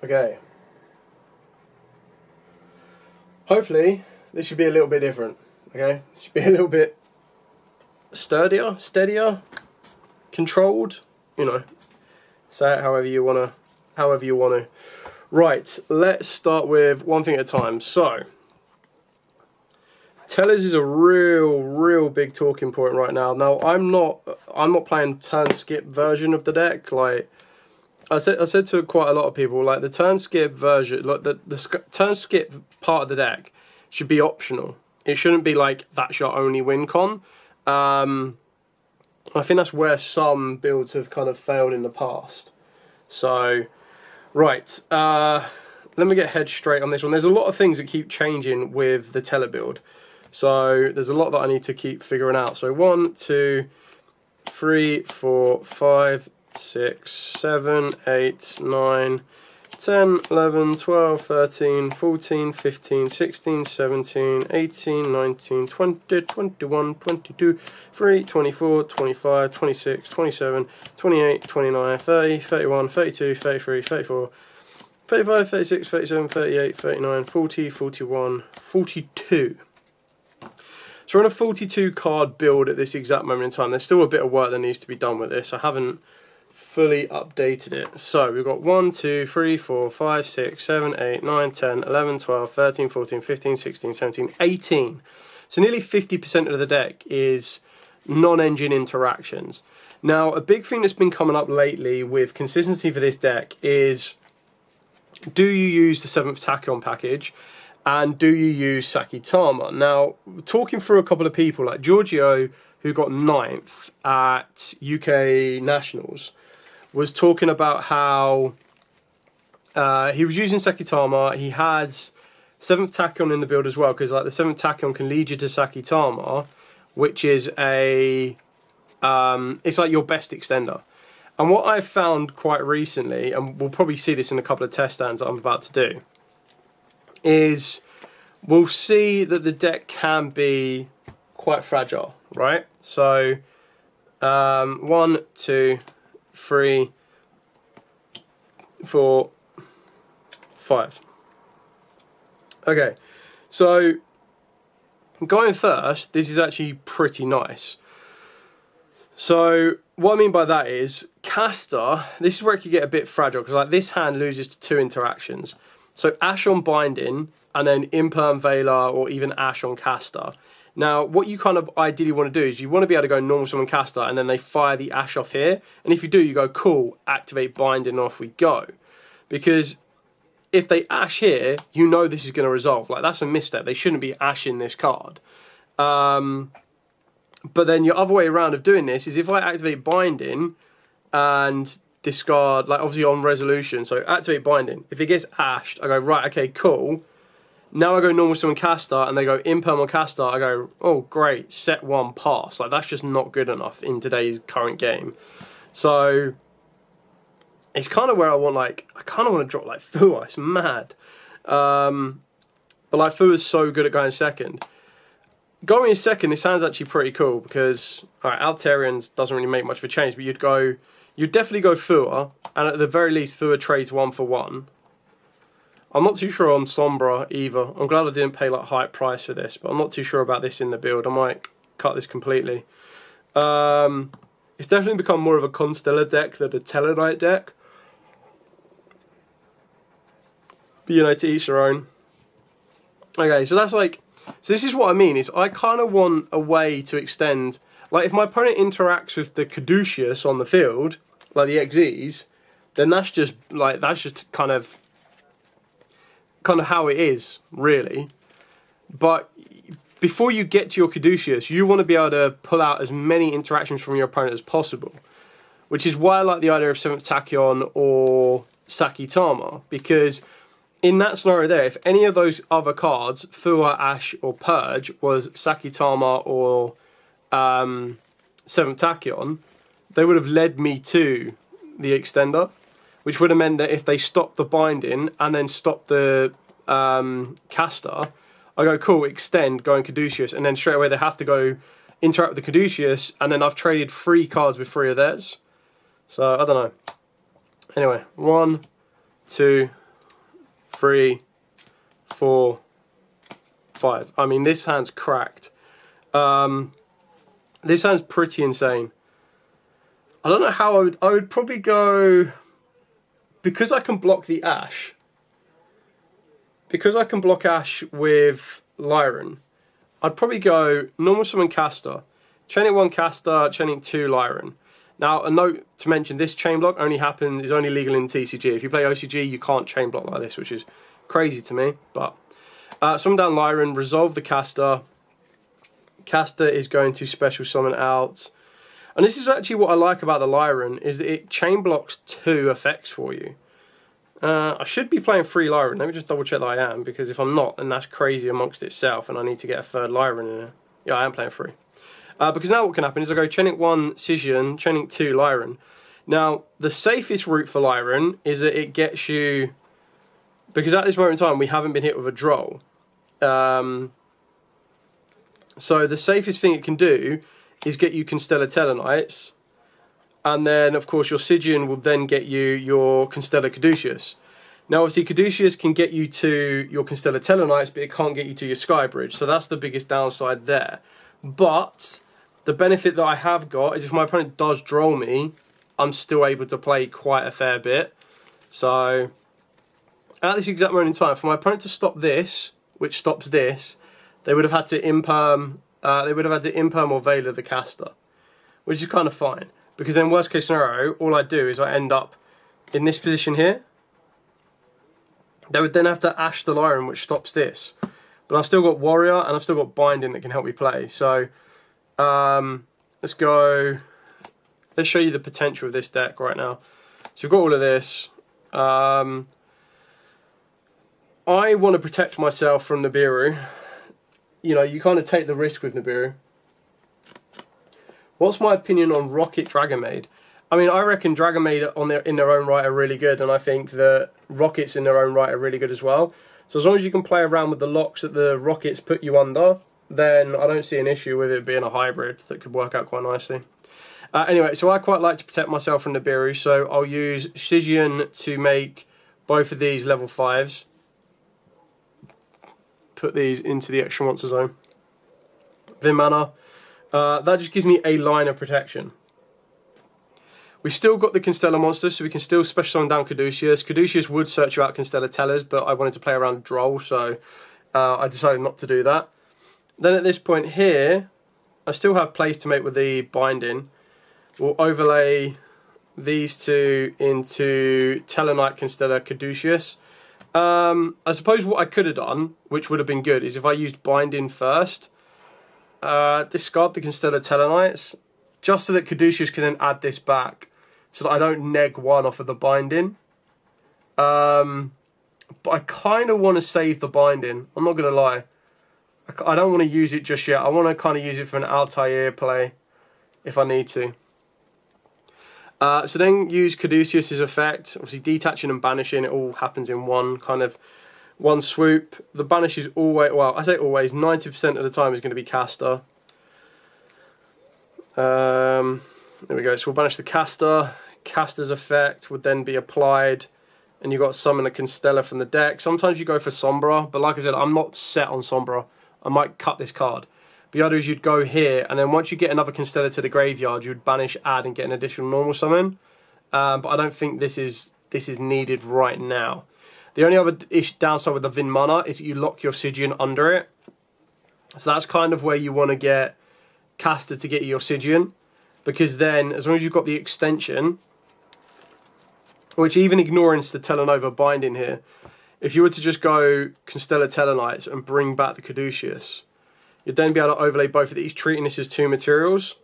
Okay. Hopefully, this should be a little bit different. Okay? It should be a little bit sturdier, steadier, controlled. You know, say it however you wanna. Right. Let's start with one thing at a time. So, Tellers is a real big talking point right now. Now, I'm not playing turn skip version of the deck. Like I said to quite a lot of people, like the turn skip version, like the turn skip part of the deck should be optional. It shouldn't be like that's your only win con. I think that's where some builds have kind of failed in the past. So, right, let me get head straight on this one. There's a lot of things that keep changing with the Teller build. So there's a lot that I need to keep figuring out. So 1, 2, 3, 4, 5, 6, 7, 8, 9, 10, 11, 12, 13, 14, 15, 16, 17, 18, 19, 20, 21, 22, 23, 24, 25, 26, 27, 28, 29, 30, 31, 32, 33, 34, 35, 36, 37, 38, 39, 40, 41, 42. So we're on a 42 card build at this exact moment in time. There's still a bit of work that needs to be done with this. I haven't fully updated it. So we've got 1, 2, 3, 4, 5, 6, 7, 8, 9, 10, 11, 12, 13, 14, 15, 16, 17, 18. So nearly 50% of the deck is non-engine interactions. Now, a big thing that's been coming up lately with consistency for this deck is, do you use the 7th Tachyon package? And do you use Saitama? Now, talking through a couple of people like YUGIOH, who got 9th at UK Nationals, was talking about how he was using Saitama. He had 7th Tachyon in the build as well, because like the 7th Tachyon can lead you to Saitama, which is a it's like your best extender. And what I've found quite recently, and we'll probably see this in a couple of test stands that I'm about to do, is we'll see that the deck can be quite fragile, right? So 1, 2, 3, 4, 5. Okay, so going first, this is actually pretty nice. So what I mean by that is caster, this is where it could get a bit fragile, because like this hand loses to 2 interactions. So Ash on Binding, and then Imperm Veiler, or even Ash on Caster. Now, what you kind of ideally want to do is you want to be able to go normal summon Caster, and then they fire the Ash off here. And if you do, you go, cool, activate Binding, off we go. Because if they Ash here, you know this is going to resolve. Like, that's a misstep. They shouldn't be Ashing this card. But then your other way around of doing this is if I activate Binding and discard, like obviously on resolution, so activate Binding. If it gets ashed, I go, right, okay, cool. Now I go normal summon Caster, and they go Imperm on Caster, I go, oh great, set 1 pass. Like that's just not good enough in today's current game. So it's kind of where I want, like, I kind of want to drop like Fua, it's mad. But like Fua's so good at going second. Going in second, this hand's actually pretty cool because, alright, Altarians doesn't really make much of a change, but you'd definitely go Fua, and at the very least, Fua trades 1 for 1. I'm not too sure on Sombra either. I'm glad I didn't pay like high price for this, but I'm not too sure about this in the build. I might cut this completely. It's definitely become more of a Constellar deck than a Tellarite deck. But you know, to each their own. Okay, so that's like, so this is what I mean, is I kind of want a way to extend, like if my opponent interacts with the Caduceus on the field, like the XEs, then that's just kind of how it is, really. But before you get to your Caduceus, you want to be able to pull out as many interactions from your opponent as possible. Which is why I like the idea of 7th Tachyon or Saitama, because in that scenario there, if any of those other cards, Fua, Ash, or Purge, was Saitama or 7th Tachyon, they would have led me to the extender, which would have meant that if they stopped the Binding and then stopped the Caster, I go, cool, extend, go in Caduceus, and then straight away they have to go interact with the Caduceus, and then I've traded 3 cards with 3 of theirs. So, I don't know. Anyway, 1, 2, 3, 4, 5. I mean, this hand's cracked. This hand's pretty insane. I don't know how I would probably go, because I can block the Ash. Because I can block Ash with Lyran, I'd probably go normal summon caster, chain link 1 caster, chain link 2 Lyran. Now, a note to mention, this chain block is only legal in TCG. If you play OCG, you can't chain block like this, which is crazy to me. But summon down Lyran, resolve the caster. Caster is going to special summon out. And this is actually what I like about the Lyran, is that it chain blocks 2 effects for you. I should be playing 3 Lyran. Let me just double check that I am, because if I'm not, then that's crazy amongst itself, and I need to get a 3rd Lyran in there. Yeah, I am playing 3. Because now what can happen is I go chain link 1 Scission, chain link 2 Lyran. Now, the safest route for Lyran is that it gets you, because at this moment in time we haven't been hit with a Droll. So the safest thing it can do is get you Constellar Tellarknights, and then of course your Stygian will then get you your Constellar Caduceus. Now obviously Caduceus can get you to your Constellar Tellarknights, but it can't get you to your Skybridge, so that's the biggest downside there. But the benefit that I have got is if my opponent does Droll me, I'm still able to play quite a fair bit. So at this exact moment in time, for my opponent to stop this, which stops this, they would have had to imperm. Or Veiler the caster, which is kind of fine, because then worst case scenario, all I do is I end up in this position here. They would then have to Ash the Lyran, which stops this, but I've still got Warrior and I've still got Binding that can help me play. So let's go. Let's show you the potential of this deck right now. So we've got all of this. I want to protect myself from Nibiru. You know, you kind of take the risk with Nibiru. What's my opinion on Rocket Dragon Maid? I mean, I reckon Dragon Maid in their own right are really good, and I think that Rockets in their own right are really good as well. So as long as you can play around with the locks that the Rockets put you under, then I don't see an issue with it being a hybrid that could work out quite nicely. Anyway, so I quite like to protect myself from Nibiru, so I'll use Stygian to make both of these level 5s. Put these into the extra monster zone. Vin mana. That just gives me a line of protection. We've still got the Constellar monsters, so we can still special summon down Caduceus. Caduceus would search you out Constellar Tellars, but I wanted to play around Droll, so I decided not to do that. Then at this point here, I still have plays to make with the Binding. We'll overlay these two into Tellarknight Constellar Caduceus. I suppose what I could have done, which would have been good, is if I used Binding first, discard the Constellar Tellarknights, just so that Caduceus can then add this back, so that I don't neg 1 off of the Binding. But I kind of want to save the Binding, I'm not going to lie. I don't want to use it just yet. I want to kind of use it for an Altair play, if I need to. So then use Caduceus' effect, obviously detaching and banishing, it all happens in one swoop. The banish is always, well, I say always, 90% of the time is going to be caster. There we go, so we'll banish the caster. Caster's effect would then be applied, and you've got to summon a Constellar from the deck. Sometimes you go for Sombra, but like I said, I'm not set on Sombra. I might cut this card. The other is you'd go here, and then once you get another Constellar to the graveyard, you would banish, add, and get an additional normal summon. But I don't think this is needed right now. The only other downside with the Vin mana is that you lock your Stygian under it. So that's kind of where you want to get Caster to get your Stygian, because then, as long as you've got the extension, which even ignoring the Tellarnova Binding here, if you were to just go Constellar Tellarknights and bring back the Caduceus, you'd then be able to overlay both of these, treating this as 2 materials.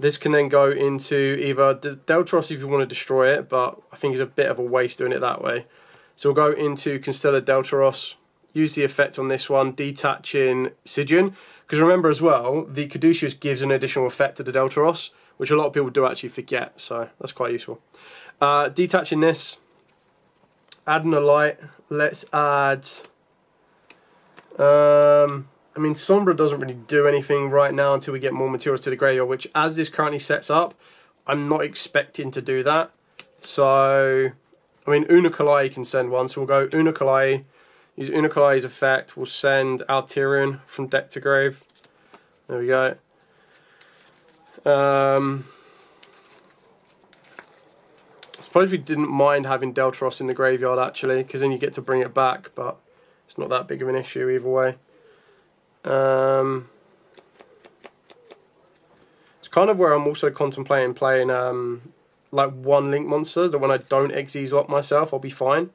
This can then go into either Deltaros if you want to destroy it, but I think it's a bit of a waste doing it that way. So we'll go into Constellar Deltaros, use the effect on this one, detaching Stygian. Because remember as well, the Caduceus gives an additional effect to the Deltaros, which a lot of people do actually forget, so that's quite useful. Detaching this, adding a light, let's add... I mean, Sombra doesn't really do anything right now until we get more materials to the graveyard, which, as this currently sets up, I'm not expecting to do that. So I mean, Unokalai can send one, so we'll go Unokalai. Use Unokalai's effect. We'll send Alterion from deck to grave. There we go. I suppose we didn't mind having Deltaros in the graveyard actually, because then you get to bring it back, but it's not that big of an issue either way. It's kind of where I'm also contemplating playing like one link monster, that when I don't Xyz lock myself, I'll be fine.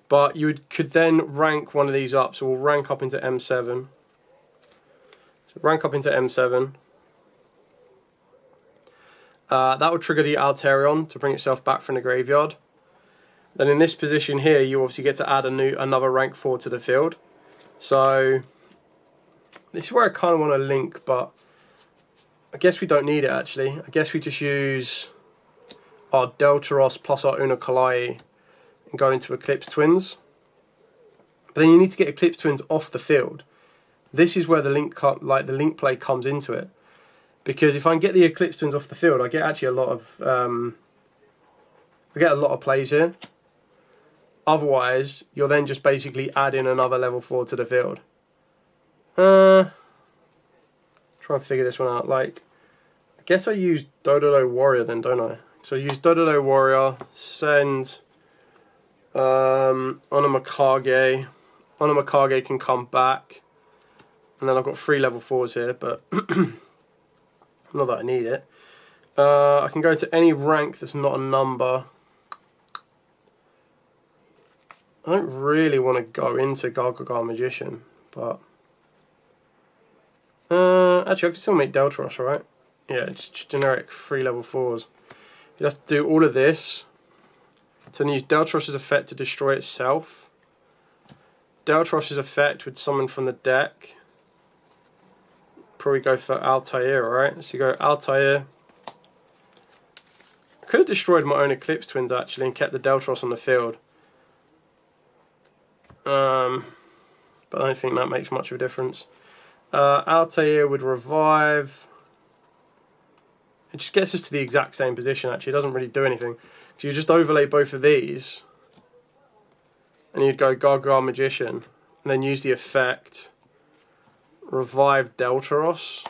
But you could then rank one of these up, so we'll rank up into M7. So rank up into M7. That will trigger the Alterion to bring itself back from the graveyard. Then in this position here, you obviously get to add another rank 4 to the field. So this is where I kind of want to link, but I guess we don't need it actually. I guess we just use our Deltaros plus our Unokalai and go into Eclipse Twins. But then you need to get Eclipse Twins off the field. This is where the link play comes into it. Because if I can get the Eclipse Twins off the field, I get actually a lot of plays here. Otherwise, you're then just basically adding another level 4 to the field. Try and figure this one out. Like, I guess I use Dododo Warrior then, don't I? So I use Dododo Warrior, send Onamakage. Onamakage can come back. And then I've got 3 level 4s here, but not that I need it. I can go to any rank that's not a number. I don't really want to go into Gargoyle Magician, but actually I could still make Deltaros, right? Yeah, just generic 3 level 4s. You'd have to do all of this. So then use Deltaros's effect to destroy itself. Deltaros's effect would summon from the deck. Probably go for Altair, right? So you go Altair. I could have destroyed my own Eclipse Twins actually and kept the Deltaros on the field. But I don't think that makes much of a difference. Altair would revive. It just gets us to the exact same position actually. It doesn't really do anything. So you just overlay both of these and you'd go Gargoyle Magician and then use the effect revive Deltaros.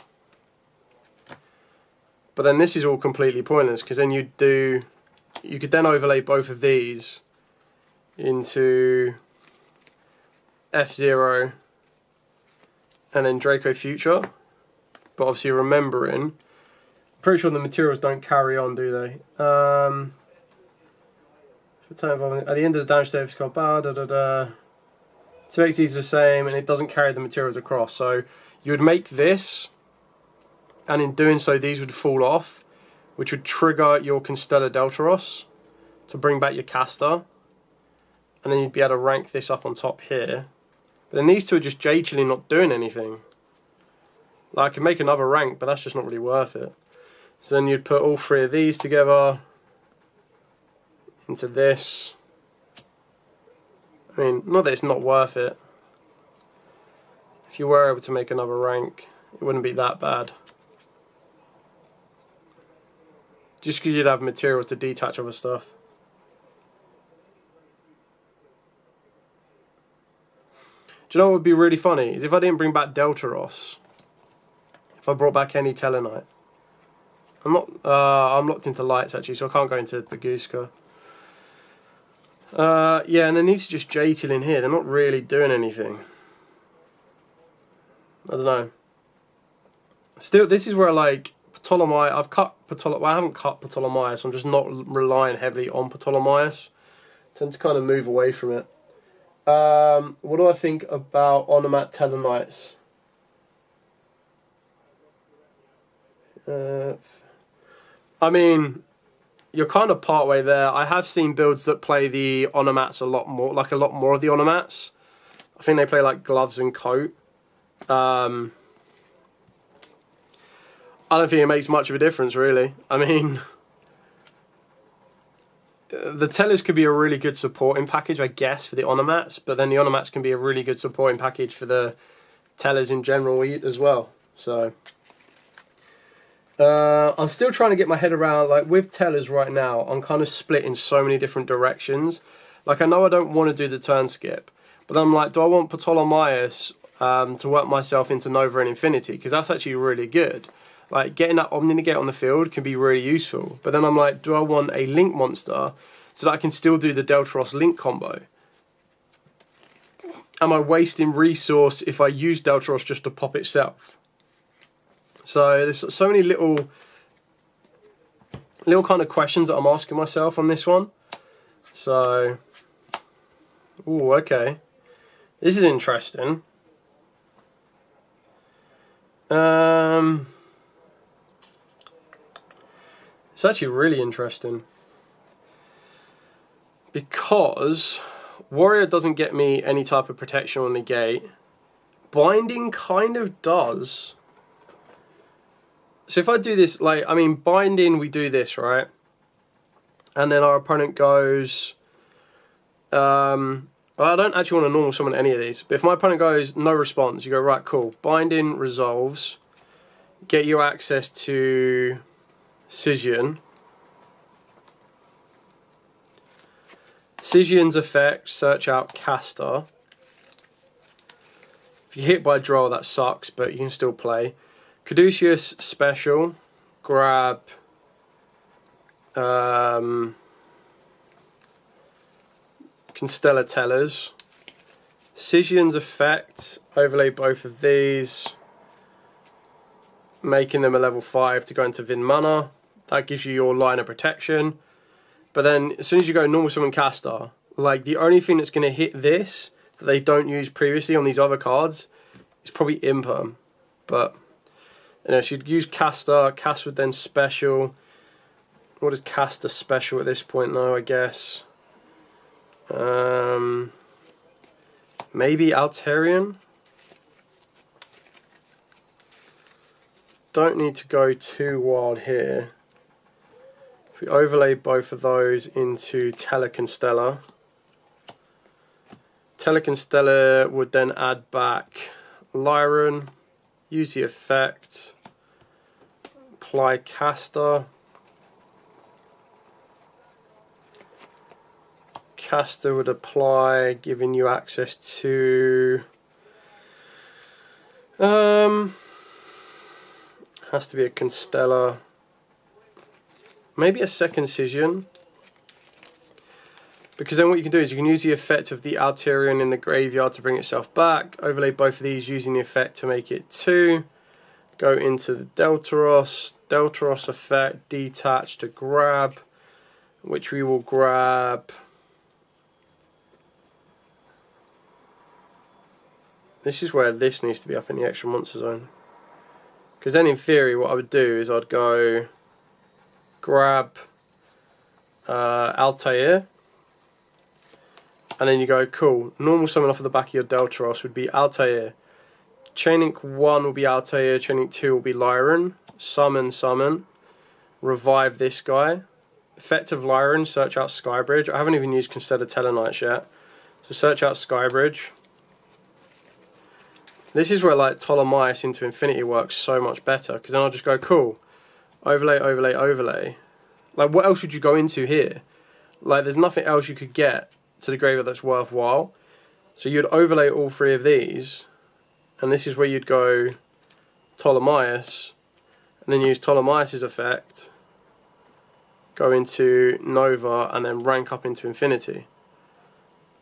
But then this is all completely pointless because then you could then overlay both of these into F0 and then Draco Future. But obviously remembering, pretty sure the materials don't carry on, do they? At the end of the damage save, it's called 2x is the same, and it doesn't carry the materials across. So you would make this, and in doing so, these would fall off, which would trigger your Constellar Deltaros to bring back your caster, and then you'd be able to rank this up on top here. But then these two are just J-chilling, not doing anything. Like, I could make another rank, but that's just not really worth it. So then you'd put all 3 of these together into this. I mean, not that it's not worth it. If you were able to make another rank, it wouldn't be that bad. Just because you'd have materials to detach other stuff. Do you know what would be really funny? Is if I didn't bring back Deltaros. If I brought back any Tellarknight. I'm locked into lights actually, so I can't go into Baguska. Yeah, and then these are just J-till in here. They're not really doing anything. I don't know. Still, this is where like Ptolemy. I've cut Ptolemy. Well, I haven't cut Ptolemaeus. I'm just not relying heavily on Ptolemaeus. Tend to kind of move away from it. What do I think about Onomat Tellarknights? I mean, you're kind of part way there. I have seen builds that play the Onomats a lot more, like a lot more of the Onomats. I think they play like Gloves and Coat. I don't think it makes much of a difference, really. I mean, the Tellers could be a really good supporting package, I guess, for the Onomats, but then the Onomats can be a really good supporting package for the Tellers in general as well. So, I'm still trying to get my head around, like with Tellers right now, I'm kind of split in so many different directions. Like I know I don't want to do the turn skip, but I'm like, do I want Ptolemaeus to work myself into Nova and Infinity? Because that's actually really good. Like getting that Omnigate on the field can be really useful. But then I'm like, do I want a Link monster so that I can still do the Deltaros Link combo? Am I wasting resource if I use Deltaros just to pop itself? So there's so many little kind of questions that I'm asking myself on this one. So, ooh, okay. This is interesting. It's actually really interesting. Because Warrior doesn't get me any type of protection on the gate. Binding kind of does. So if I do this, like, I mean, Binding, we do this, right? And then our opponent goes... well, I don't actually want to normal summon any of these. But if my opponent goes, no response, you go, right, cool. Binding resolves. Get you access to Stygian. Stygian's effect, search out Caster. If you hit by draw, that sucks, but you can still play. Caduceus special, grab Constellar Tellers. Stygian's effect, overlay both of these, making them a level 5 to go into Vin Mana. That gives you your line of protection. But then as soon as you go normal summon Caster, like the only thing that's going to hit this that they don't use previously on these other cards is probably Imperm. But you know, she'd use Caster. Caster would then special. What is Caster special at this point though, I guess? Maybe Altarian? Don't need to go too wild here. If we overlay both of those into Teleconstellar. Teleconstellar would then add back Lyran, use the effect, apply Caster. Caster would apply, giving you access to... has to be a Constellar. Maybe a second Stygian. Because then what you can do is you can use the effect of the Altarian in the graveyard to bring itself back. Overlay both of these using the effect to make it 2. Go into the Deltaros. Deltaros effect, detach to grab. Which we will grab... This is where this needs to be up in the extra monster zone. Because then in theory what I would do is I'd go grab Altair, and then you go, cool, normal summon off of the back of your Deltaros would be Altair. Chain Link 1 will be Altair, Chain Link 2 will be Lyran. Summon, revive this guy. Effect of Lyran, search out Skybridge. I haven't even used Constellar Tellarknights yet. So search out Skybridge. This is where like Ptolemaeus into Infinity works so much better, because then I'll just go, cool, overlay, overlay, overlay. Like what else would you go into here? Like there's nothing else you could get to the graveyard that's worthwhile. So you'd overlay all 3 of these, and this is where you'd go Ptolemaeus, and then use Ptolemaeus' effect, go into Nova, and then rank up into Infinity.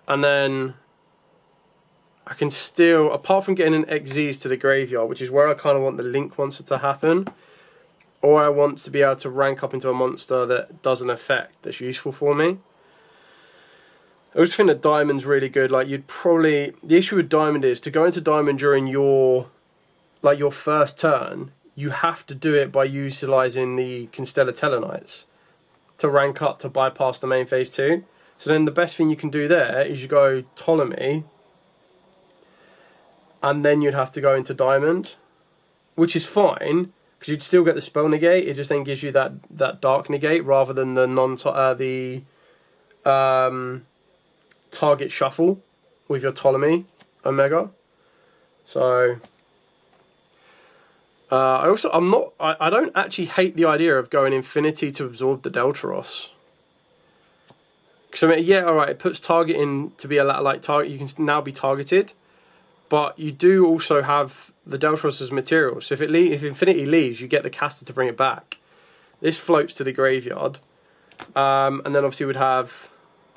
And then I can still, apart from getting an Xyz to the graveyard, which is where I kind of want the Link monster to happen, or I want to be able to rank up into a monster that does an effect that's useful for me. I just think that Diamond's really good. Like you'd probably, the issue with Diamond is to go into Diamond during your first turn, you have to do it by utilising the Constellar Tellarknights to rank up to bypass the main phase 2. So then the best thing you can do there is you go Ptolemy, and then you'd have to go into Diamond, which is fine because you'd still get the spell negate. It just then gives you that dark negate rather than the target shuffle with your Ptolemy Omega. So I don't actually hate the idea of going Infinity to absorb the Deltaros. Because I mean, yeah, all right, it puts targeting to be a like target. You can now be targeted, but you do also have the Deltaros as material. So if Infinity leaves, you get the caster to bring it back. This floats to the graveyard, and then obviously I'd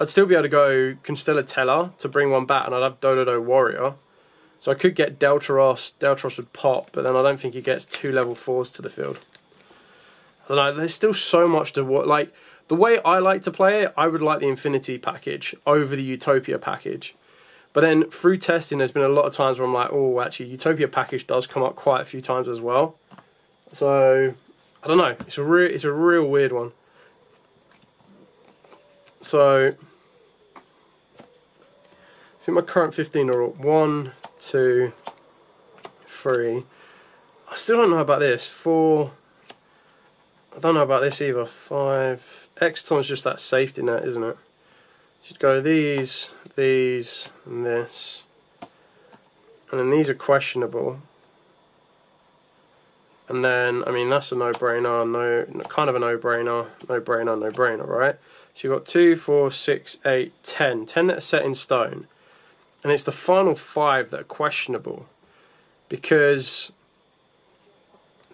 still be able to go Constellar Teller to bring one back, and I'd have Dodo Warrior. So I could get Deltaros. Deltaros would pop, but then I don't think it gets 2 level 4s to the field. I don't know. There's still so much to what like. The way I like to play it, I would like the Infinity package over the Utopia package. But then through testing, there's been a lot of times where I'm like, oh, actually, Utopia package does come up quite a few times as well. So I don't know. It's a real weird one. So I think my current 15 are 1, 2, 3. I still don't know about this. 4. I don't know about this either. 5. Exton's just that safety net, isn't it? So you'd go these, and this. And then these are questionable. And then, I mean, that's a no-brainer, kind of a no-brainer, right? So you've got 2, 4, 6, 8, 10. 10 that are set in stone. And it's the final 5 that are questionable. Because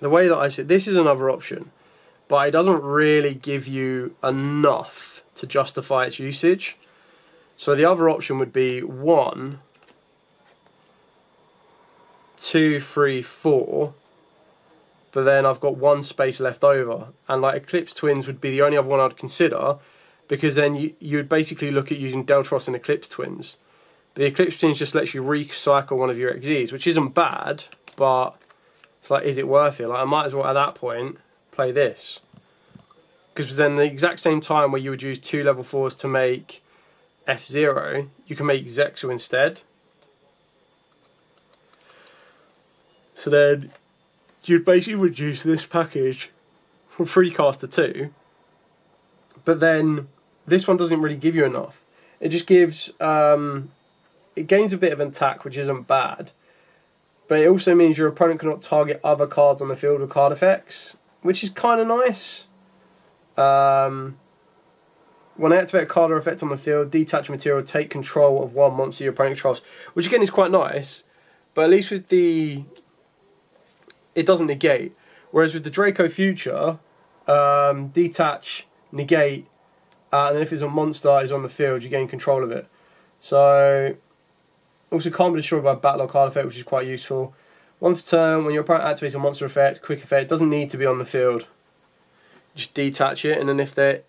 the way that I see it, this is another option. But it doesn't really give you enough to justify its usage. So the other option would be 1, 2, 3, 4. But then I've got 1 space left over. And like Eclipse Twins would be the only other one I'd consider. Because then you would basically look at using Deltaros and Eclipse Twins. The Eclipse Twins just lets you recycle one of your XZs, which isn't bad, but it's like, is it worth it? Like, I might as well at that point play this. Because then the exact same time where you would use 2 level 4s to make F0, you can make Zexu instead. So then you'd basically reduce this package from 3 cast to 2. But then this one doesn't really give you enough. It just gives, it gains a bit of an attack, which isn't bad. But it also means your opponent cannot target other cards on the field with card effects, which is kind of nice. When I activate a card or effect on the field, detach material, take control of 1 monster your opponent controls, which again is quite nice. But at least with the, it doesn't negate. Whereas with the Draco Future, detach, negate, and then if it's a monster is on the field, you gain control of it. So, also can't be destroyed by battle or card effect, which is quite useful. Once per turn, when your opponent activates a monster effect, quick effect, it doesn't need to be on the field. Just detach it, and then if that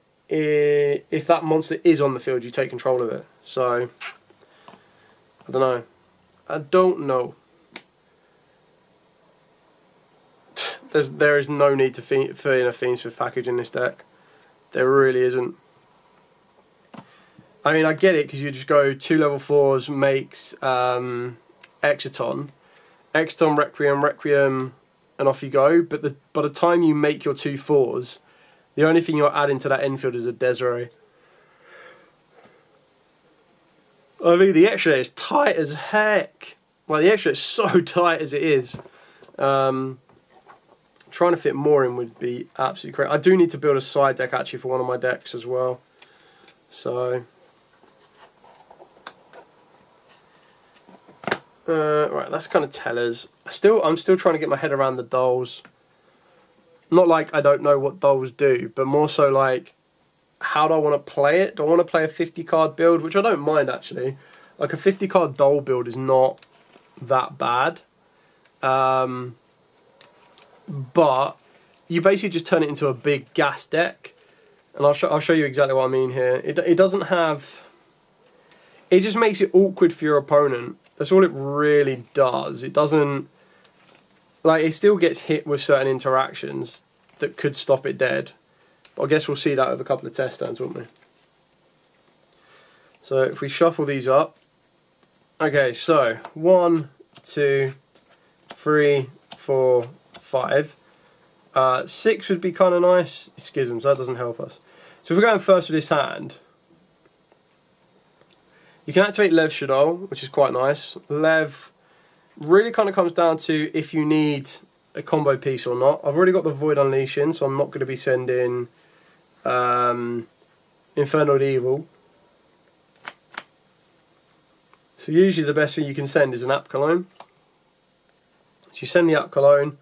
monster is on the field, you take control of it. So, I don't know. I don't know. There is no need to fill in a Fiendsmith package in this deck. There really isn't. I mean, I get it, because you just go 2 level 4s, makes Exciton, Requiem, and off you go. But by the time you make your 2 4s, the only thing you're adding to that infield is a Desiree. I mean, the extra is tight as heck. Like, the extra is so tight as it is. Trying to fit more in would be absolutely great. I do need to build a side deck, actually, for one of my decks as well. So... right, that's kind of Tellers. I'm still trying to get my head around the dolls. Not like I don't know what dolls do, but more so like, how do I want to play it? Do I want to play a 50 card build? Which I don't mind, actually. Like, a 50 card doll build is not that bad. But you basically just turn it into a big gas deck. And I'll show you exactly what I mean here. It doesn't have... It just makes it awkward for your opponent. That's all it really does. It doesn't... Like, it still gets hit with certain interactions that could stop it dead. But I guess we'll see that with a couple of test stands, won't we? So, if we shuffle these up... Okay, so, 1, 2, 3, 4, 5. 6 would be kind of nice. Schisms, that doesn't help us. So, if we're going first with this hand... You can activate Lev Shaddoll, which is quite nice. Lev really kind of comes down to if you need a combo piece or not. I've already got the Void Unleashing, so I'm not going to be sending Infernal Evil. So usually the best thing you can send is an App Cologne. So you send the App Cologne,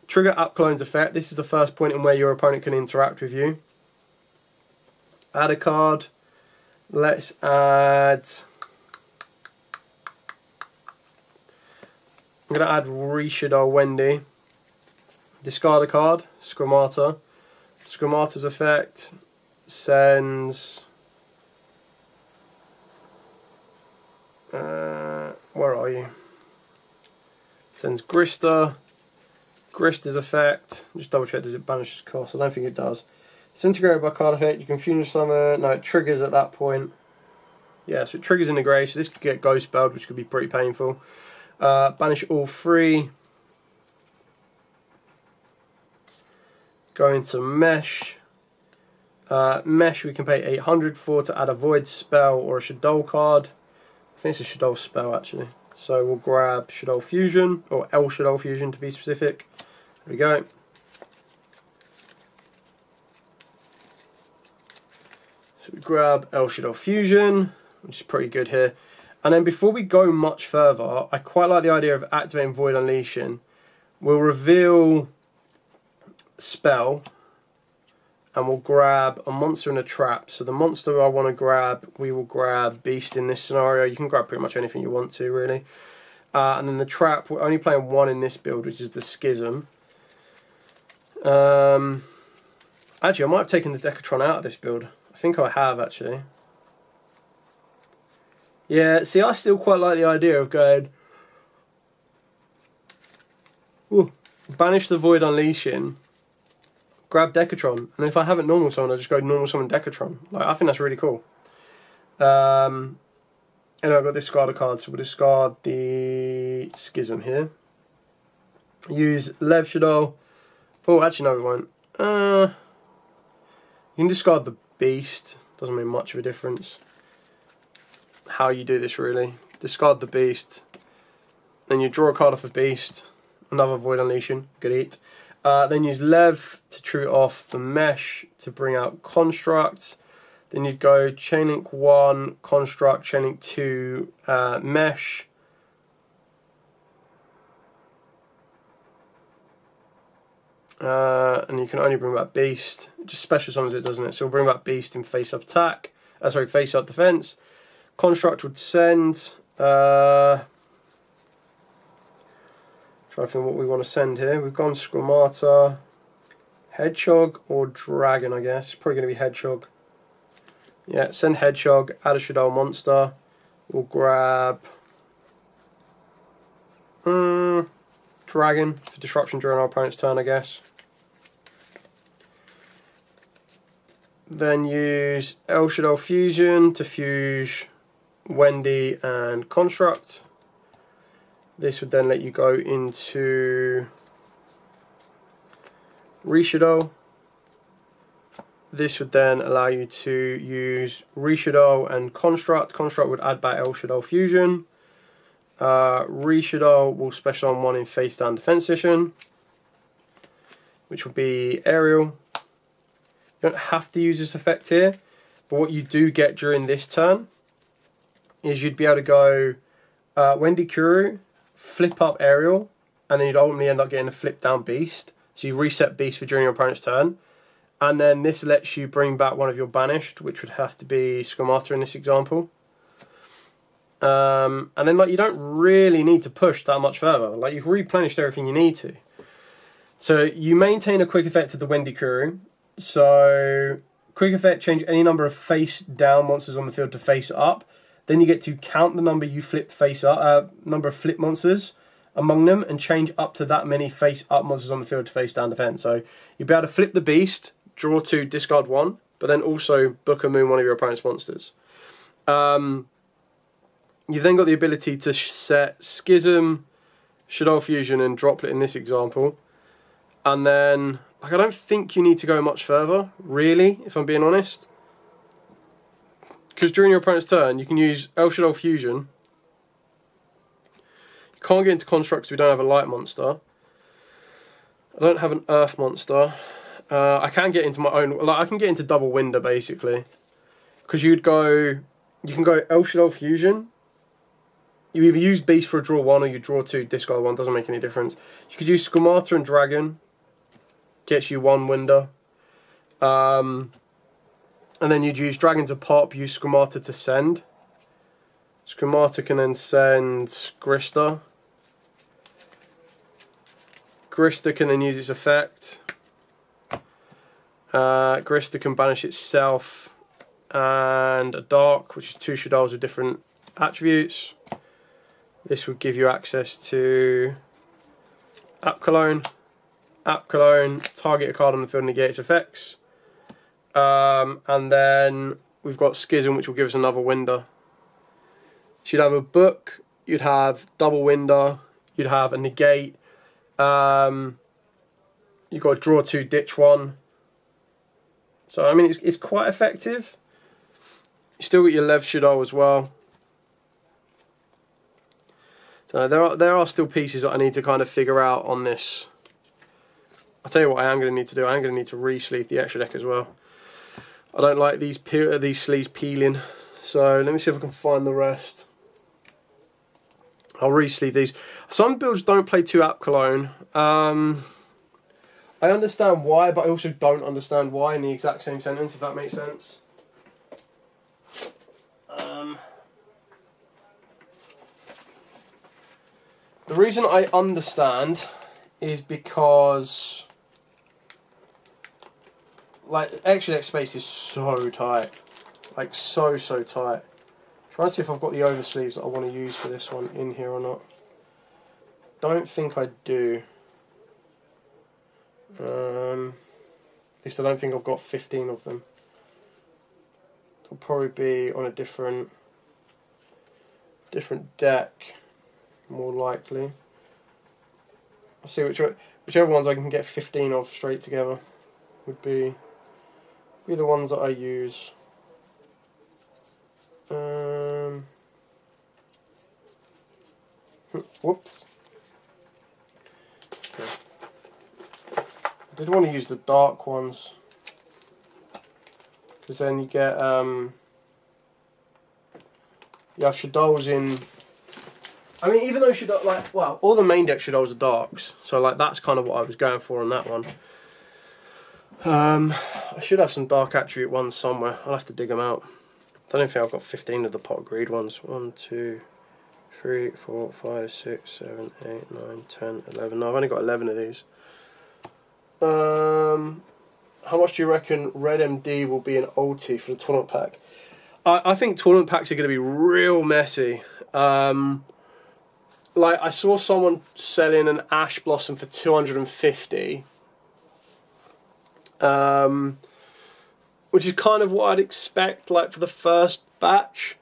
trigger App Cologne's effect. This is the first point in where your opponent can interact with you. Add a card. Let's add... I'm going to add Shaddoll Wendy. Discard a card, Squamata. Squamata's effect sends... where are you? Sends Grista. Grista's effect, just double check, does it banish its cost? I don't think it does. It's integrated by card effect, you can fusion summon, no, it triggers at that point. Yeah, so it triggers in the grave, so this could get ghost spelled, which could be pretty painful. Banish all three. Go into Mesh. Mesh we can pay 800 for to add a Void spell or a Shaddoll card. I think it's a Shaddoll spell actually. So we'll grab Shaddoll Fusion, or L Shaddoll Fusion to be specific. There we go. So we grab L Shaddoll Fusion, which is pretty good here. And then before we go much further, I quite like the idea of activating Void Unleashing. We'll reveal Spell, and we'll grab a monster and a trap. So the monster I want to grab, we will grab Beast in this scenario. You can grab pretty much anything you want to, really. And then the trap, we're only playing one in this build, which is the Schism. Actually, I might have taken the Decatron out of this build. I think I have, actually. Yeah, see, I still quite like the idea of going... Ooh, banish the Void Unleashing, grab Decatron, and if I haven't normal summon, I just go normal summon Decatron. Like, I think that's really cool. And I've got discard a card, so we'll discard the Schism here. Use Lev Shaddoll. Oh, actually no, we won't. You can discard the Beast. Doesn't make much of a difference how you do this, really. Discard the Beast. Then you draw a card off a Beast. Another Void Unleashing. Good eat. Then use Lev to true off the Mesh to bring out Construct. Then you'd go Chainlink 1, Construct, Chainlink 2, Mesh. And you can only bring back Beast. It just special summons it, doesn't it? So we'll bring back Beast in face up attack. Sorry, face up defense. Construct would send. Trying to think what we want to send here. We've gone Squamata, Hedgehog, or Dragon, I guess. Probably going to be Hedgehog. Yeah, send Hedgehog, add a Shaddoll monster. We'll grab Dragon for disruption during our opponent's turn, I guess. Then use El Shaddoll Fusion to fuse Wendy and Construct. This would then let you go into Shaddoll. This would then allow you to use Shaddoll and Construct. Construct would add back El Shaddoll Fusion. Shaddoll will special on one in face down defense position, which would be Aerial. You don't have to use this effect here, but what you do get during this turn is you'd be able to go Wendy Kuru, flip up Aerial, and then you'd ultimately end up getting a flip down Beast. So you reset Beast for during your opponent's turn, and then this lets you bring back one of your banished, which would have to be Squamata in this example. And then like you don't really need to push that much further. Like you've replenished everything you need to. So you maintain a quick effect of the Wendy Kuru. So quick effect, change any number of face down monsters on the field to face up. Then you get to count the number you flip face up, number of flip monsters among them, and change up to that many face up monsters on the field to face down defense. So you'll be able to flip the Beast, draw 2, discard 1, but then also book a moon one of your opponent's monsters. You've then got the ability to set Schism, Shaddoll Fusion, and Droplet in this example. And then, like, I don't think you need to go much further, really, if I'm being honest. Because during your opponent's turn, you can use El Shaddoll Fusion. You can't get into Construct because we don't have a light monster. I don't have an Earth Monster. I can get into my own, like I can get into double Winder basically, because you can go Shaddoll Fusion. You either use Beast for a draw 1 or you draw 2, discard 1, doesn't make any difference. You could use Schemata and Dragon, gets you 1 Winder. And then you'd use Dragon to pop, use Schemata to send. Schemata can then send Grista. Grista can then use its effect. Grista can banish itself and a Dark, which is 2 Shaddolls with different attributes. This would give you access to App Cologne, target a card on the field and negate its effects. And then we've got Schism, which will give us another Winder. So you'd have a book, you'd have double Winder, you'd have a negate, you've got draw 2, ditch 1. So I mean it's quite effective. You still got your Lev Shaddoll as well. So there are still pieces that I need to kind of figure out on this. I'll tell you what I am going to need to do. I am going to need to re-sleeve the extra deck as well. I don't like these sleeves peeling. So let me see if I can find the rest. I'll re-sleeve these. Some builds don't play 2 App Cologne. I understand why, but I also don't understand why in the exact same sentence, if that makes sense. The reason I understand is because like extra deck space is so tight, like so tight. Trying to see if I've got the oversleeves that I want to use for this one in here or not. Don't think I do. At least I don't think I've got 15 of them. They'll probably be on a different deck, more likely. I'll see whichever ones I can get 15 of straight together would be the ones that I use. Whoops. Okay. I did want to use the dark ones, because then you get you have Shaddolls in. I mean, even though Shaddoll, like, well, all the main deck Shaddolls are darks, so like that's kind of what I was going for on that one. I should have some dark attribute ones somewhere. I'll have to dig them out. I don't think I've got 15 of the pot greed ones. 1, 2, 3, 4, 5, 6, 7, 8, 9, 10, 11. No, I've only got 11 of these. How much do you reckon Red MD will be in ulti for the tournament pack? I think tournament packs are going to be real messy. Like, I saw someone selling an Ash Blossom for 250. Which is kind of what I'd expect, like, for the first batch.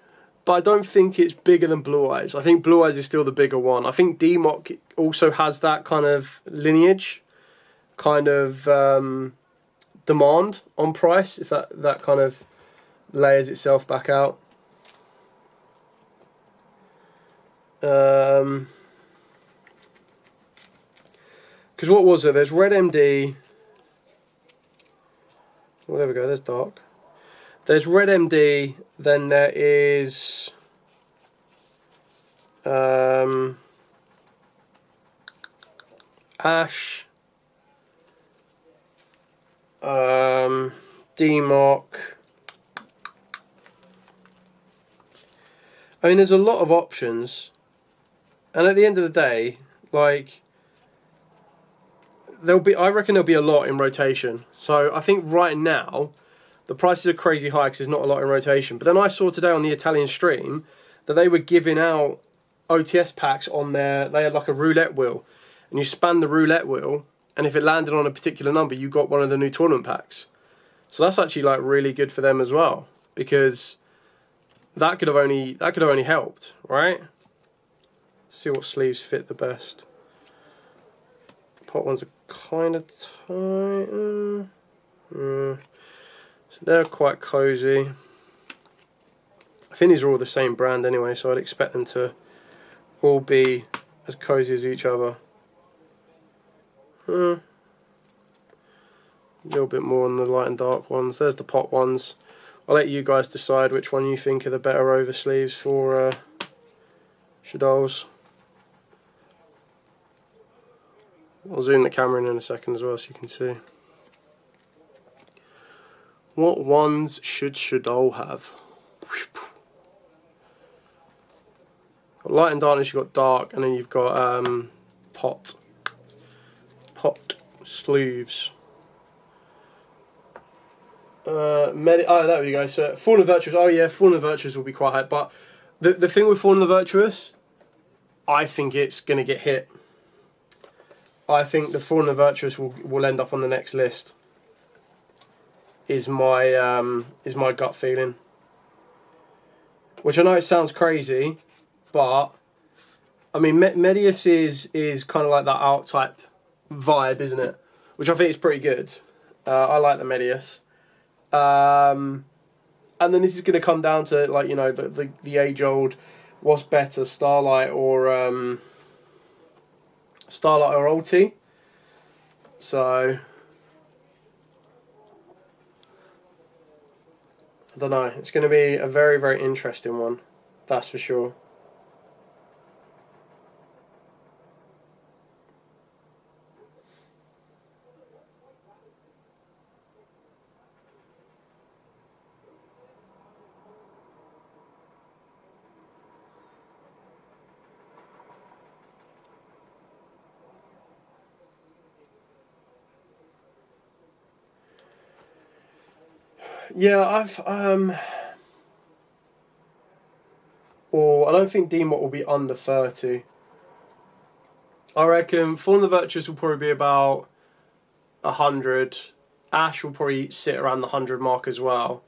But I don't think it's bigger than Blue Eyes. I think Blue Eyes is still the bigger one. I think D-Mock also has that kind of lineage, kind of demand on price, if that kind of layers itself back out. Because what was it? There's Red MD. Oh, there we go. There's Dark. There's Red MD. Then there is Ash. D-Mock. I mean, there's a lot of options, and at the end of the day, like, I reckon there'll be a lot in rotation. So I think right now the prices are crazy high because there's not a lot in rotation. But then I saw today on the Italian stream that they were giving out OTS packs on there. They had like a roulette wheel, and you span the roulette wheel, and if it landed on a particular number, you got one of the new tournament packs. So that's actually like really good for them as well, because that could have only helped, right? Let's see what sleeves fit the best. Pot ones are kind of tight. So they're quite cozy. I think these are all the same brand anyway, so I'd expect them to all be as cozy as each other. A little bit more on the light and dark ones. There's the pot ones. I'll let you guys decide which one you think are the better oversleeves for Shaddolls. I'll zoom the camera in a second as well so you can see. What ones should Shaddoll have? Got light and darkness, you've got dark, and then you've got pot sleeves. Oh, there we go. So Fallen Virtuous. Oh yeah, Fallen Virtuous will be quite high. But the thing with Fallen Virtuous, I think it's gonna get hit. I think the Fallen Virtuous will end up on the next list. Is my gut feeling. Which I know it sounds crazy, but I mean Medius is kind of like that art type vibe, isn't it? Which I think is pretty good. I like the Medius. And then this is going to come down to, like, you know, the age old, what's better, Starlight or Ulti. So I don't know. It's going to be a very, very interesting one. That's for sure. Yeah, or I don't think Deemot will be under 30. I reckon Fallen the Virtuous will probably be about 100. Ash will probably sit around the 100 mark as well.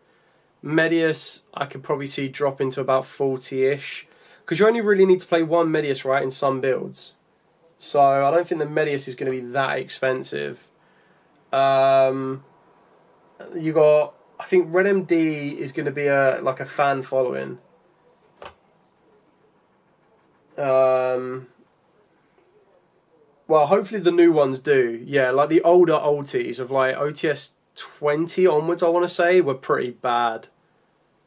Medius, I could probably see drop into about 40-ish. Because you only really need to play one Medius, right, in some builds. So I don't think the Medius is going to be that expensive. You got... I think Red MD is going to be like a fan following. Well, hopefully the new ones do. Yeah, like the older ultis of like OTS 20 onwards, I want to say, were pretty bad.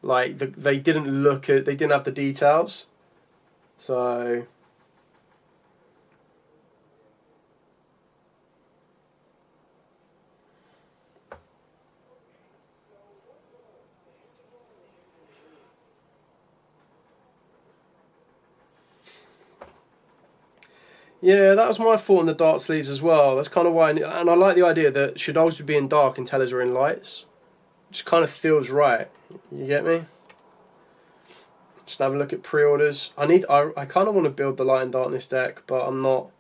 Like they didn't have the details. So yeah, that was my thought on the dark sleeves as well. That's kind of why, and I like the idea that Shaddolls would be in dark and Tellers are in lights. Just kind of feels right. You get me? Just have a look at pre-orders. I kind of want to build the light and darkness deck, but I'm not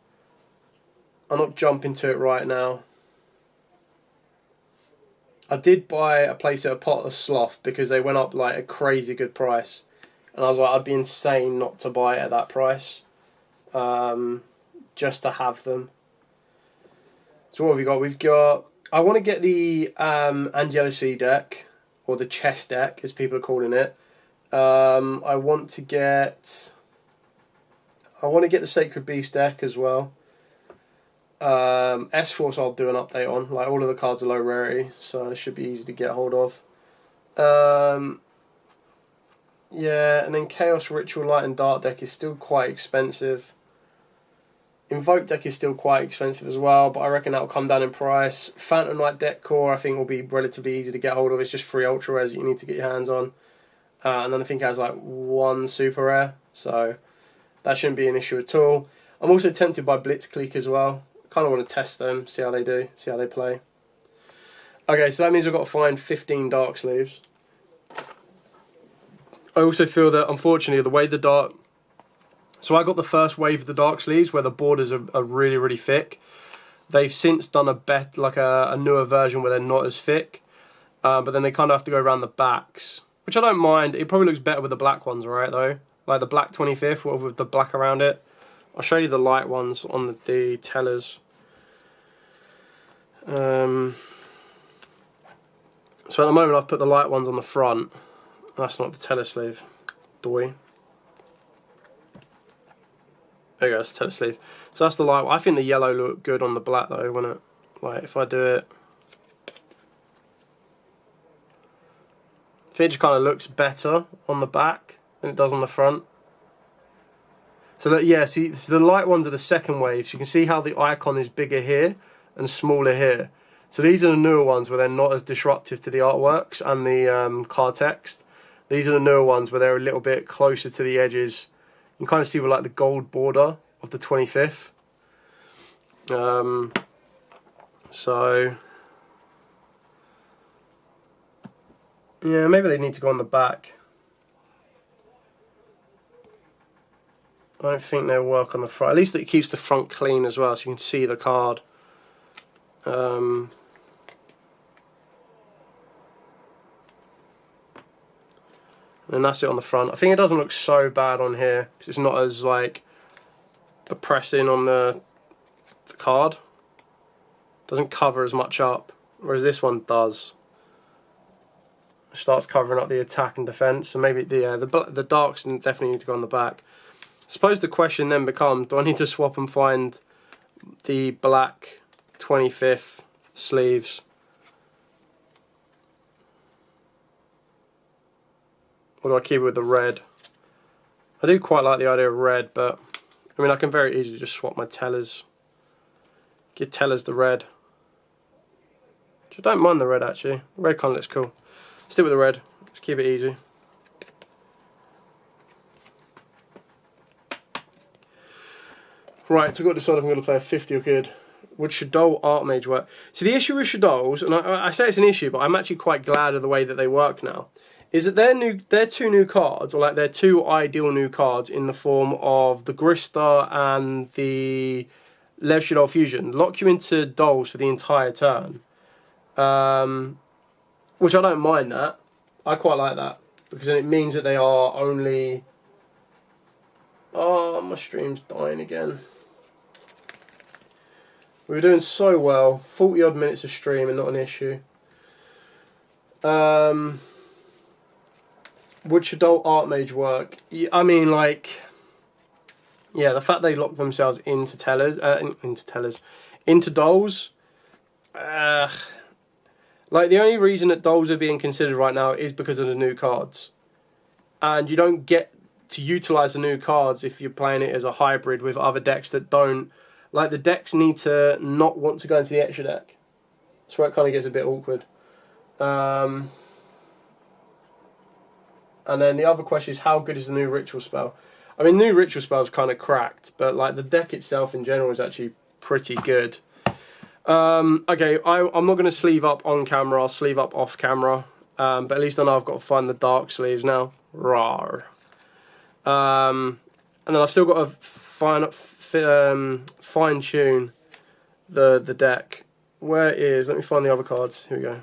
jumping to it right now. I did buy a playset of Pot of Sloth because they went up like a crazy good price, and I was like, I'd be insane not to buy it at that price. Just to have them. So what have we got? We've got... I want to get the Angelici deck, or the chess deck, as people are calling it. I want to get the Sacred Beast deck as well. S-Force I'll do an update on. Like, all of the cards are low rarity, so it should be easy to get hold of. Yeah, and then Chaos Ritual Light and Dark deck is still quite expensive. Invoke deck is still quite expensive as well, but I reckon that'll come down in price. Phantom Knight deck core I think will be relatively easy to get hold of. It's just 3 ultra rares that you need to get your hands on. And then I think it has like 1 super rare, so that shouldn't be an issue at all. I'm also tempted by Blitzkrieg as well. I kind of want to test them, see how they do, see how they play. Okay, so that means I've got to find 15 dark sleeves. I also feel that, unfortunately, the way the dark... So I got the first wave of the dark sleeves where the borders are really, really thick. They've since done a newer version where they're not as thick. But then they kind of have to go around the backs, which I don't mind. It probably looks better with the black ones, right, though? Like the black 25th with the black around it. I'll show you the light ones on the Tellers. So at the moment I've put the light ones on the front. That's not the Teller sleeve. Doy. There you go, that's the Teller sleeve. So that's the light one. I think the yellow looked good on the black though, wouldn't it? Like if I do it I think it just kind of looks better on the back than it does on the front. So that, yeah, see, so the light ones are the second wave. So you can see how the icon is bigger here and smaller here. So these are the newer ones where they're not as disruptive to the artworks and the card text. These are the newer ones where they're a little bit closer to the edges. You can kind of see with like the gold border of the 25th. So yeah, maybe they need to go on the back. I don't think they'll work on the front. At least it keeps the front clean as well, so you can see the card. And that's it on the front. I think it doesn't look so bad on here because it's not as like oppressing on the card. Doesn't cover as much up, whereas this one does. It starts covering up the attack and defense, so maybe the darks definitely need to go on the back. I suppose the question then becomes: do I need to swap and find the black 25th sleeves? Or do I keep it with the red? I do quite like the idea of red, but I mean I can very easily just swap my Tellars. Give Tellars the red. Which I don't mind the red actually. Red kind of looks cool. Stick with the red. Let's keep it easy. Right, so I've got to decide if I'm going to play a 50 or good. Would Shaddoll Archmage work? So the issue with Shaddolls, and I say it's an issue, but I'm actually quite glad of the way that they work now, is that their two new cards, or like their two ideal new cards in the form of the Grista and the Lev Shaddoll Fusion, lock you into dolls for the entire turn. Which I don't mind that. I quite like that. Because then it means that they are only... Oh, my stream's dying again. We were doing so well. 40 odd minutes of stream and not an issue. Would Shaddoll Archmage work? I mean, like... Yeah, the fact they lock themselves into Tellars... into dolls... like, the only reason that dolls are being considered right now is because of the new cards. And you don't get to utilise the new cards if you're playing it as a hybrid with other decks that don't... Like, the decks need to not want to go into the extra deck. That's where it kind of gets a bit awkward. And then the other question is, how good is the new ritual spell? I mean, new ritual spell is kind of cracked, but like the deck itself in general is actually pretty good. Okay, I'm not going to sleeve up on camera, I'll sleeve up off camera. But at least I know I've got to find the dark sleeves now. Rawr. And then I've still got to fine tune the deck. Where is, let me find the other cards, here we go.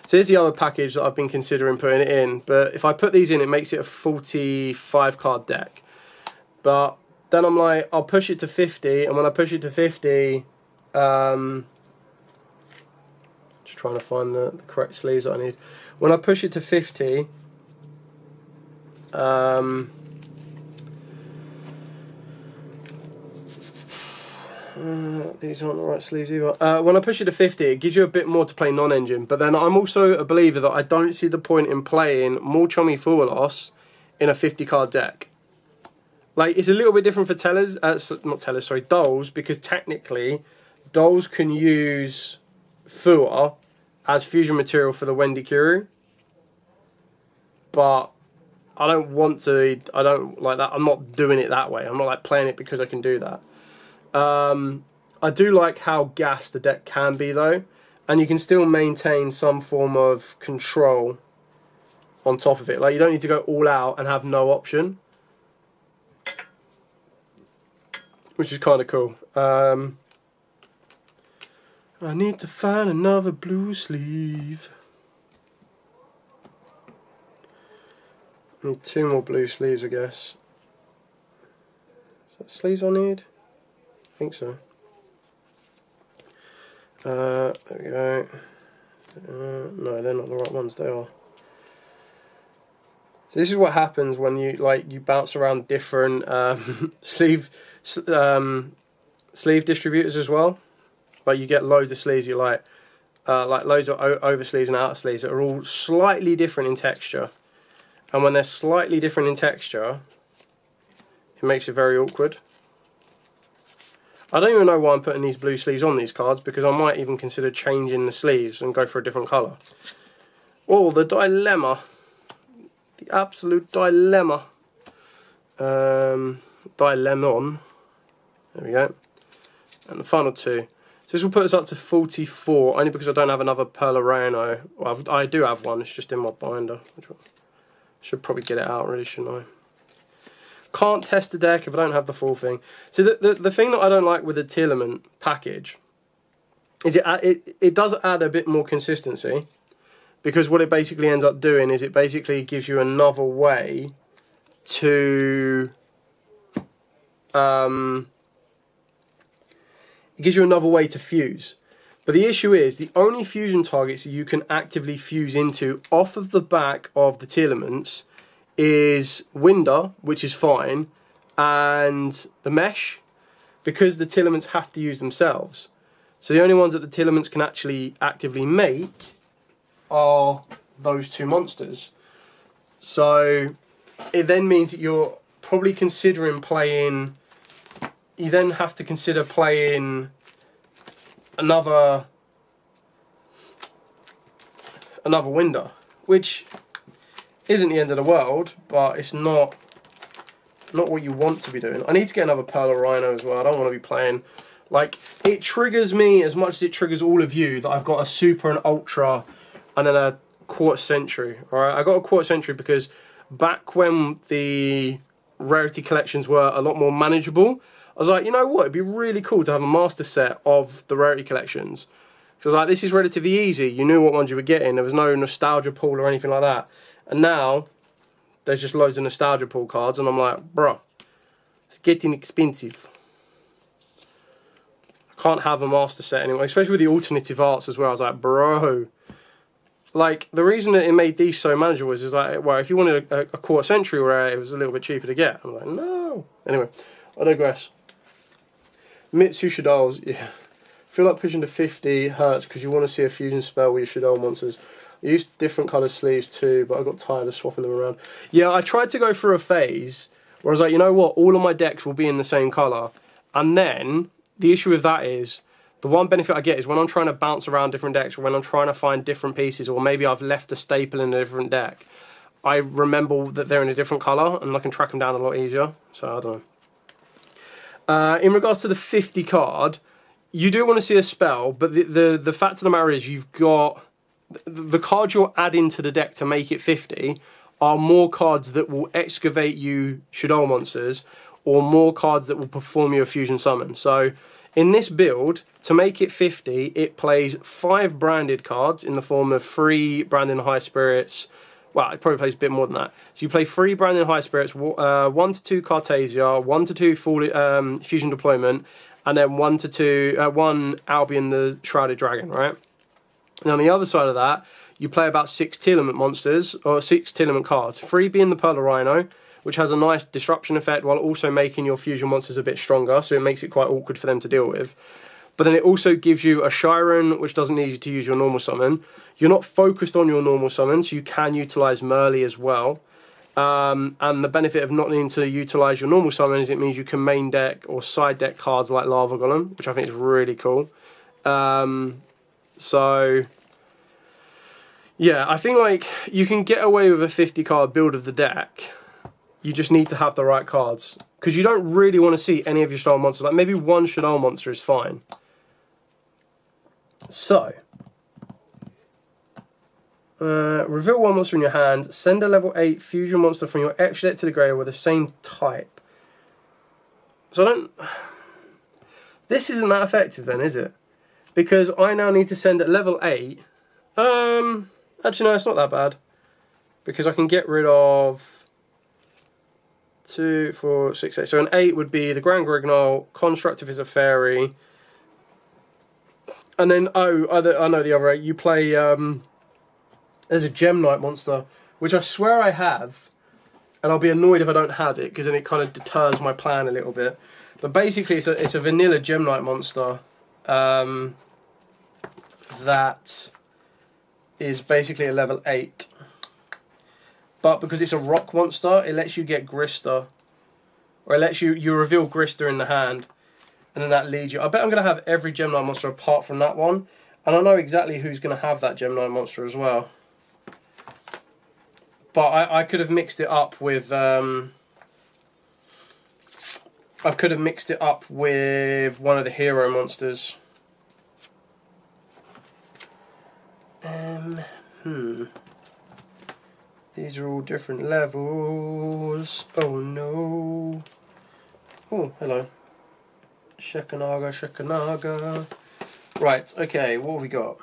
So here's the other package that I've been considering putting it in, but if I put these in it makes it a 45 card deck. But then I'm like, I'll push it to 50, and when I push it to 50, just trying to find the correct sleeves that I need. When I push it to 50, these aren't the right sleeves either. When I push it to 50, it gives you a bit more to play non-engine. But then I'm also a believer that I don't see the point in playing more Chomi Fualos in a 50 card deck. Like, it's a little bit different for Tellars, not Tellars, sorry, Dolls, because technically Dolls can use Fua as fusion material for the Wendy Kuru. But I don't want to, I don't like that, I'm not doing it that way. I'm not like playing it because I can do that. I do like how gassed the deck can be though, and you can still maintain some form of control on top of it. Like, you don't need to go all out and have no option, which is kind of cool. I need to find another blue sleeve. I need 2 more blue sleeves, I guess. Is that sleeves I need? I think so. There we go. No, they're not the right ones. They are. So this is what happens when you you bounce around different sleeve distributors as well. Like, you get loads of sleeves. You're like, like loads of oversleeves and outer sleeves that are all slightly different in texture. And when they're slightly different in texture, it makes it very awkward. I don't even know why I'm putting these blue sleeves on these cards, because I might even consider changing the sleeves and go for a different colour. Oh, the dilemma. The absolute dilemma. Dilemon. There we go. And the final two. So this will put us up to 44, only because I don't have another Pelarino. Well, I do have one, it's just in my binder. Should probably get it out really, shouldn't I? Can't test the deck if I don't have the full thing. So the thing that I don't like with the Tearlament package is it does add a bit more consistency, because what it basically ends up doing is it basically gives you another way to fuse. But the issue is the only fusion targets that you can actively fuse into off of the back of the Tearlaments is Winder, which is fine, and the Mesh, because the Tearlaments have to use themselves. So the only ones that the Tearlaments can actually actively make are those two monsters. So it then means that you're probably considering playing, you then have to consider playing another Winder, which isn't the end of the world, but it's not what you want to be doing. I need to get another Pelarino as well. I don't want to be playing, like, it triggers me as much as it triggers all of you that I've got a Super, an Ultra, and then a Quarter Century. Alright, I got a Quarter Century because back when the rarity collections were a lot more manageable, I was like, you know what, it'd be really cool to have a master set of the rarity collections. Because like, this is relatively easy. You knew what ones you were getting. There was no nostalgia pool or anything like that. And now, there's just loads of nostalgia pool cards, and I'm like, bruh, it's getting expensive. I can't have a master set anymore, especially with the alternative arts as well. I was like, bro. Like, the reason that it made these so manageable is like, well, if you wanted a Quarter Century rare, it was a little bit cheaper to get. I'm like, no. Anyway, I digress. Mitsu Shaddolls, yeah. Feel like pushing to 50 hurts because you want to see a fusion spell with your Shaddoll monsters. I used different coloured sleeves too, but I got tired of swapping them around. Yeah, I tried to go through a phase where I was like, you know what, all of my decks will be in the same colour. And then, the issue with that is, the one benefit I get is when I'm trying to bounce around different decks, or when I'm trying to find different pieces, or maybe I've left a staple in a different deck, I remember that they're in a different colour, and I can track them down a lot easier. So, I don't know. In regards to the 50 card, you do want to see a spell, but the fact of the matter is you've got the cards you're adding to the deck to make it 50 are more cards that will excavate you Shaddoll monsters, or more cards that will perform you a fusion summon. So in this build, to make it 50, it plays 5 branded cards in the form of 3 Branding High Spirits. Well, it probably plays a bit more than that. So you play 3 Branding High Spirits, 1 to 2 Cartasia, 1 to 2 Fusion Deployment, and then 1 to 2, 1 Albion the Shrouded Dragon, right? And on the other side of that, you play about 6 Tearlament monsters, or 6 Tearlament cards. 3 being the Pelarino, which has a nice disruption effect while also making your fusion monsters a bit stronger, so it makes it quite awkward for them to deal with. But then it also gives you a Chiron, which doesn't need you to use your normal summon. You're not focused on your normal summon, so you can utilise Merly as well. And the benefit of not needing to utilise your normal summon is it means you can main deck or side deck cards like Lava Golem, which I think is really cool. So, yeah, I think like you can get away with a 50 card build of the deck. You just need to have the right cards, because you don't really want to see any of your Shaddoll monsters. Like maybe one Shaddoll monster is fine. So, reveal one monster in your hand. Send a level 8 fusion monster from your extra deck to the graveyard with the same type. So I don't. This isn't that effective then, is it? Because I now need to send at level 8. Actually, no, it's not that bad. Because I can get rid of 2, 4, 6, 8. So an 8 would be the Grand Grignol, Constructive is a Fairy. And then, oh, I know the other 8. You play, there's a Gem Knight monster, which I swear I have. And I'll be annoyed if I don't have it, because then it kind of deters my plan a little bit. But basically, it's a vanilla Gem Knight monster. that is basically a level 8. But because it's a rock monster, it lets you get Grista. Or it lets you reveal Grista in the hand. And then that leads you. I bet I'm going to have every Gem Knight monster apart from that one. And I know exactly who's going to have that Gem Knight monster as well. But I could have mixed it up with... I could have mixed it up with one of the hero monsters. These are all different levels. Oh no. Oh, hello. Shekanaga. Right, okay, what have we got?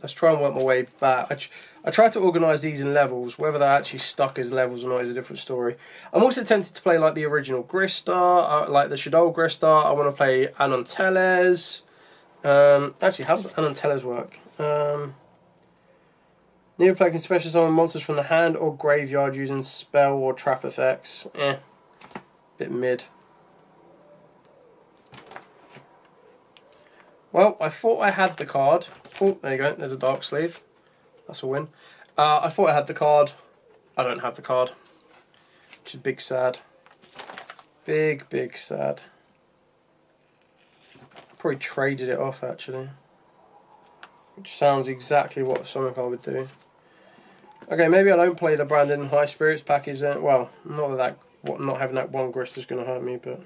Let's try and work my way back. I tried to organise these in levels. Whether they're actually stuck as levels or not is a different story. I'm also tempted to play like the original Grista, like the Shaddoll Grista. I want to play Tellars. Actually, how does Tellars work? Neoplague can special summon monsters from the hand or graveyard using spell or trap effects. Bit mid. Well, I thought I had the card. Oh, there you go. There's a dark sleeve. That's a win. I thought I had the card. I don't have the card. Which is big sad. Big, big sad. Probably traded it off, actually. Which sounds exactly what something I would do. Okay, maybe I don't play the Brandon High Spirits package then. Well, not having that one Grist is going to hurt me, but...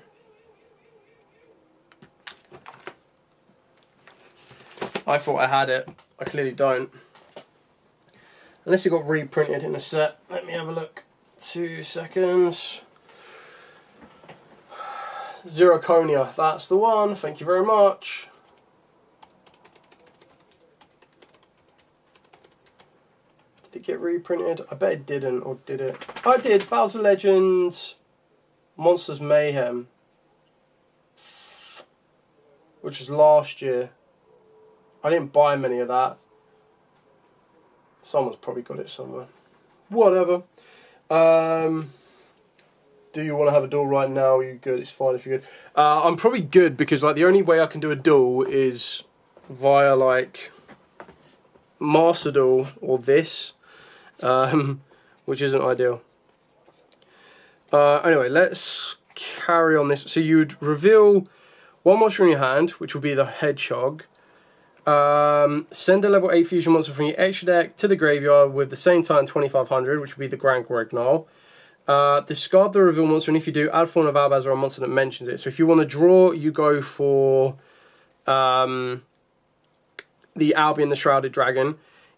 I thought I had it. I clearly don't. Unless it got reprinted in a set. Let me have a look. 2 seconds. Zirconia. That's the one. Thank you very much. Did it get reprinted? I bet it didn't, or did it? Oh, it did. Battles of Legends. Monsters Mayhem. Which was last year. I didn't buy many of that. Someone's probably got it somewhere. Whatever. Do you want to have a duel right now? Are you good? It's fine if you're good. I'm probably good because like the only way I can do a duel is via like Master Duel or this, which isn't ideal. Anyway, let's carry on this. So you'd reveal one monster in your hand, which will be the Hedgehog. Send a level 8 fusion monster from your extra deck to the graveyard with the same Titan 2500, which would be the Grand Grignol. Discard the reveal monster, and if you do, add Fawn of Albaz or a monster that mentions it. So if you want to draw, you go for the Albion, the Shrouded Dragon.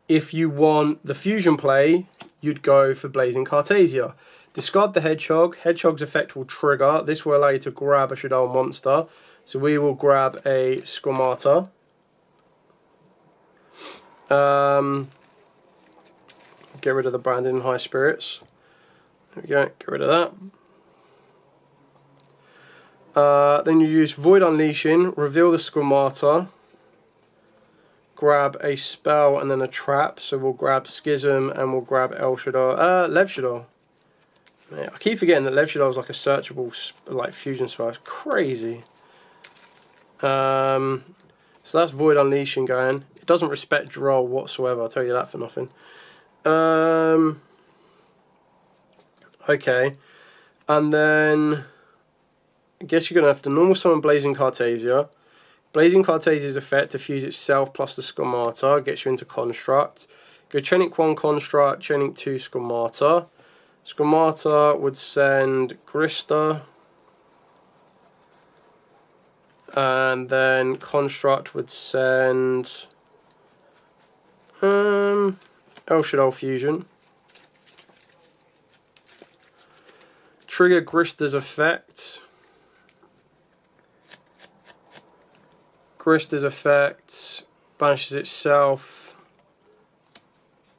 If you want the fusion play, you'd go for Blazing Cartasia. Discard the Hedgehog. Hedgehog's effect will trigger. This will allow you to grab a Shaddoll monster. So we will grab a Squamata. Get rid of the Brandon High Spirits. There we go, get rid of that. Then you use Void Unleashing, reveal the Squamata, grab a spell and then a trap. So we'll grab Schism and we'll grab Lev Shaddoll. Yeah, I keep forgetting that Lev Shaddoll is like a searchable like fusion spell. It's crazy. So that's Void Unleashing going. It doesn't respect draw whatsoever, I'll tell you that for nothing. Okay. And then I guess you're going to have to normal summon Blazing Cartasia. Blazing Cartasia's effect to fuse itself plus the Squamata gets you into Construct. Go Chenic 1 Construct, Chenic 2 Squamata. Squamata would send Grista. And then Construct would send El Shaddoll Fusion. Trigger Grista's effect. Grista's effect banishes itself,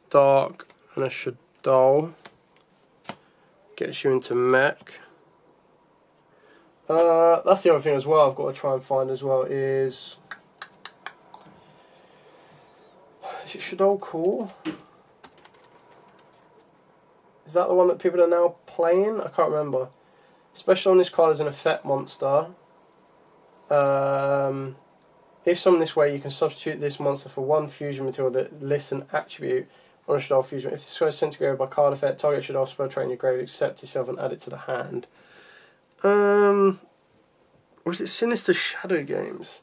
Dark, and a Shaddoll. Gets you into Mech. That's the other thing as well I've got to try and find as well is it Shaddoll Core? Is that the one that people are now playing? I can't remember. Special on this card is an effect monster. If summoned this way, you can substitute this monster for one fusion material that lists an attribute on a Shaddoll fusion. If this is sent to grave by card effect, target Shaddoll spell tray in your grave, accept yourself and add it to the hand. Or is it Sinister Shadow Games?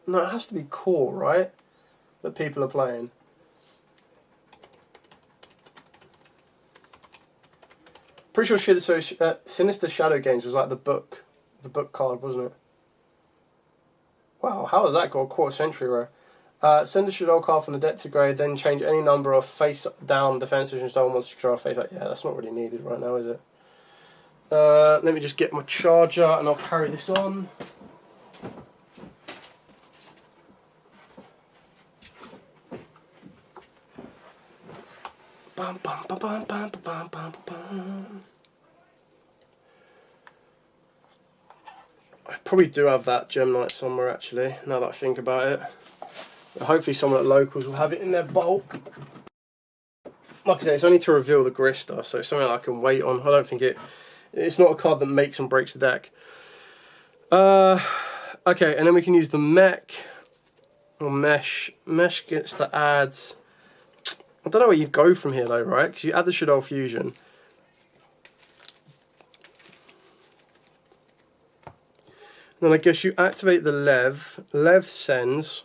No, it has to be Core, right? That people are playing. Pretty sure Sinister Shadow Games was like the book card, wasn't it? Wow, how has that got a quarter century rare? Send a Shaddoll card from the deck to grave, then change any number of face-down defensive and Shaddoll monster control face. Yeah, that's not really needed right now, is it? Let me just get my charger and I'll carry this on. Bum, bum, bum, bum, bum, bum, bum, bum. I probably do have that Gem Knight somewhere actually, now that I think about it. Hopefully someone at Locals will have it in their bulk. Like I say, it's only to reveal the Grista, so it's something I can wait on. I don't think it's not a card that makes and breaks the deck. Okay, and then we can use the mech or mesh. Mesh gets to add. I don't know where you go from here though, right? Because you add the Shaddoll fusion. Then I guess you activate the Lev. Lev sends.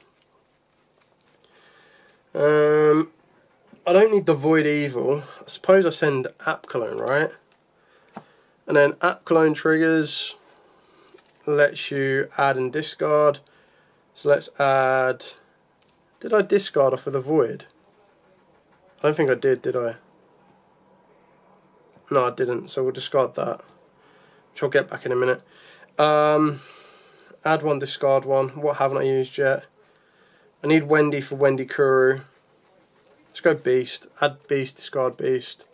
I don't need the Void Evil. I suppose I send App Clone, right? And then App Clone triggers. Lets you add and discard. So let's add. Did I discard off of the Void? I don't think I did I? No, I didn't. So we'll discard that, which I'll get back in a minute. Add one, discard one. What haven't I used yet? I need Wendy for Wendy Kuru. Let's go Beast. Add Beast, discard Beast.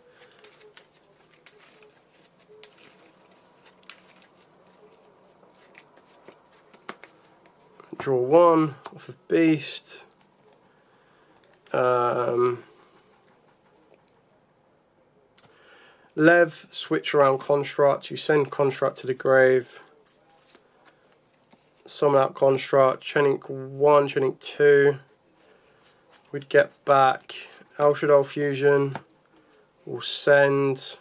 Draw one off of Beast. Lev, switch around Construct. You send Construct to the grave. Summon out Construct. Chaining 1, Chaining 2. We'd get back El Shaddoll Fusion. We'll send.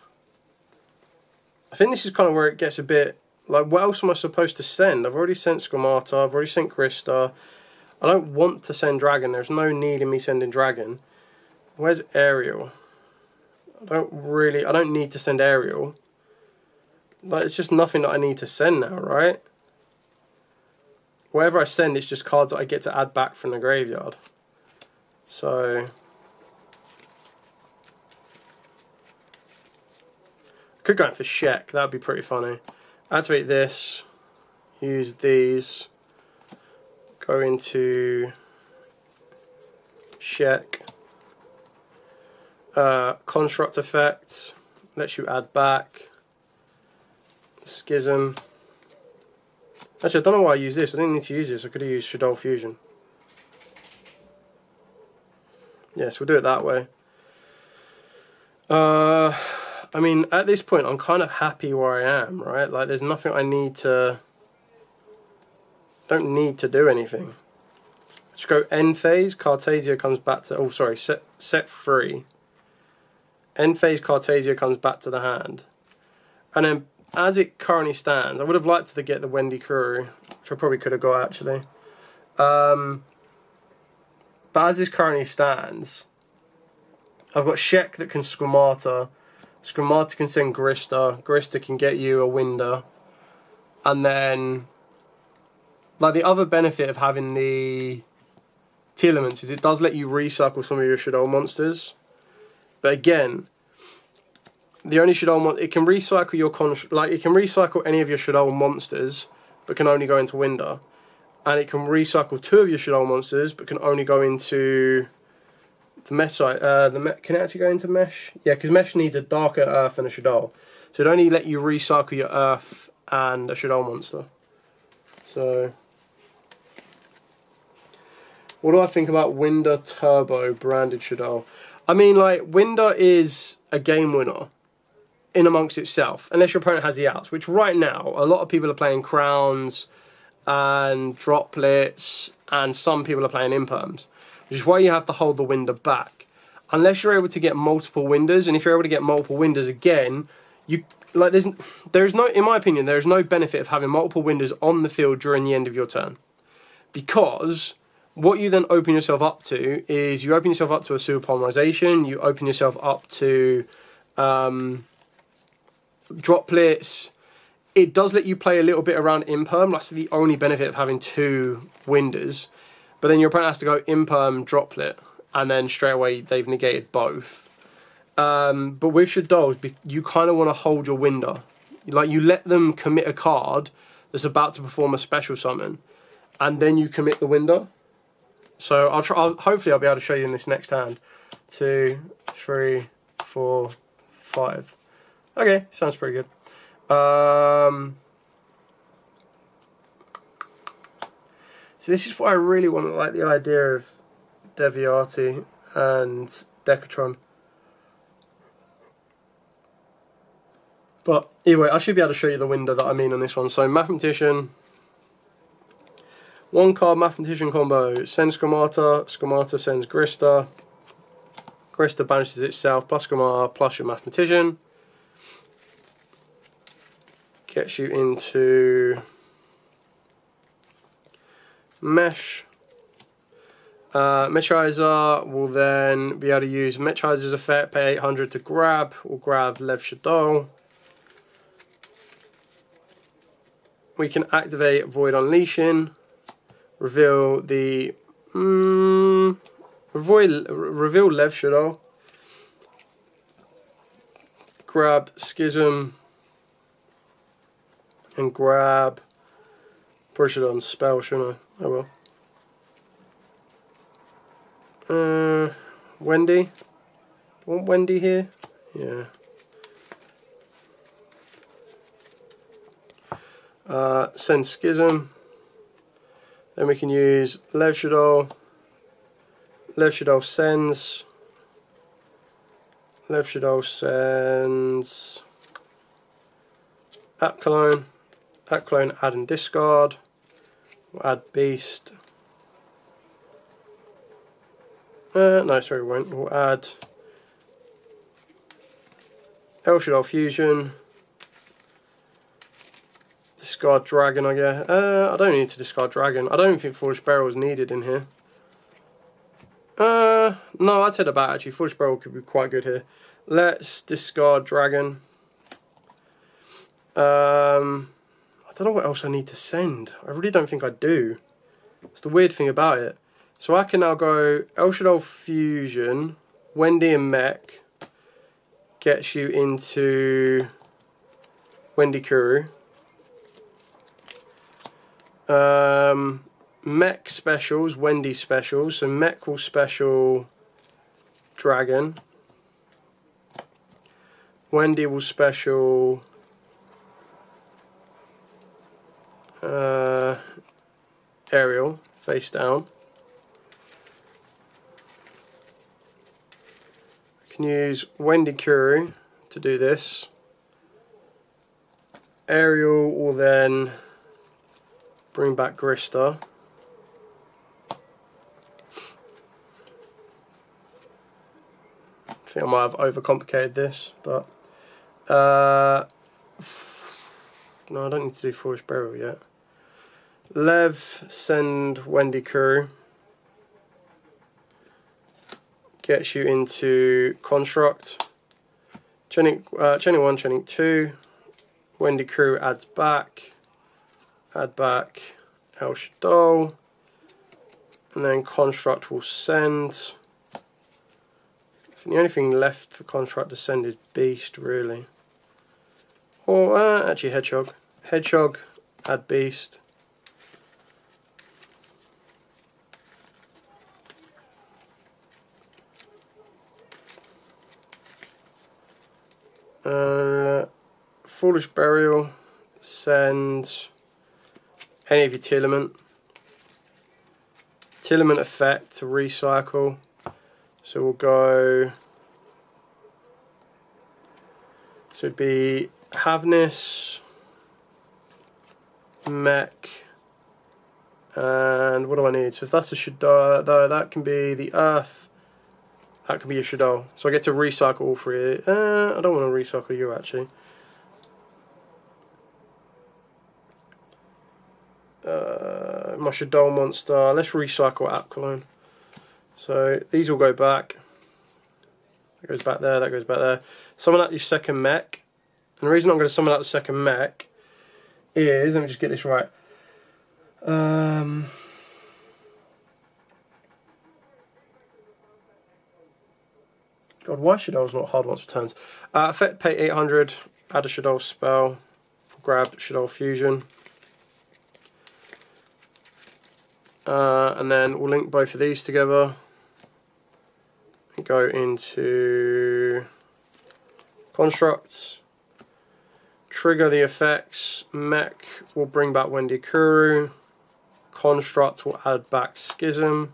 I think this is kind of where it gets a bit like, what else am I supposed to send? I've already sent Squamata. I've already sent Grista. I don't want to send Dragon. There's no need in me sending Dragon. Where's Ariel? I don't need to send Ariel. Like, it's just nothing that I need to send now, right? Whatever I send, it's just cards that I get to add back from the graveyard. So I could go in for Shek. That would be pretty funny. Activate this. Use these. Go into Shek. Construct effect. Lets you add back. Schism. Actually, I don't know why I use this. I didn't need to use this. I could have used Shaddoll Fusion. Yes, we'll do it that way. I mean, at this point, I'm kind of happy where I am, right? Like, there's nothing I need to. Don't need to do anything. Just go end phase. Cartasia comes back to. Oh, sorry. Set free. End phase. Cartasia comes back to the hand, and then as it currently stands, I would have liked to get the Wendy Kuru, which I probably could have got actually. But as this currently stands, I've got Shek that can Squamata. Squamata can send Grista. Grista can get you a Winder. And then, like, the other benefit of having the Telements is it does let you recycle some of your Shaddoll monsters. But again, the only Shaddoll it can recycle your it can recycle any of your Shaddoll monsters, but can only go into Winder. And it can recycle 2 of your Shaddoll monsters, but can only go into the Mesh site. Can it actually go into Mesh? Yeah, because Mesh needs a Darker Earth and a Shaddoll. So it only let you recycle your Earth and a Shaddoll monster. So, what do I think about Winder Turbo branded Shaddoll? I mean, like, Winder is a game winner in amongst itself, unless your opponent has the outs, which right now, a lot of people are playing Crowns and Droplets, and some people are playing imperms, which is why you have to hold the winder back. Unless you're able to get multiple winders, and if you're able to get multiple winders again, you like there's no, in my opinion, there is no benefit of having multiple winders on the field during the end of your turn, because what you then open yourself up to is you open yourself up to a super polymerization, you open yourself up to droplets. It does let you play a little bit around imperm. That's the only benefit of having two winders. But then your opponent has to go imperm, droplet, and then straight away they've negated both. But with Shaddolls, you kind of want to hold your winder. Like, you let them commit a card that's about to perform a special summon, and then you commit the winder. So hopefully I'll be able to show you in this next hand. 2, 3, 4, 5. Okay, sounds pretty good. So this is what I really want, like the idea of Deviati and Decatron. But anyway, I should be able to show you the window that I mean on this one. So Mathematician, 1 card Mathematician combo, sends Schemata, Schemata sends Grista, Grista banishes itself, plus Schemata, plus your Mathematician. Gets you into Mesh. Metrizer will then be able to use Metrizer's effect, pay 800 to grab. We'll grab Lev Shaddoll. We can activate Void Unleashing. Reveal the reveal Lev Shaddoll. Grab Schism. And grab, push it on spell, shouldn't I? Oh well. Wendy. Do you want Wendy here? Yeah. Send Schism. Then we can use Lev Shaddoll. Lev Shaddoll sends. Lev Shaddoll sends. App Clone. App Clone, add and discard. We'll add Beast. No, sorry, we won't. We'll add El Shaddoll Fusion. Discard Dragon, I guess. I don't need to discard Dragon. I don't think Foolish Barrel is needed in here. No, I'd say the bat actually. Foolish Barrel could be quite good here. Let's discard Dragon. I don't know what else I need to send. I really don't think I do. It's the weird thing about it. So I can now go El Shaddoll Fusion, Wendy and Mech, gets you into Wendy Kuru. Mech specials, Wendy specials. So Mech will special Dragon. Wendy will special Ariel, face down. I can use Wendy Kuru to do this. Ariel will then bring back Grista. I think I might have overcomplicated this, but no, I don't need to do Foolish Burial yet. Lev, send Wendy Kuru. Gets you into Construct. Chaining 1, Chaining 2. Wendy Kuru adds back. Add back El Shaddoll. And then Construct will send. I think the only thing left for Construct to send is Beast, really. Or actually Hedgehog. Hedgehog, add Beast. Foolish Burial, send any of your Tillement. Tillement effect to recycle. So we'll go, so it'd be Havness, Mech, And what do I need? So if that's a Shaddoll, that can be the Earth. That can be a Shaddoll. So I get to recycle all three. I don't want to recycle you actually. My Shaddoll monster. Let's recycle Apcolone. So these all go back. That goes back there, that goes back there. Summon out your second mech. And the reason I'm going to summon out the second mech is, let me just get this right. God, why Shaddoll's not hard once per turns? Effect, pay 800, add a Shaddoll spell, grab Shaddoll Fusion. And then we'll link both of these together. Go into constructs, trigger the effects, mech will bring back Wendy Kuru, construct will add back Schism.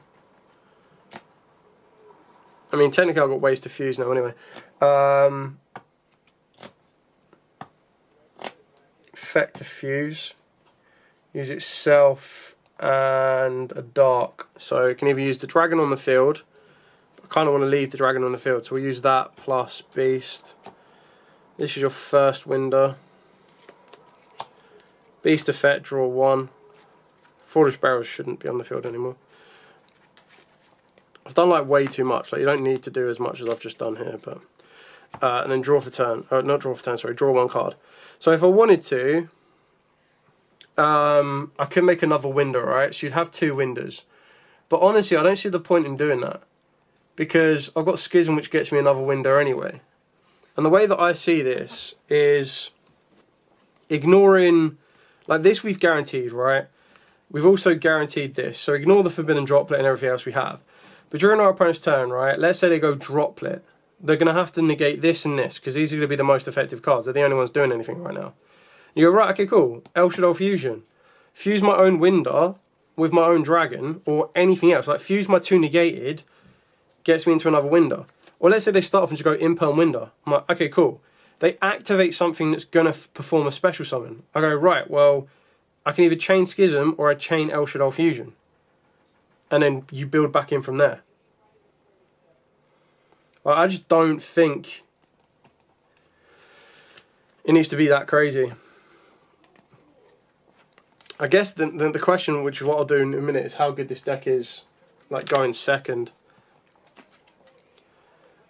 I mean, technically I've got ways to fuse now anyway. Effect to fuse, use itself and a dark. So you can either use the dragon on the field. I kind of want to leave the dragon on the field, so we'll use that plus beast. This is your first window. Beast effect, draw 1. Forged barrels shouldn't be on the field anymore. I've done like way too much. Like you don't need to do as much as I've just done here, but and then draw for turn. Not draw for turn. Sorry, draw 1 card. So if I wanted to, I could make another window, right? So you'd have 2 windows. But honestly, I don't see the point in doing that, because I've got Schism which gets me another window anyway. And the way that I see this is ignoring, like this we've guaranteed, right? We've also guaranteed this, so ignore the Forbidden Droplet and everything else we have. But during our opponent's turn, right, let's say they go Droplet, they're going to have to negate this and this, because these are going to be the most effective cards. They're the only ones doing anything right now. You go, right, okay, cool, El Shaddoll Fusion. Fuse my own window with my own dragon, or anything else, like fuse my 2 negated, gets me into another window. Or let's say they start off and just go Impel window. I'm like, okay, cool. They activate something that's going to perform a special summon. I go, right, well, I can either chain Schism or I chain El Shaddoll Fusion. And then you build back in from there. Like, I just don't think it needs to be that crazy. I guess the question, which is what I'll do in a minute, is how good this deck is, like going second.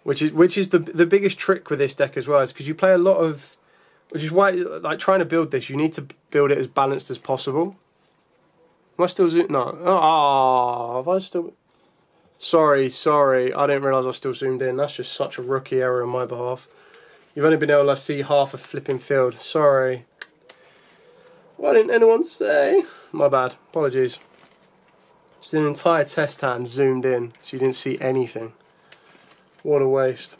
Which is the biggest trick with this deck as well, is because you play a lot of, which is why, like, trying to build this, you need to build it as balanced as possible. Am I still zoomed? No. Oh, have I still? Sorry, I didn't realise I was still zoomed in. That's just such a rookie error on my behalf. You've only been able to see half a flipping field. Sorry. Why didn't anyone say? My bad. Apologies. Just an entire test hand zoomed in, so you didn't see anything. What a waste.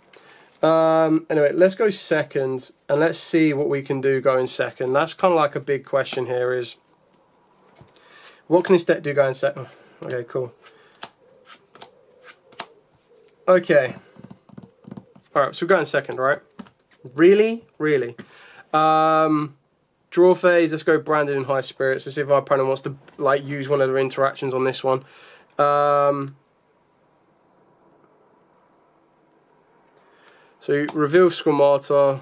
Anyway, let's go second, and let's see what we can do going second. That's kind of like a big question here is, what can this deck do going second? Okay, cool. Okay. Alright, so we're going second, right? Really? Really? Draw phase, let's go Branded in High Spirits. Let's see if our opponent wants to like use one of their interactions on this one. So reveal Squamata,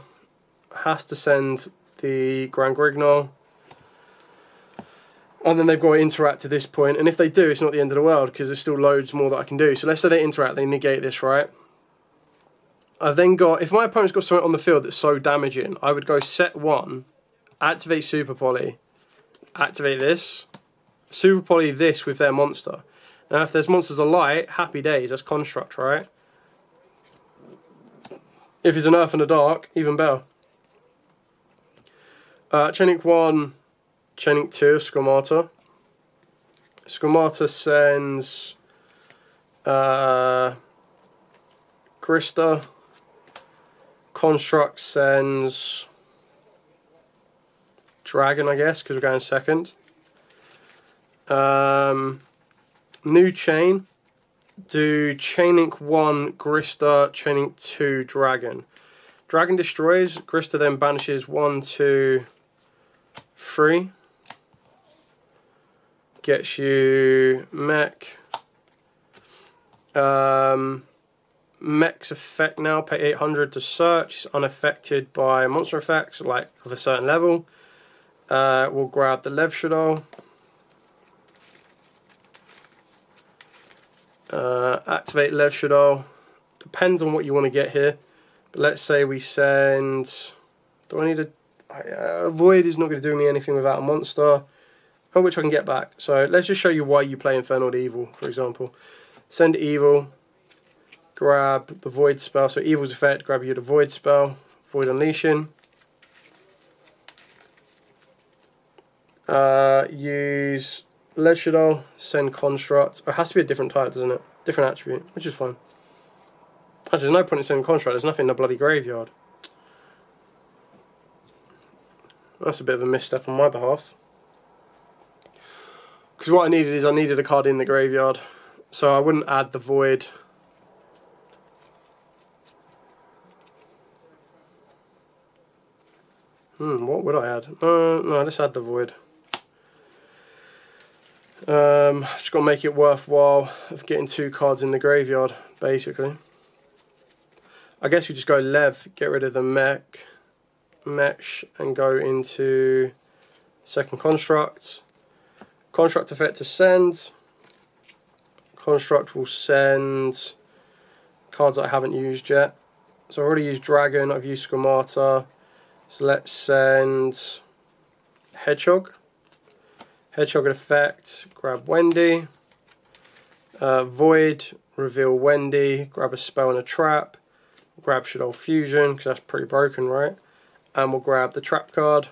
has to send the Grand Grignol, and then they've got to interact to this point, and if they do, it's not the end of the world, because there's still loads more that I can do. So let's say they interact, they negate this, right? I've then got, if my opponent's got something on the field that's so damaging, I would go set 1, activate Super Poly, activate this, Super Poly this with their monster. Now if there's monsters of light, happy days, that's Construct, right? If it's an Earth and a Dark, even better. Chaining 1, Chaining 2, Squamata. Squamata sends Krista. Construct sends Dragon, I guess, because we're going second. New chain. Do Chaining 1, Grista, Chaining 2, Dragon. Dragon destroys, Grista then banishes 1, 2, 3. gets you mech. Mech's effect now, pay 800 to search. It's unaffected by monster effects, like of a certain level. We'll grab the Lev Shaddoll. Activate Lev Shaddoll. Depends on what you want to get here. But let's say we send... Do I need a... Void is not going to do me anything without a monster. Oh, which I can get back. So let's just show you why you play Infernal Evil, for example. Send Evil. Grab the Void spell. So Evil's effect, grab you the Void spell. Void Unleashing. Use Lev Shaddoll. Send Construct. Oh, it has to be a different type, doesn't it? Different attribute, which is fine. Actually, there's no point in sending Construct. There's nothing in the bloody graveyard. That's a bit of a misstep on my behalf. Because what I needed is I needed a card in the graveyard. So I wouldn't add the Void. What would I add? No, let's add the Void. Just got to make it worthwhile of getting 2 cards in the graveyard, basically. I guess we just go Lev, get rid of the mesh, and go into second construct. Construct effect to send. Construct will send cards that I haven't used yet. So I've already used Dragon, I've used Schemata. So let's send Hedgehog. Hedgehog effect, grab Wendy. Void, reveal Wendy, grab a spell and a trap. Grab Shaddoll Fusion, because that's pretty broken, right? And we'll grab the trap card.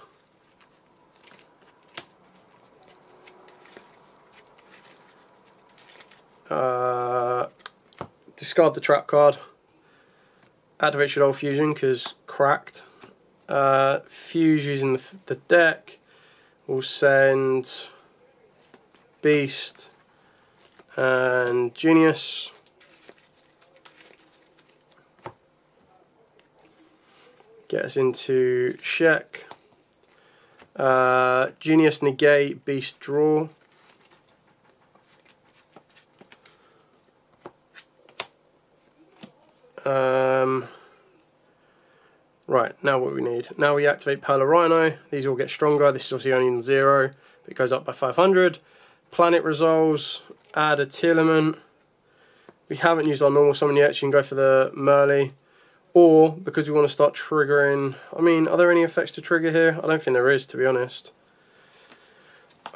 Discard the trap card. Activate Shaddoll Fusion, because cracked. Fuse using the deck. We'll send Beast and Genius. Get us into check. Genius negate, Beast draw. Right, now what we need. Now we activate Polar Rhino. These all get stronger. This is obviously only in 0, but it goes up by 500. Planet resolves. Add a T element. We haven't used our normal summon yet, so you can go for the Merly. Or, because we want to start triggering... I mean, are there any effects to trigger here? I don't think there is, to be honest.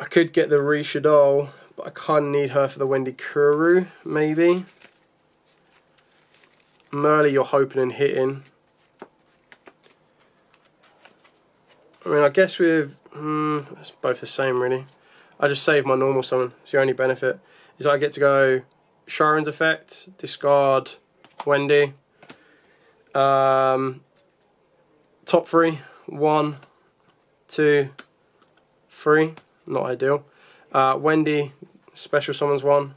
I could get the Shaddoll, but I kind of need her for the Wendy Kuru, maybe. Merly, you're hoping and hitting. I mean, I guess with... it's both the same, really. I just save my normal summon. It's the only benefit. Is I get to go Sharon's effect, discard Wendy. Top 3. 1, 2, 3. Not ideal. Wendy, special summons 1.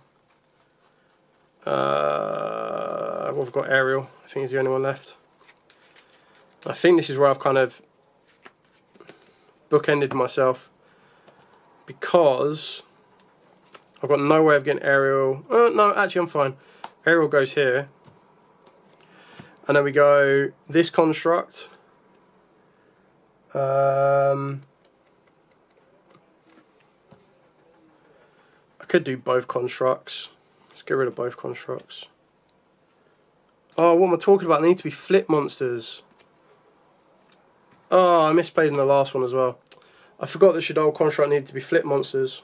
We've got Ariel. I think he's the only one left. I think this is where I've kind of bookended myself, because I've got no way of getting Ariel. No, actually I'm fine. Ariel goes here, and then we go this construct. I could do both constructs. Let's get rid of both constructs. Oh, what am I talking about? They need to be flip monsters. Oh, I misplayed in the last one as well. I forgot that Shaddoll construct needed to be flip monsters.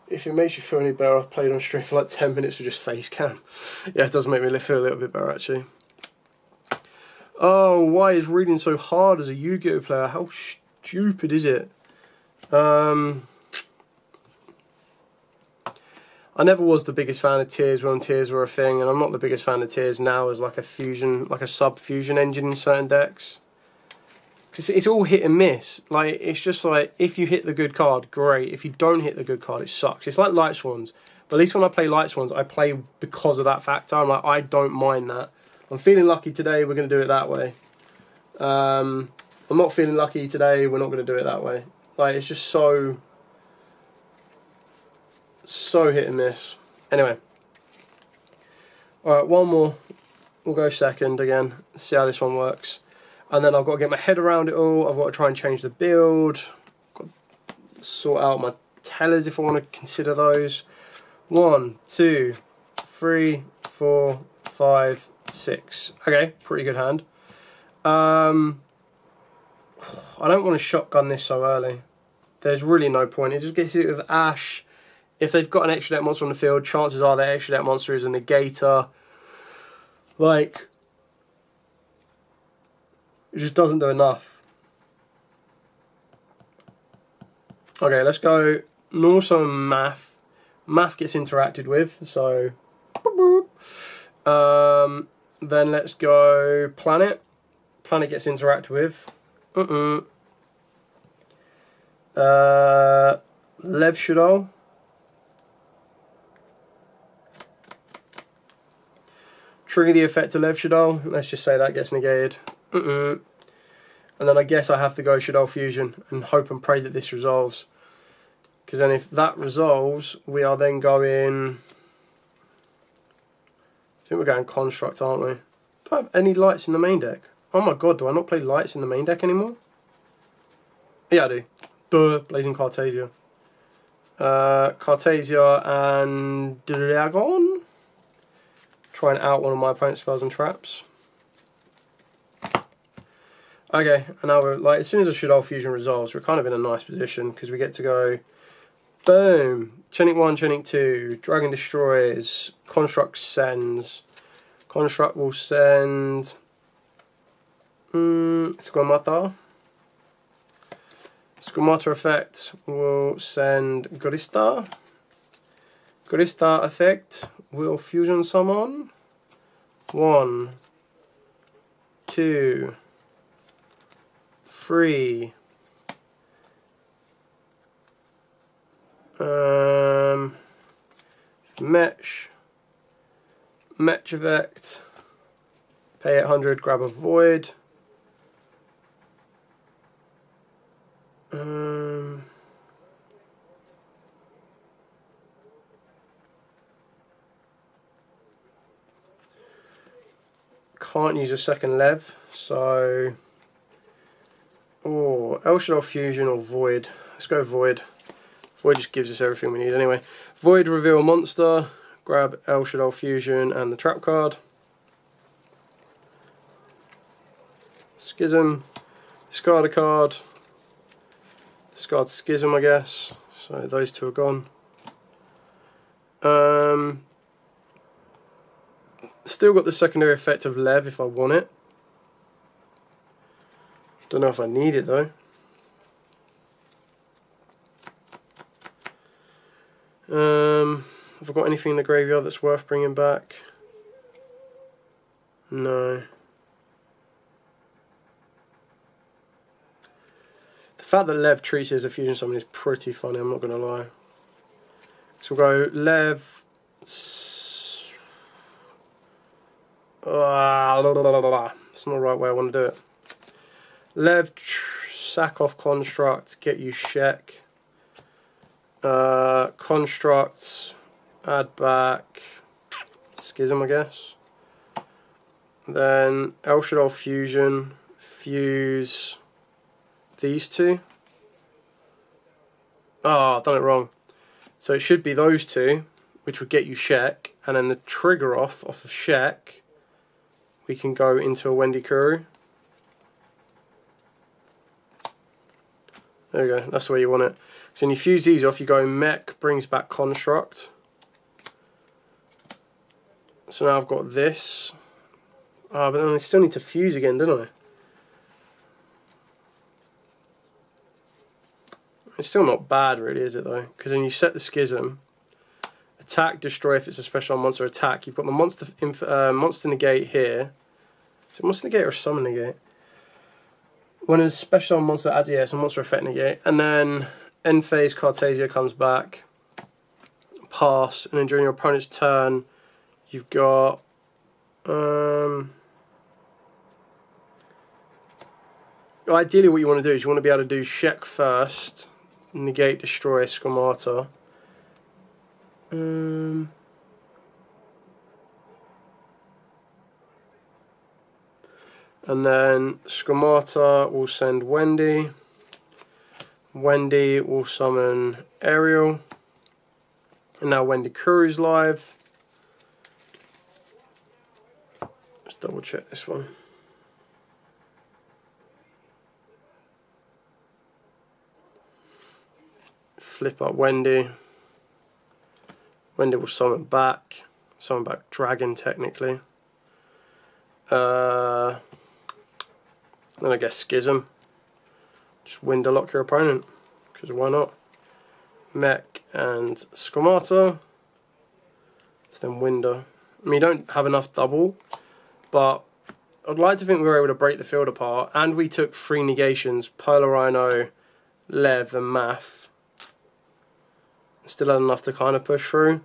If it makes you feel any better, I've played on stream for like 10 minutes with just face cam. Yeah, it does make me feel a little bit better, actually. Oh, why is reading so hard as a Yu-Gi-Oh player? How stupid is it? I never was the biggest fan of tiers when tiers were a thing, and I'm not the biggest fan of tiers now as like a fusion, like a sub-fusion engine in certain decks. Because it's all hit and miss. Like, it's just like, if you hit the good card, great. If you don't hit the good card, it sucks. It's like Light Swans. But at least when I play Light Swans, I play because of that factor. I'm like, I don't mind that. I'm feeling lucky today, we're going to do it that way. I'm not feeling lucky today, we're not going to do it that way. Like, it's just so hit and miss. Anyway. Alright, one more. We'll go second again. See how this one works. And then I've got to get my head around it all. I've got to try and change the build. Got to sort out my tellers if I want to consider those. 1, 2, 3, 4, 5, 6. Okay, pretty good hand. I don't want to shotgun this so early. There's really no point. It just gets it with Ash. If they've got an extra deck monster on the field, chances are their extra deck monster is a negator. Like, it just doesn't do enough. Okay, let's go normal summon Math. Math gets interacted with, so then let's go Planet. Planet gets interacted with. Lev Shaddoll. Trigger the effect of Lev Shaddoll. Let's just say that gets negated. And then I guess I have to go Shaddoll Fusion and hope and pray that this resolves. Because then if that resolves, we are then going... I think we're going Construct, aren't we? Do I have any lights in the main deck? Oh my god, do I not play lights in the main deck anymore? Yeah, I do. Duh, Blazing Cartasia. Cartasia and Dragon. Try and out one of my opponent's spells and traps. Okay, and now we're like, as soon as the Shaddoll Fusion resolves, we're kind of in a nice position because we get to go, boom, Chenic 1, Chenic 2, Dragon destroys, Construct sends, Construct will send Squamata. Squamata effect will send Gorista. Gorista effect will fusion summon 1, 2, 3. Match effect. Pay 800, grab a void. Can't use a second Lev, so El Shaddoll Fusion or Void. Let's go Void. Void just gives us everything we need anyway. Void, reveal a monster, grab El Shaddoll Fusion and the trap card. Schism, discard a card. Discard Schism, I guess. So those two are gone. Still got the secondary effect of Lev if I want it. Don't know if I need it though. Have I got anything in the graveyard that's worth bringing back? No. The fact that Lev treats it as a fusion summon is pretty funny, I'm not going to lie. So we'll go Lev... It's not the right way I want to do it. Lev, sack off Construct, get you Shek. Construct, add back Schism, I guess. Then El Shaddoll Fusion, fuse these two. Ah, I've done it wrong. So it should be those two, which would get you Shek, and then the trigger off of Shek, we can go into a Wendy Kuru. There you go, that's the way you want it. So when you fuse these off, you go Mech, brings back Construct. So now I've got this. Ah, but then I still need to fuse again, don't I? It's still not bad really, is it though? Because then you set the Schism. Attack, destroy if it's a special monster attack. You've got the monster negate here. Is it monster negate or summon negate? When a special monster adds, yeah, it's a monster effect negate. And then end phase Cartasia comes back. Pass, and then during your opponent's turn, you've got ideally what you want to do is you want to be able to do check first, negate, destroy, schemata. And then schemata will send Wendy. Wendy will summon Ariel. And now Wendy Kuru's live. Let's double check this one. Flip up Wendy. Wendy will summon back Dragon technically. Then I guess Schism. Just window lock your opponent, because why not? Mech and Schemata. So then window. I mean, you don't have enough double, but I'd like to think we were able to break the field apart, and we took 3 negations, Polar Rhino, Lev and Math. Still had enough to kind of push through.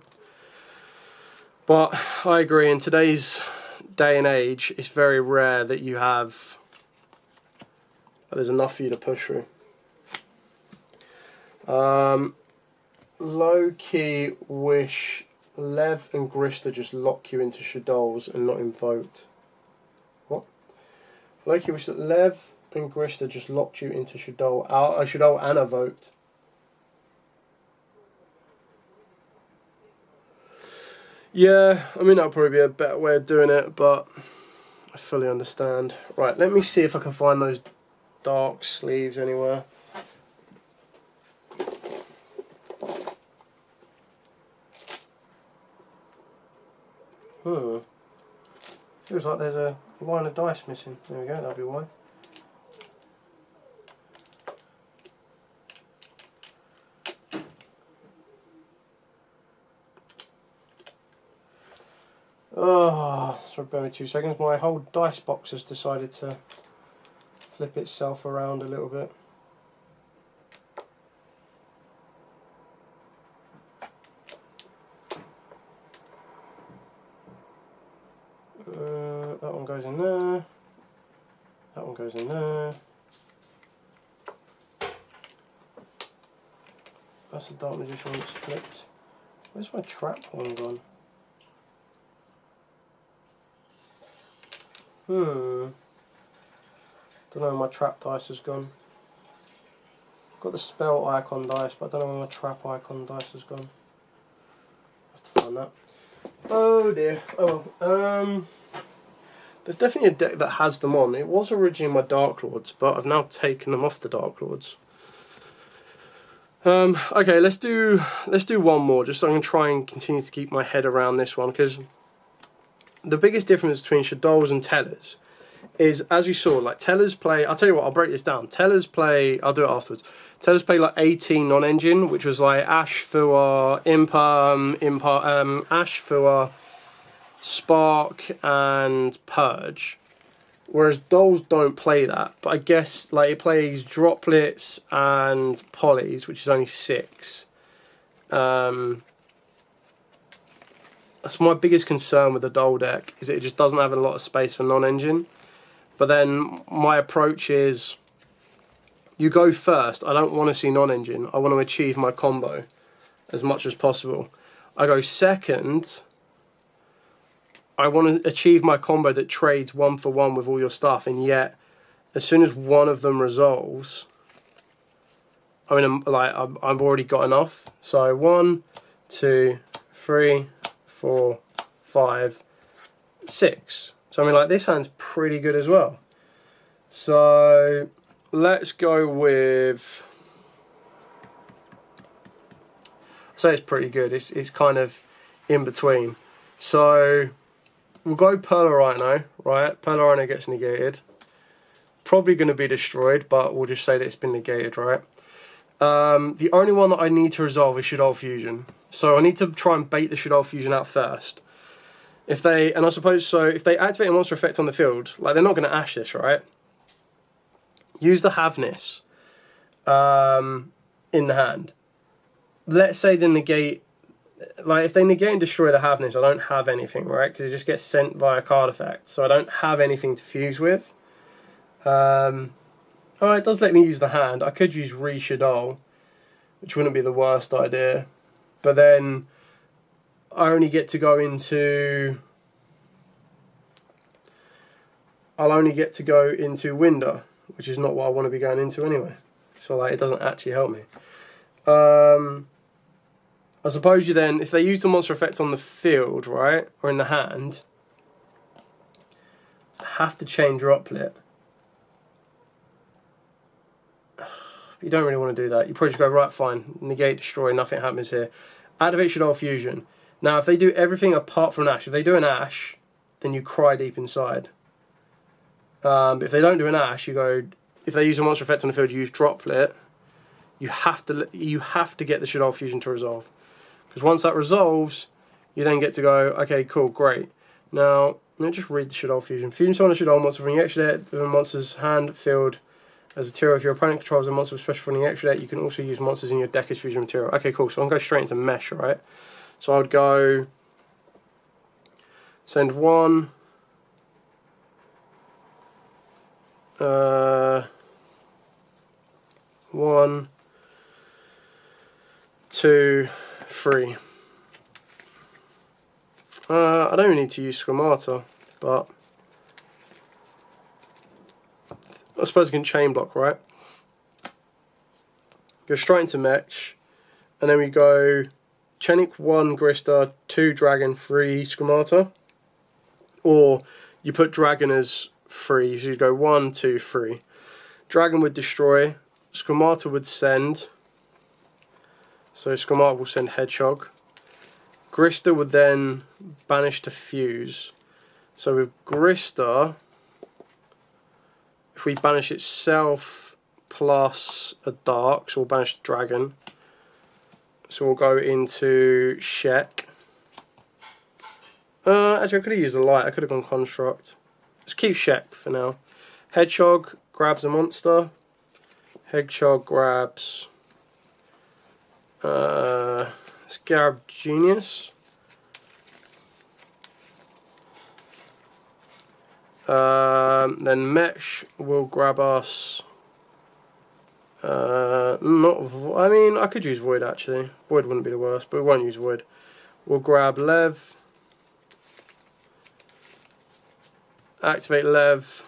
But I agree, in today's day and age, it's very rare that you have, there's enough for you to push through. Low-key wish Lev and Grista just lock you into Shaddolls and not invoked. What? Low-key wish that Lev and Grista just locked you into Shaddoll, Shaddoll and a vote. Yeah, I mean that'll probably be a better way of doing it, but I fully understand. Right, let me see if I can find those dark sleeves anywhere. Feels like there's a line of dice missing. There we go, that'll be why. Oh, sorry, bear me 2 seconds. My whole dice box has decided to flip itself around a little bit. That one goes in there. That one goes in there. That's the Dark Magician one that's flipped. Where's my trap one gone? Don't know where my trap dice has gone. Got the spell icon dice, but I don't know where my trap icon dice has gone. Have to find that. Oh dear. Oh well. There's definitely a deck that has them on. It was originally my Dark Lords, but I've now taken them off the Dark Lords. Okay, let's do one more, just so I can try and continue to keep my head around this one, because the biggest difference between Shaddolls and Tellars is, as we saw, like Tellars play, I'll tell you what, I'll break this down. Tellars play, I'll do it afterwards. Tellars play like 18 non-engine, which was like Ash, Fua, Ash, Fua, Spark, and Purge. Whereas Dolls don't play that, but I guess like it plays Droplets and Polys, which is only 6. That's my biggest concern with the Doll deck, is it just doesn't have a lot of space for non-engine. But then my approach is, you go first, I don't want to see non-engine, I want to achieve my combo as much as possible. I go second, I want to achieve my combo that trades 1 for 1 with all your stuff, and yet as soon as one of them resolves, I mean, like I've already got enough. So 1, 2, 3, 4, 5, 6. So I mean, like, this hand's pretty good as well. So let's go with, I'd say it's pretty good. It's kind of in between. So we'll go Polar Rhino, right? Polar Rhino gets negated. Probably going to be destroyed, but we'll just say that it's been negated, right? The only one that I need to resolve is Shaddoll Fusion. So I need to try and bait the Shaddoll Fusion out first. If they, and I suppose, so if they activate a monster effect on the field, like, they're not going to Ash this, right? Use the Havness in the hand. Let's say they negate, like, if they negate and destroy the Havness, I don't have anything, right? Because it just gets sent via card effect. So I don't have anything to fuse with. Oh, it does let me use the hand. I could use Shaddoll, which wouldn't be the worst idea. But then I only get to go into... I'll only get to go into Winder, which is not what I want to be going into anyway. So like, it doesn't actually help me. I suppose you then, if they use the monster effect on the field, right, or in the hand, I have to change Droplet. You don't really want to do that. You probably just go, right, fine, negate, destroy, nothing happens here. Activate Shaddoll Fusion. Now, if they do everything apart from an Ash, if they do an Ash, then you cry deep inside. If they don't do an Ash, you go, if they use a monster effect on the field, you use Droplet. You have to get the Shaddoll Fusion to resolve. Because once that resolves, you then get to go, okay, cool, great. Now, let me just read the Shaddoll Fusion. Fusion summon a Shaddoll monster from the extra deck with a monster's hand, field, as material. If your opponent controls a monster with special from the extra deck, you can also use monsters in your deck as fusion material. Okay, cool. So I'm going to go straight into Mesh, right? So I would go send 1, 1, 2, 3. I don't even need to use Schemata, but I suppose I can chain block, right? Go straight into Mesh, and then we go Chenik 1 Grista, 2 Dragon, 3 Schemata. Or you put Dragon as 3, so you go 1, 2, 3. Dragon would destroy, Schemata would send, so Schemata will send Hedgehog. Grista would then banish to fuse. So with Grista, if we banish itself plus a dark, so we'll banish the dragon. So we'll go into Shek. Actually, I could have used a light. I could have gone Construct. Let's keep Shek for now. Hedgehog grabs a monster. Hedgehog grabs... let's grab Genius. Then Mesh will grab us. I mean, I could use Void actually. Void wouldn't be the worst, but we won't use Void. We'll grab Lev. Activate Lev.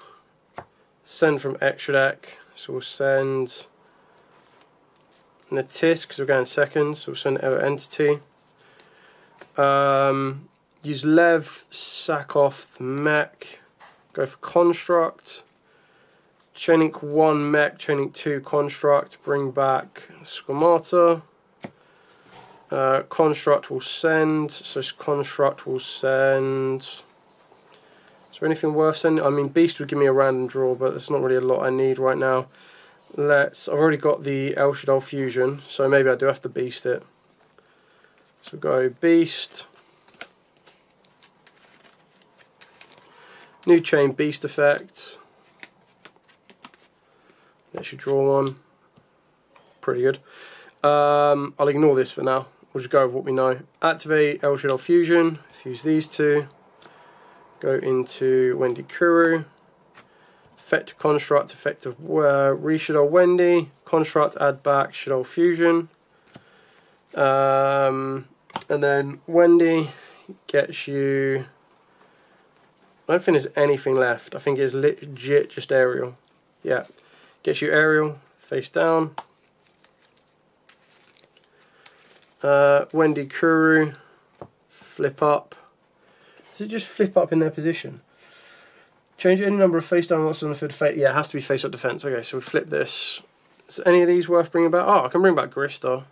Send from extra deck. So we'll send Natis because we're going second. So we'll send our entity. Use Lev. Sack off the mech. Go for Construct. Chaining 1 mech, chaining 2 Construct, bring back Schemata. Construct will send, so Construct will send. Is there anything worth sending? I mean, Beast would give me a random draw, but there's not really a lot I need right now. I've already got the El Shaddoll Fusion, so maybe I do have to Beast it. So go Beast. New chain Beast effect. That should draw one. Pretty good. I'll ignore this for now. We'll just go with what we know. Activate El Shaddoll Fusion. Fuse these two. Go into Wendy Kuru. Effect Construct. Effect of Re-Shaddoll Wendy. Construct add back Shaddoll Fusion. And then Wendy gets you... I don't think there's anything left. I think it's legit just aerial. Yeah. Gets you aerial, face down. Wendy Kuru, flip up. Does it just flip up in their position? Change any number of face down monsters on the field. Yeah, it has to be face up defense. Okay, so we flip this. Is any of these worth bringing back? Oh, I can bring back Grista.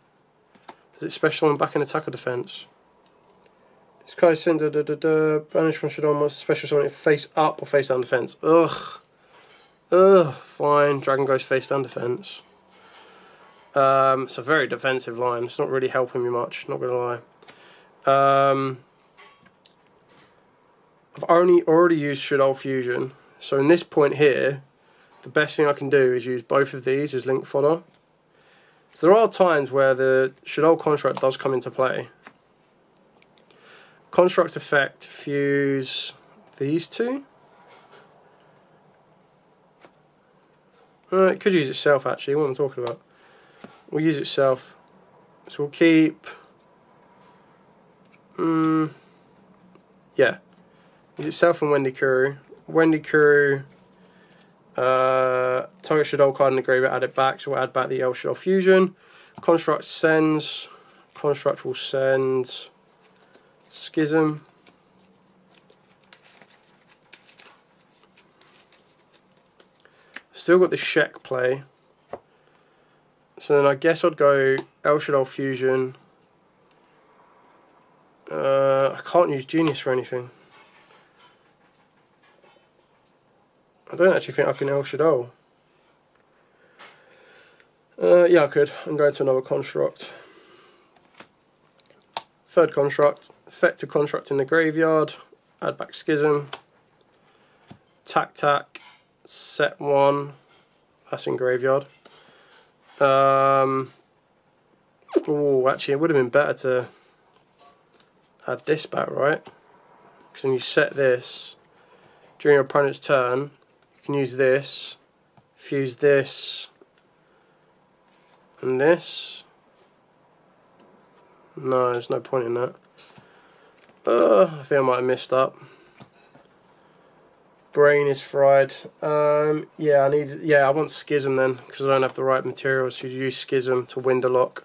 Does it special one back in attack or defense? This guy sends banish from Shaddoll monster special summon face up or face down defense. Ugh. Fine. Dragon goes face down defense. It's a very defensive line. It's not really helping me much, not gonna lie. I've already used Shaddoll Fusion, so in this point here, the best thing I can do is use both of these as link fodder. So there are times where the Shaddoll construct does come into play. Construct effect, fuse these two. It could use itself actually, what I'm talking about. We'll use itself. So we'll keep... yeah. Use itself and Wendy Crew. Wendy Crew... target Shaddoll card in the graveyard, add it back, so we'll add back the Shaddoll Fusion. Construct sends. Construct will send Schism. Still got the Shek play. So then I guess I'd go Shaddoll Fusion. I can't use Genius for anything. I don't actually think I can Shaddoll. Yeah, I could. I'm going to another construct. Third construct. Effective construct in the graveyard. Add back Schism. Tac. Set 1. That's in graveyard. Oh, actually, it would have been better to add this back, right? Because then you set this during your opponent's turn. You can use this, fuse this, and this. No, there's no point in that. I think I might have messed up. Brain is fried. Yeah, I want Schism then, because I don't have the right materials. So you use Schism to Winterlock.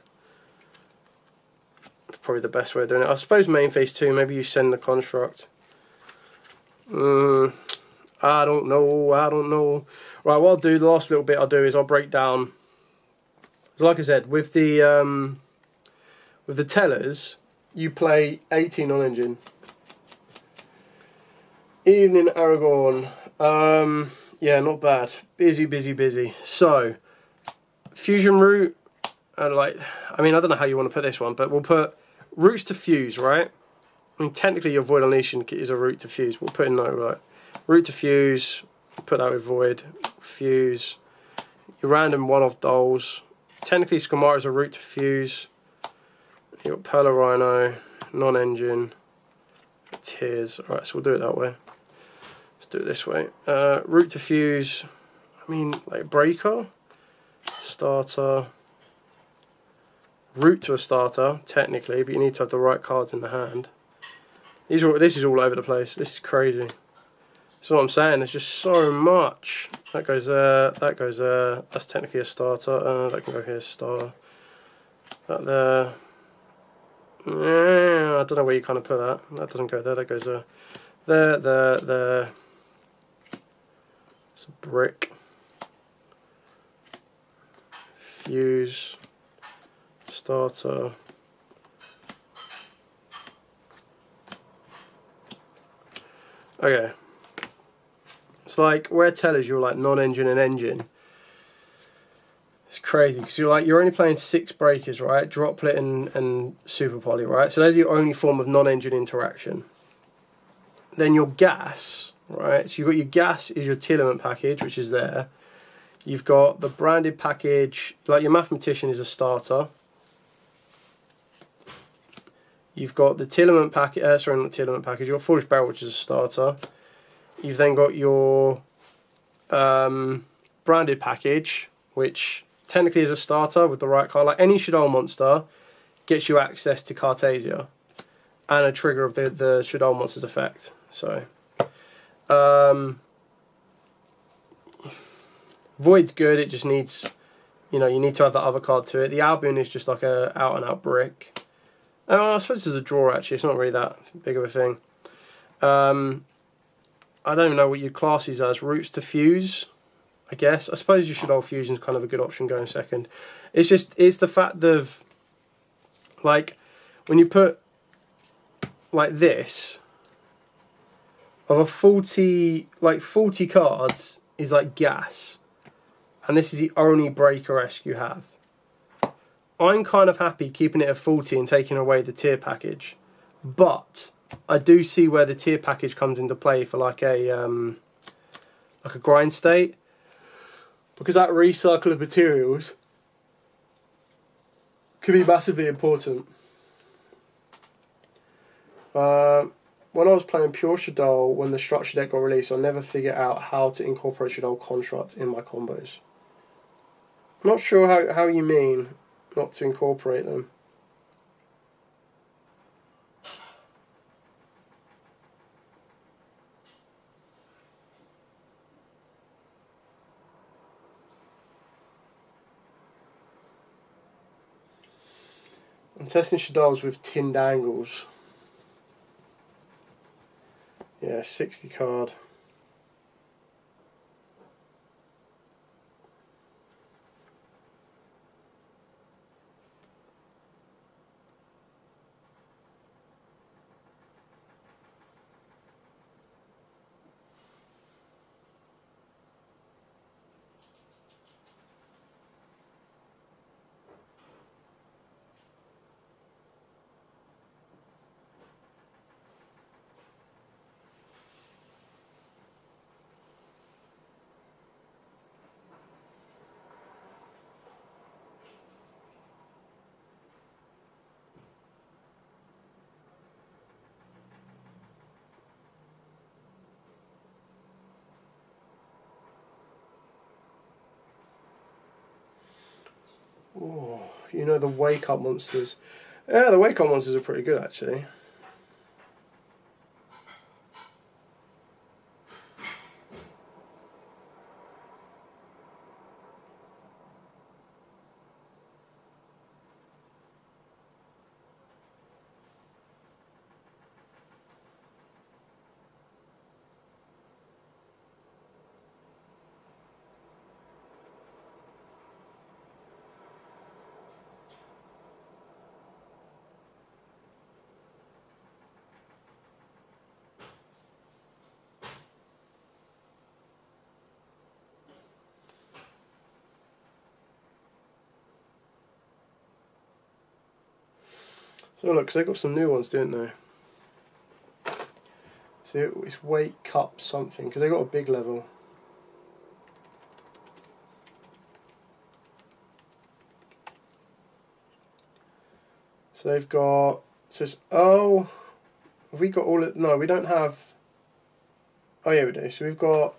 Probably the best way of doing it. I suppose main phase 2, maybe you send the construct. I don't know. Right, what I'll do, the last little bit I'll do is I'll break down. So like I said, with the Tellers, you play 18 on engine. Evening Aragorn. Yeah, not bad. Busy. So, Fusion Root. I mean, I don't know how you want to put this one, but we'll put roots to fuse, right? I mean, technically your Void Unleashing is a root to fuse. We'll put in no, right? Root to fuse. Put that with Void. Fuse. Your random one-off dolls. Technically, Skamara is a root to fuse. You got Perla Rhino, non-engine, Tears. Alright, so we'll do it that way. Let's do it this way. Root to fuse. I mean, like Breaker, starter. Root to a starter, technically, but you need to have the right cards in the hand. This is all over the place. This is crazy. That's what I'm saying. There's just so much. That goes there. That goes there. That's technically a starter. That can go here. Star. That there. Yeah, I don't know where you kind of put that. That doesn't go there. That goes there. There. It's a brick. Fuse. Starter. Okay. It's like where Tellers you're like non-engine and engine. It's crazy because you're only playing 6 breakers, right? Droplet and Super Poly, right? So that's the only form of non-engine interaction. Then your gas, right? So you've got your gas is your T-element package, which is there. You've got the branded package, like your Mathematician is a starter. You've got the T-element package, sorry, not T-element package, you've got Foolish Barrel, which is a starter. You've then got your branded package, which technically is a starter with the right card. Like any Shaddoll monster gets you access to Cartasia and a trigger of the Shaddoll monster's effect. So, Void's good, it just needs, you need to have that other card to it. The Albion is just like a out and out brick. I suppose it's a draw actually, it's not really that big of a thing. I don't even know what your class is as. Roots to fuse, I guess. I suppose your Shaddoll Fusion is kind of a good option going second. It's the fact of, like, when you put, like this, of a 40 cards is like gas. And this is the only breaker-esque you have. I'm kind of happy keeping it at 40 and taking away the tier package. But I do see where the tier package comes into play for like a grind state, because that recycle of materials can be massively important. When I was playing pure Shaddoll, when the structure deck got released, I never figured out how to incorporate Shaddoll construct in my combos. I'm not sure how you mean not to incorporate them. I'm testing Shaddolls with tinned angles. Yeah, 60 card. Oh, you know the wake up monsters. Yeah, the wake up monsters are pretty good actually. So look, because they got some new ones, didn't they? So it's wake up something, because they got a big level. So they've got, so it's, oh, have we got all of, no, we don't have, oh yeah we do. So we've got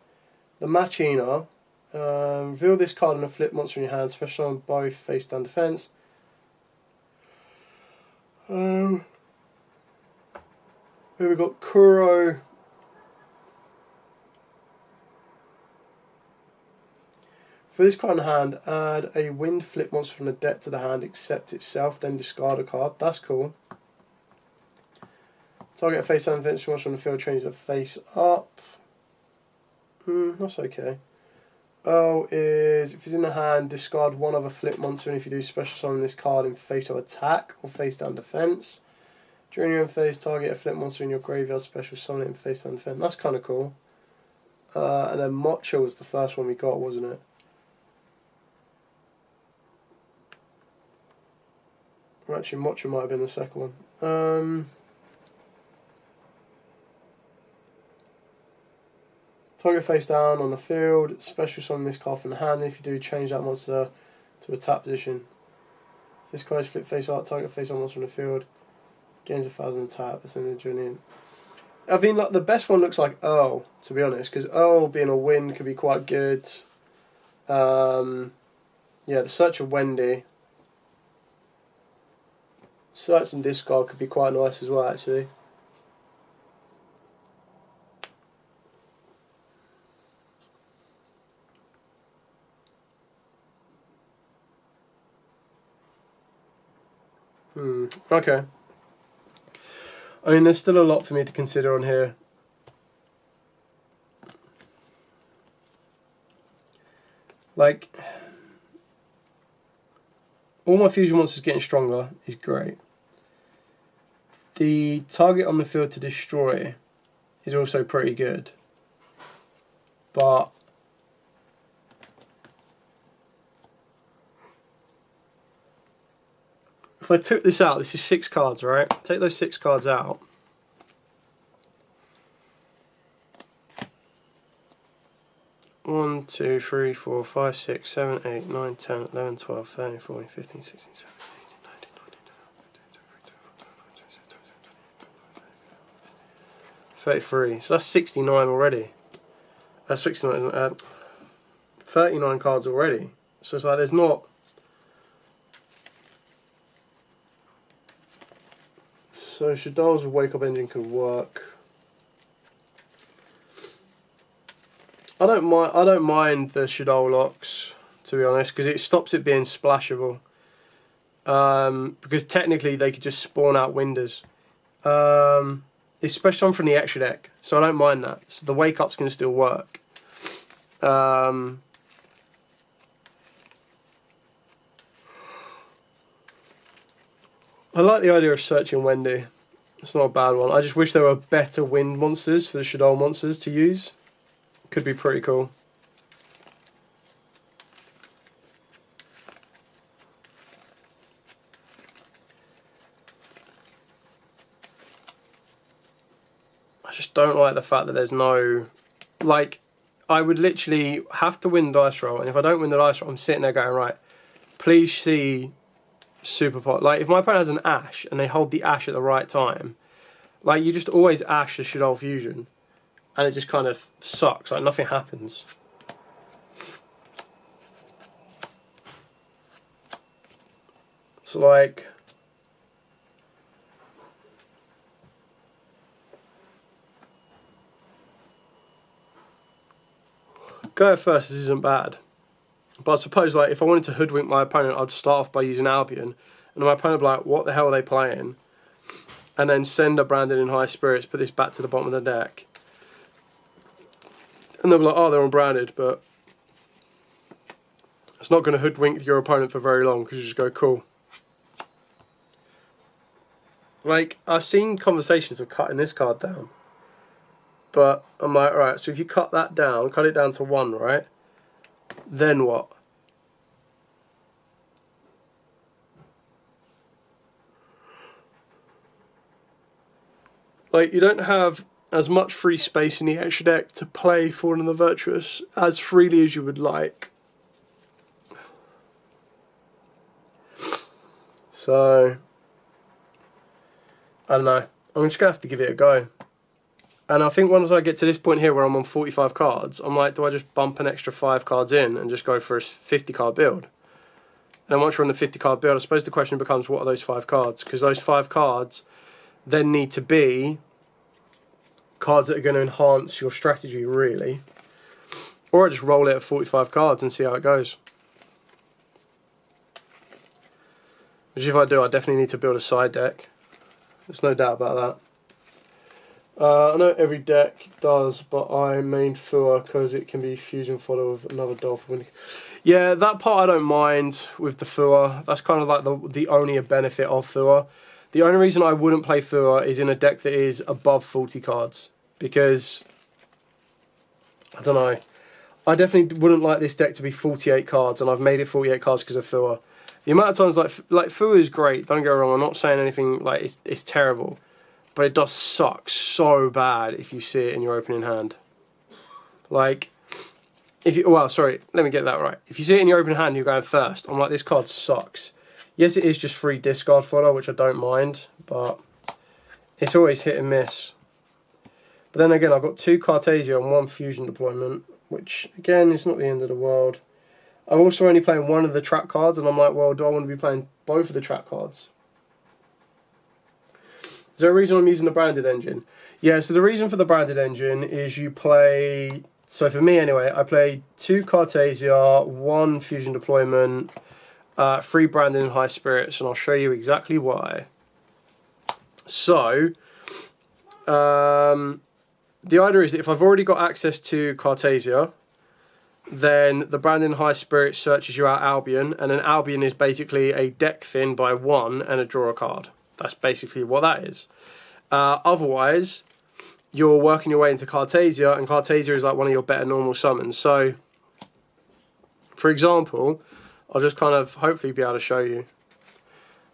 the Machina, reveal this card and a flip monster in your hand, special on both face down defense. Then we've got Kuro. For this card in hand, add a wind flip monster from the deck to the hand, except itself, then discard a card. That's cool. Target a face down defense monster on the field, change it face up. That's okay. Oh, is if it's in the hand, discard one other flip monster, and if you do, special summon this card in face up attack or face down defense. During your own phase, target a flip monster in your graveyard, special summon it in face down defense. That's kind of cool. And then Mocha was the first one we got, wasn't it? Or actually, Mocha might have been the second one. Target face down on the field, special summon this card from the hand. If you do, change that monster to a tap position. If this card is flip face up, target face on monster on the field, gains 1,000 tap, and then join in. I mean, like, the best one looks like Earl, to be honest, because Earl being a win could be quite good. Yeah, the Search of Wendy. Search and discard could be quite nice as well, actually. Okay. I mean, there's still a lot for me to consider on here. Like, all my fusion monsters getting stronger is great. The target on the field to destroy is also pretty good. But if I took this out, this is 6 cards, right? Take those 6 cards out. One, 2, 3, 4, 5, 6, 7, 8, 9, 10, 11, 12, 13, 14, 15, 16, 17, 18, 19, 20, 33. So that's 69 already. That's 69. 39 cards already. So it's like there's not... So Shaddoll's Wake Up Engine could work. I don't mind the Shaddoll locks, to be honest, because it stops it being splashable. Because technically they could just spawn out windows. Especially on from the extra deck, so I don't mind that. So the wake up's going to still work. I like the idea of searching Wendy. It's not a bad one. I just wish there were better wind monsters for the Shaddoll monsters to use. Could be pretty cool. I just don't like the fact that there's no... Like, I would literally have to win dice roll, and if I don't win the dice roll, I'm sitting there going, right, please see super pot. Like, if my opponent has an Ash, and they hold the Ash at the right time, like, you just always Ash the Shaddoll Fusion, and it just kind of sucks. Like, nothing happens. It's like... Go at first, this isn't bad. But I suppose, like, if I wanted to hoodwink my opponent, I'd start off by using Albion. And my opponent would be like, what the hell are they playing? And then send a Branded in High Spirits, put this back to the bottom of the deck. And they'll be like, oh, they're unbranded, but it's not going to hoodwink your opponent for very long, because you just go, cool. Like, I've seen conversations of cutting this card down. But I'm like, alright, so if you cut that down, cut it down to 1, right? Then what? Like, you don't have as much free space in the extra deck to play Fallen and the Virtuous as freely as you would like. So, I don't know. I'm just going to have to give it a go. And I think once I get to this point here where I'm on 45 cards, I'm like, do I just bump an extra 5 cards in and just go for a 50 card build? And then once you're on the 50 card build, I suppose the question becomes, what are those 5 cards? Because those 5 cards then need to be cards that are going to enhance your strategy, really. Or I just roll it at 45 cards and see how it goes. Which if I do, I definitely need to build a side deck. There's no doubt about that. I know every deck does, but I main Fua because it can be fusion fodder with another Dolphin. Yeah, that part I don't mind with the Fua. That's kind of like the only benefit of Fua. The only reason I wouldn't play Fua is in a deck that is above 40 cards. Because, I don't know, I definitely wouldn't like this deck to be 48 cards, and I've made it 48 cards because of Fua. The amount of times, like Fua is great, don't get me wrong, I'm not saying anything like it's terrible. But it does suck so bad if you see it in your opening hand. Like, if you, well, sorry, let me get that right. If you see it in your opening hand and you're going first, I'm like, this card sucks. Yes, it is just free discard fodder, which I don't mind, but it's always hit and miss. But then again, I've got 2 Cartesia and 1 fusion deployment, which, again, is not the end of the world. I'm also only playing 1 of the trap cards, and I'm like, well, do I want to be playing both of the trap cards? Is there a reason I'm using the branded engine? Yeah, so the reason for the branded engine is you play... So for me anyway, I play 2 Cartesia, 1 fusion deployment, 3 branded and high spirits, and I'll show you exactly why. So, the idea is that if I've already got access to Cartesia, then the branded and high spirit searches you out Albion, and then Albion is basically a deck thin by 1 and a draw a card. That's basically what that is. Otherwise, you're working your way into Cartesia, and Cartesia is like one of your better normal summons. So, for example, I'll just kind of hopefully be able to show you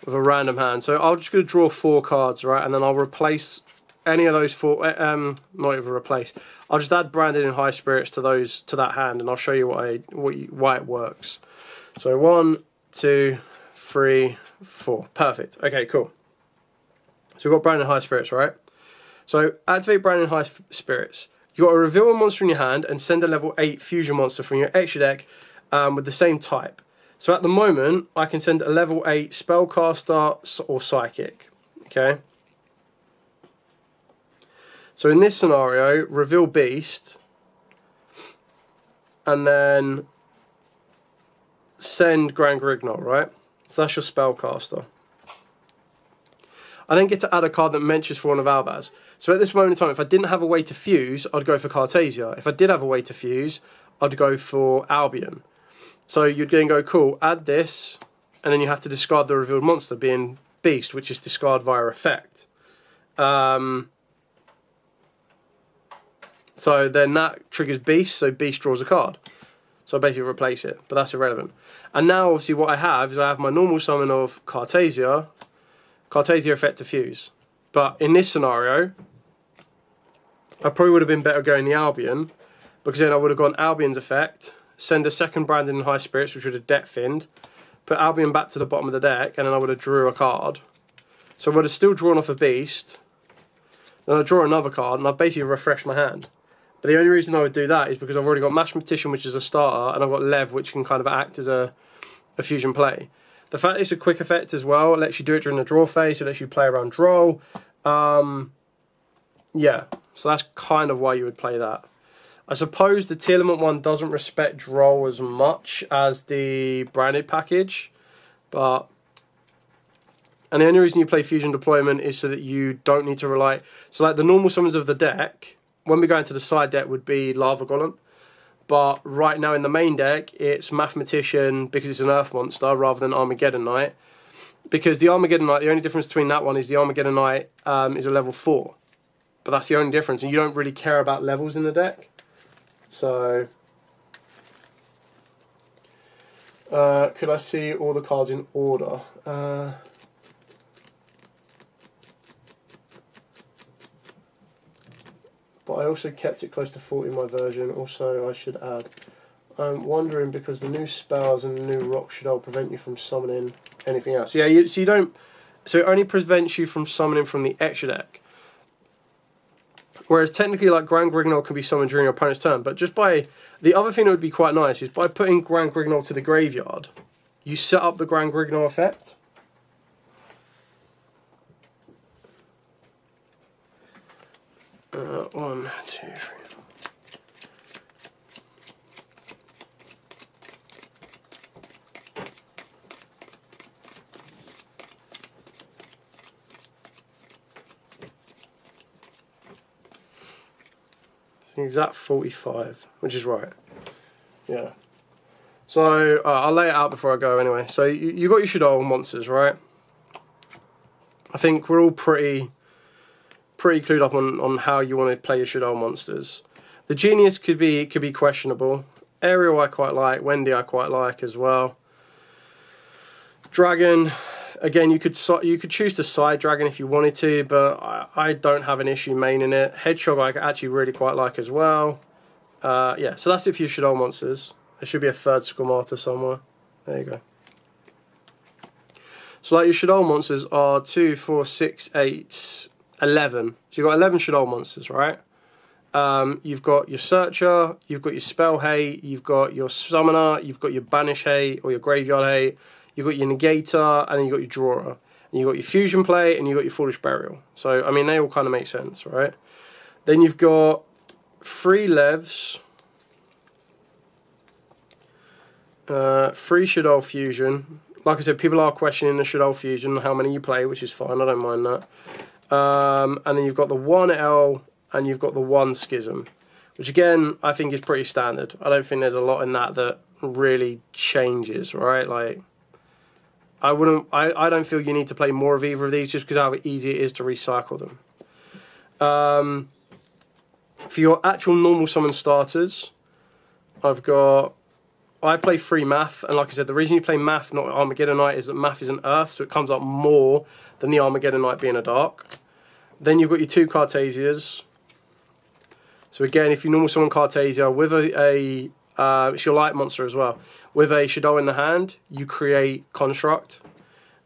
with a random hand. So I'm just going to draw 4 cards, right, and then I'll replace any of those 4. Not even replace. I'll just add branded in high spirits to that hand, and I'll show you why it works. So 1, 2, 3, 4. Perfect. Okay, cool. So we've got branded high spirits, right? So activate branded high spirits. You've got to reveal a monster in your hand and send a level 8 fusion monster from your extra deck with the same type. So at the moment, I can send a level 8 Spellcaster or Psychic. Okay. So in this scenario, reveal Beast, and then send Grand Grignol, right? So that's your Spellcaster. I then get to add a card that mentions for one of Albaz. So at this moment in time, if I didn't have a way to fuse, I'd go for Cartasia. If I did have a way to fuse, I'd go for Albion. So you'd then go, cool, add this, and then you have to discard the revealed monster, being Beast, which is discard via effect. So then that triggers Beast, so Beast draws a card. So I basically replace it, but that's irrelevant. And now, obviously, what I have is I have my normal summon of Cartasia effect to fuse. But in this scenario, I probably would have been better going the Albion, because then I would have gone Albion's effect, send a second Brandon in High Spirits, which would have deck finned, put Albion back to the bottom of the deck, and then I would have drew a card. So I would have still drawn off a Beast, then I draw another card, and I've basically refreshed my hand. But the only reason I would do that is because I've already got Mathematician, which is a starter, and I've got Lev, which can kind of act as a fusion play. The fact it's a quick effect as well, it lets you do it during the draw phase, it lets you play around draw. Yeah, so that's kind of why you would play that. I suppose the Tearlament one doesn't respect draw as much as the branded package, and the only reason you play Fusion Deployment is so that you don't need to rely. So like the normal summons of the deck, when we go into the side deck, would be Lava Golem. But right now in the main deck, it's Mathematician because it's an Earth monster rather than Armageddon Knight. Because the Armageddon Knight, the only difference between that one is the Armageddon Knight is a level 4. But that's the only difference, and you don't really care about levels in the deck. So, could I see all the cards in order? But I also kept it close to 40 in my version. Also, I should add, I'm wondering because the new spells and the new rock Shaddoll prevent you from summoning anything else. Yeah, so you don't. So it only prevents you from summoning from the extra deck. Whereas technically, like Grand Grignol can be summoned during your opponent's turn, but just by the other thing that would be quite nice is by putting Grand Grignol to the graveyard, you set up the Grand Grignol effect. One, two, three, four. It's the exact 45, which is right. Yeah. So I'll lay it out before I go anyway. So you got your Shaddoll monsters, right? I think we're all pretty clued up on how you want to play your Shaddoll monsters. The Genius could be questionable. Ariel I quite like. Wendy I quite like as well. Dragon, again, you could choose to side Dragon if you wanted to, but I don't have an issue maining it. Hedgehog I actually really quite like as well. Yeah, so that's it for your Shaddoll monsters. There should be a third Squamata somewhere. There you go. So like your Shaddoll monsters are 2, 4, 6, 8, 11. So you've got 11 Shaddoll monsters, right? You've got your Searcher, you've got your Spell Hate, you've got your Summoner, you've got your Banish Hate or your Graveyard Hate, you've got your Negator, and then you've got your Drawer. And you've got your Fusion Play, and you've got your Foolish Burial. So, I mean, they all kind of make sense, right? Then you've got 3 Levs, 3 Shaddoll Fusion. Like I said, people are questioning the Shaddoll Fusion, how many you play, which is fine, I don't mind that. And then you've got the 1 L and you've got the 1 Schism, which again I think is pretty standard. I don't think there's a lot in that really changes, right? Like I don't feel you need to play more of either of these just because how easy it is to recycle them. For your actual normal summon starters, I play 3 Math, and like I said, the reason you play Math, not Armageddon Knight, is that Math is an Earth, so it comes up more than the Armageddon Knight being a Dark. Then you've got your 2 Cartasias. So again, if you normal summon Cartasia with it's your light monster as well. With a Shaddoll in the hand, you create Construct.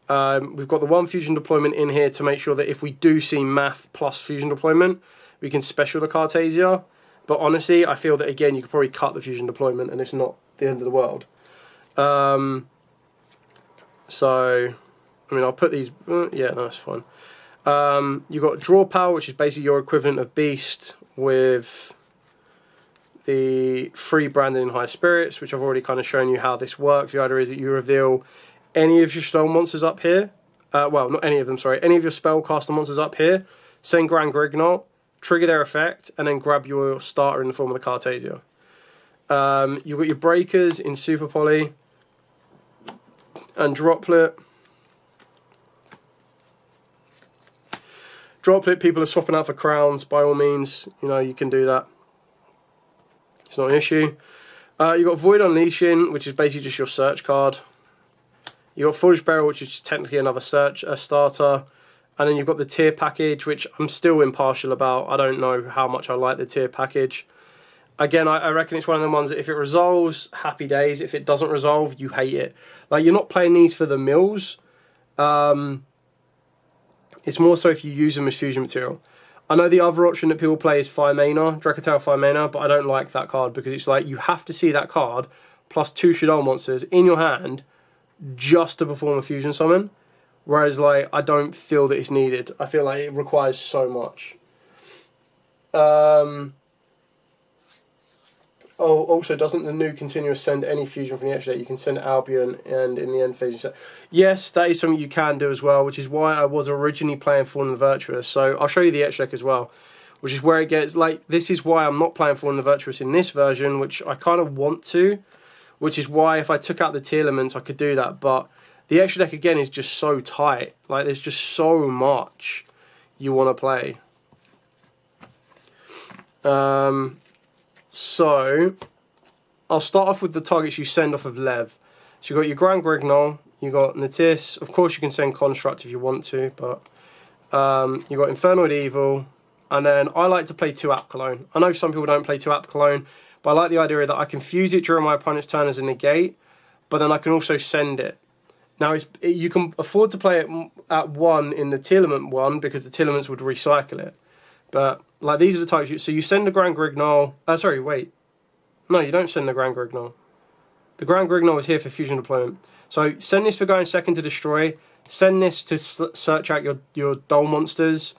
We've got the 1 Fusion Deployment in here to make sure that if we do see Math plus Fusion Deployment, we can special the Cartasia. But honestly, I feel that again, you could probably cut the Fusion Deployment and it's not the end of the world. So, I mean, I'll put these... yeah, no, that's fine. You've got Draw Power, which is basically your equivalent of Beast with the free branding in High Spirits, which I've already kind of shown you how this works. The idea is that you reveal any of your Shaddoll monsters up here. Well, not any of them, sorry. Any of your spellcaster monsters up here. Send Grand Grignol, trigger their effect, and then grab your starter in the form of the Cartasia. You've got your Breakers in Super Poly and Droplet. Droplet, people are swapping out for crowns. By all means, you know, you can do that. It's not an issue. You've got Void Unleashing, which is basically just your search card. You've got Foolish Barrel, which is technically another search starter. And then you've got the tier package, which I'm still impartial about. I don't know how much I like the tier package. Again, I reckon it's one of the ones that if it resolves, happy days. If it doesn't resolve, you hate it. Like, you're not playing these for the mills. It's more so if you use them as fusion material. I know the other option that people play is 5 mana, Dracatail 5 mana, but I don't like that card because it's like you have to see that card plus 2 Shaddoll monsters in your hand just to perform a fusion summon. Whereas, like, I don't feel that it's needed. I feel like it requires so much. Oh, also, doesn't the new continuous send any fusion from the extra deck? You can send Albion and in the end phase. Yes, that is something you can do as well, which is why I was originally playing Fallen the Virtuous. So I'll show you the extra deck as well, which is where it gets, like, this is why I'm not playing Fallen the Virtuous in this version, which I kind of want to, which is why if I took out the tier elements, I could do that. But the extra deck, again, is just so tight. Like, there's just so much you want to play. So, I'll start off with the targets you send off of Lev. So you've got your Grand Grignol, you've got Natis, of course you can send Construct if you want to, but you've got Infernoid Evil, and then I like to play 2 App Cologne. I know some people don't play 2 App Cologne, but I like the idea that I can fuse it during my opponent's turn as a negate, but then I can also send it. Now, you can afford to play it at 1 in the Telement 1, because the Telements would recycle it. But, like, these are the types. So you send the Grand Grignol. Sorry, wait. No, you don't send the Grand Grignol. The Grand Grignol is here for fusion deployment. So send this for going second to destroy. Send this to search out your Dole monsters.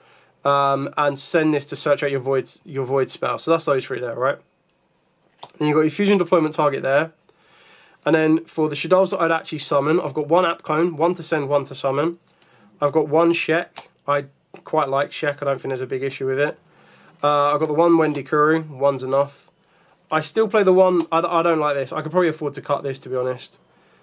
And send this to search out your void spell. So that's those 3 there, right? Then you've got your fusion deployment target there. And then for the Shaddolls that I'd actually summon, I've got 1 App Cone, 1 to send, 1 to summon. I've got 1 Shek. I quite like Shek. I don't think there's a big issue with it. I've got the 1 Wendy Kuru. 1's enough. I still play the 1. I don't like this. I could probably afford to cut this, to be honest.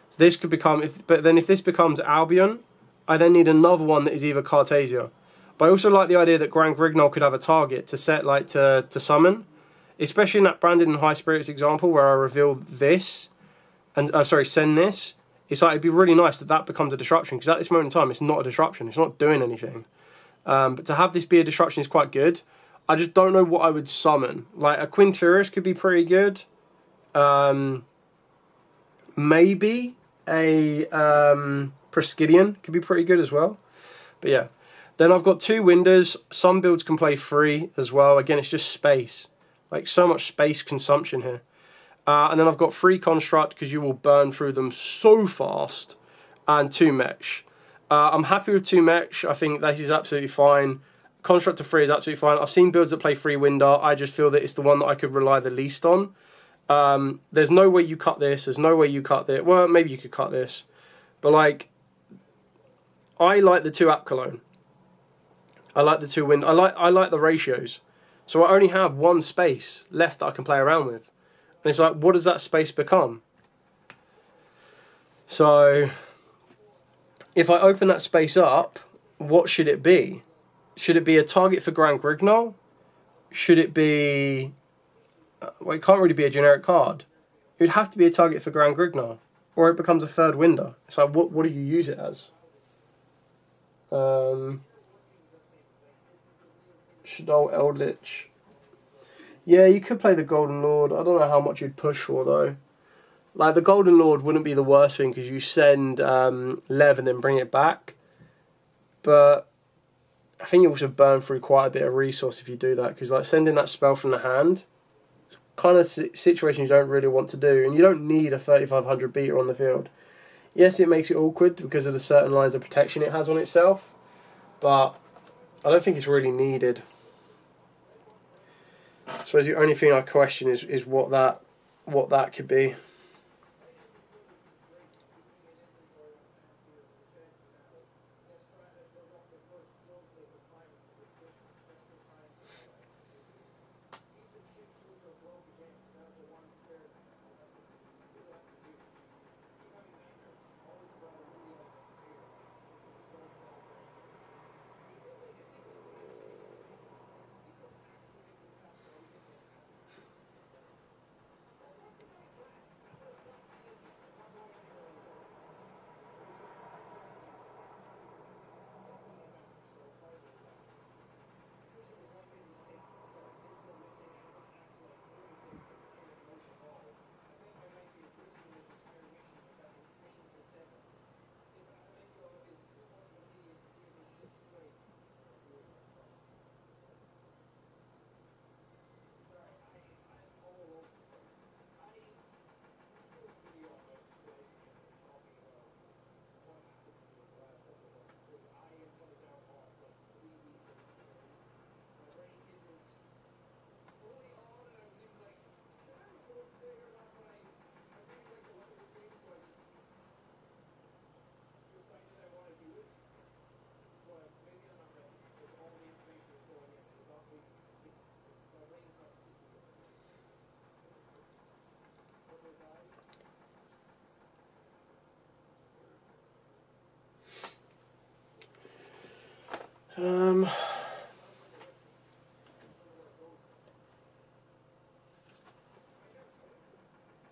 So this could become... But then if this becomes Albion, I then need another one that is either Cartasia. But I also like the idea that Grand Grignol could have a target to set, like, to summon. Especially in that Branded and High Spirits example where I reveal this. And, send this. It's like, it'd be really nice that that becomes a disruption. Because at this moment in time, it's not a disruption. It's not doing anything. But to have this be a disruption is quite good. I just don't know what I would summon. Like, a Quinteris could be pretty good. Maybe a Preskydian could be pretty good as well. But yeah. Then I've got 2 Winders. Some builds can play 3 as well. Again, it's just space. Like, so much space consumption here. And then I've got 3 Construct, because you will burn through them so fast. And 2 Mesh. I'm happy with 2 Mesh. I think that is absolutely fine. Construct to 3 is absolutely fine. I've seen builds that play 3 Winder. I just feel that it's the one that I could rely the least on. There's no way you cut this. There's no way you cut this. Well, maybe you could cut this. But, like, I like the 2 App Cologne. I like the 2 Winder. I like the ratios. So I only have 1 space left that I can play around with. And it's like, what does that space become? So, if I open that space up, what should it be? Should it be a target for Grand Grignol? Should it be... well, it can't really be a generic card. It would have to be a target for Grand Grignol. Or it becomes a 3rd Winder. It's like, what do you use it as? Shaddoll Eldritch. Yeah, you could play the Golden Lord. I don't know how much you'd push for, though. Like, the Golden Lord wouldn't be the worst thing, because you send Lev and then bring it back. But I think you also burn through quite a bit of resource if you do that, because, like, sending that spell from the hand is kind of situation you don't really want to do, and you don't need a 3500 beater on the field. Yes, it makes it awkward because of the certain lines of protection it has on itself, but I don't think it's really needed. I suppose the only thing I question is what that could be.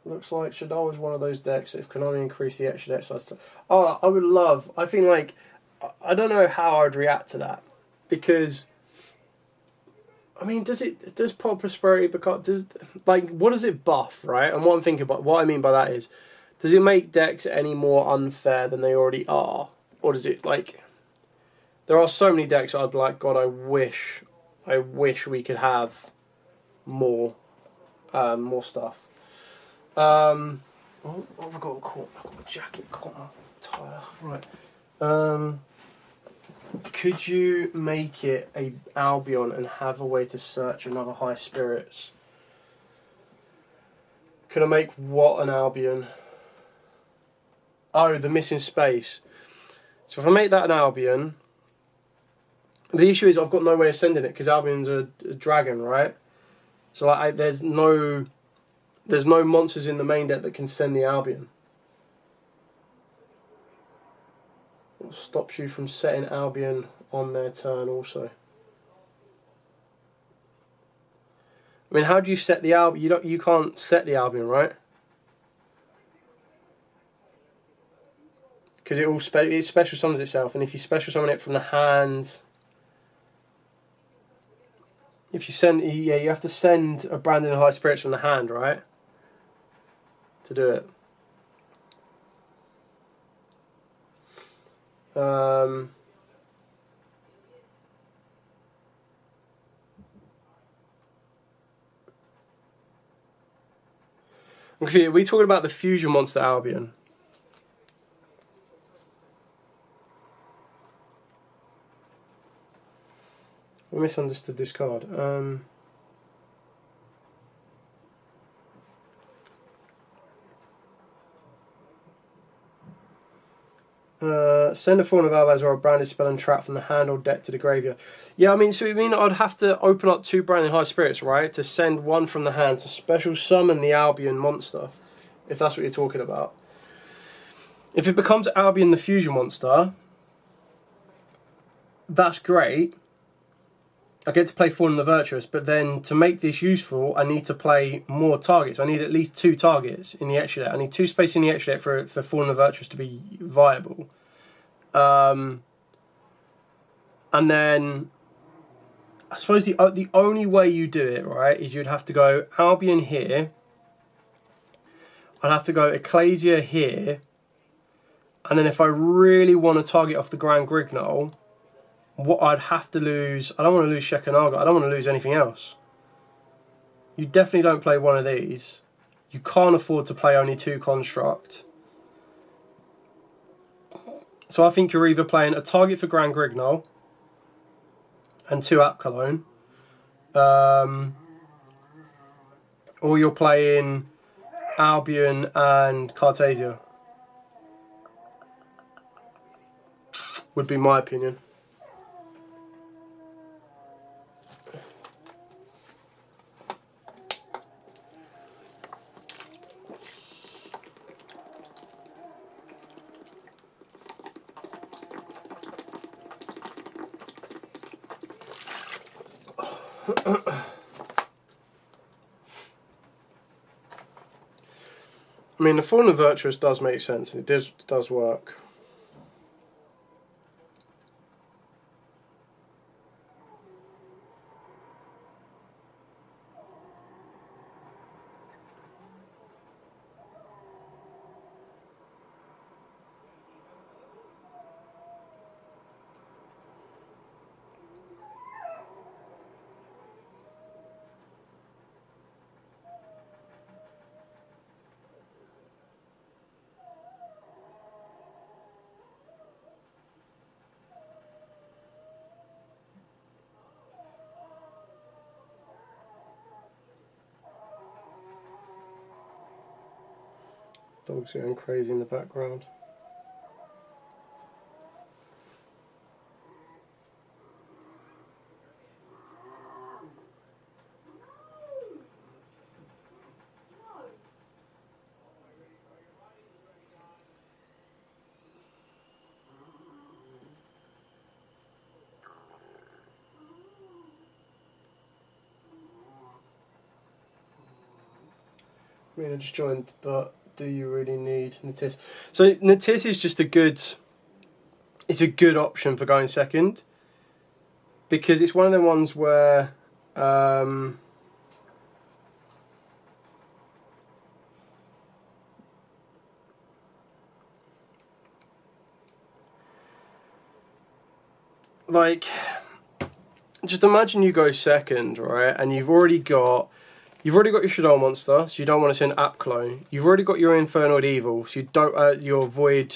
Looks like Shaddoll is one of those decks that can only increase the extra deck size. Oh, I would love. I think like I don't know how I'd react to that, because I mean, does Pod Prosperity become what does it buff, right? And what I mean by that is, does it make decks any more unfair than they already are, or does it like? There are so many decks I'd be like, God, I wish we could have more stuff. Oh, I've got a jacket caught my tire. Right. Could you make it a Albion and have a way to search another high spirits? Can I make what an Albion? Oh, the missing space. So if I make that an Albion, the issue is I've got no way of sending it because Albion's a dragon, right? So like there's no monsters in the main deck that can send the Albion. It stops you from setting Albion on their turn also. I mean, how do you set the Albion? You can't set the Albion, right? Because it special summons itself, and if you special summon it from the hand, if you send, you have to send a Brandon High Spirits from the hand, right? To do it. I'm confused. Are we talking about the fusion monster Albion? I misunderstood this card. Send a Fawn of Albaz or a branded spell and trap from the hand or deck to the graveyard. Yeah, I mean, so you mean I'd have to open up 2 branded high spirits, right? To send one from the hand to special summon the Albion monster, if that's what you're talking about. If it becomes Albion the fusion monster, that's great. I get to play Fawn the Virtuous, but then to make this useful, I need to play more targets. I need at least 2 targets in the extra deck. I need 2 space in the extra deck for Fawn the Virtuous to be viable. And then I suppose the only way you do it, right, is you'd have to go Albion here. I'd have to go Ecclesia here. And then if I really want to target off the Grand Grignol, what I'd have to lose, I don't want to lose Shekhanaga, I don't want to lose anything else. You definitely don't play one of these. You can't afford to play only 2 Construct. So I think you're either playing a Target for Grand Grignol and 2 App Cologne, or you're playing Albion and Cartasia. Would be my opinion. I mean, the Fallen Virtuous does make sense, and it does work. Dog's going crazy in the background. I mean, I just joined, but do you really need Natis? So Natis is just it's a good option for going second, because it's one of the ones where like, just imagine you go second, right, and you've already got your Shaddoll monster, so you don't want to send App Clone. You've already got your Infernal Evil, so you don't your Void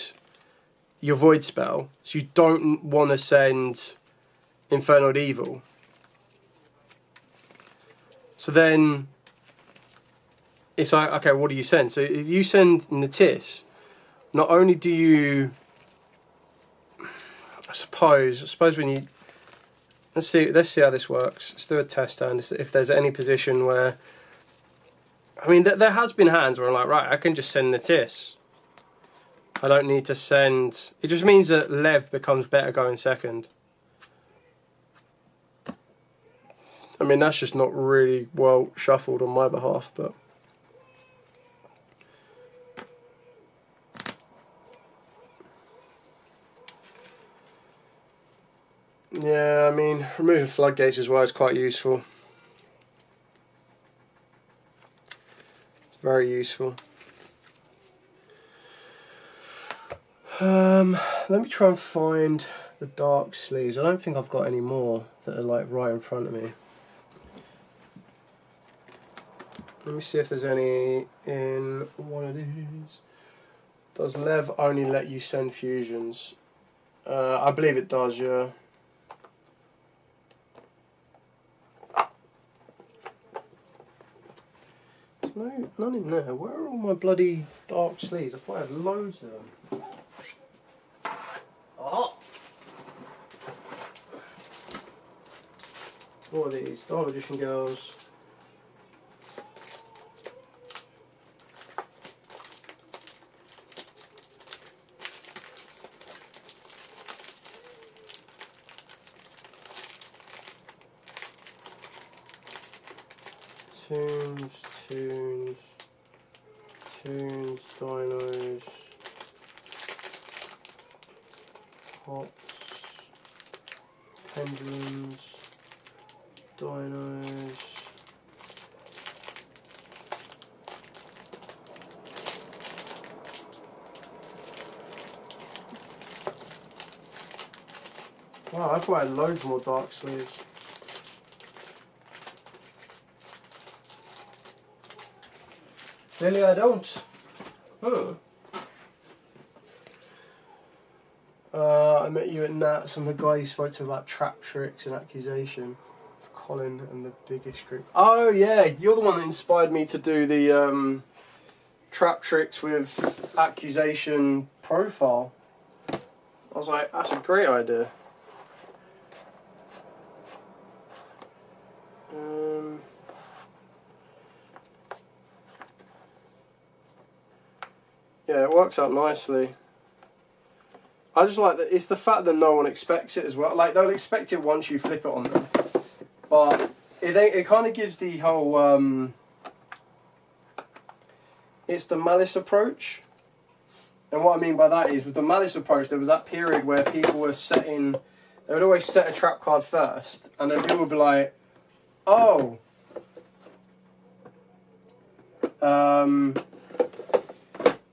spell, so you don't want to send Infernal Evil. So then it's like, okay, what do you send? So if you send Natis, not only do you, I suppose when you, let's see how this works. Let's do a test hand. If there's any position where, I mean, there has been hands where I'm like, right, I can just send Natis. I don't need to send. It just means that Lev becomes better going second. I mean, that's just not really well shuffled on my behalf, but. Yeah, I mean, removing floodgates as well is quite useful. Very useful. Let me try and find the dark sleeves. I don't think I've got any more that are like right in front of me. Let me see if there's any in one of these. Does Lev only let you send fusions? I believe it does, yeah. No, none in there. Where are all my bloody dark sleeves? I thought I had loads of them. Oh! What are these? Dark Magician Girls. Tunes, dinos, pots, pendulums, dinos. Wow, I thought I had loads more dark sleeves. Clearly I don't. I met you at Nats, and the guy you spoke to about trap tricks and accusation. Colin and the biggest group. Oh yeah, you're the one that inspired me to do the trap tricks with accusation profile. I was like, that's a great idea. Yeah, it works out nicely. I just like that. It's the fact that no one expects it as well. Like, they'll expect it once you flip it on them, but it kind of gives the whole it's the malice approach. And what I mean by that is, with the malice approach, there was that period where people were setting, they would always set a trap card first, and then people would be like, oh,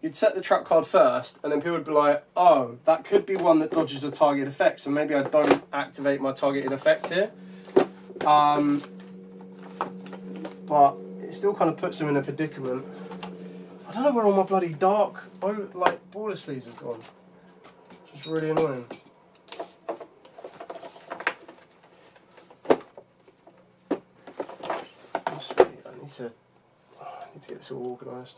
you'd set the trap card first, and then people would be like, oh, that could be one that dodges a target effect, so maybe I don't activate my targeted effect here. But it still kind of puts them in a predicament. I don't know where all my bloody dark, like, border sleeves have gone. It's just really annoying. Must be, I need to get this all organised.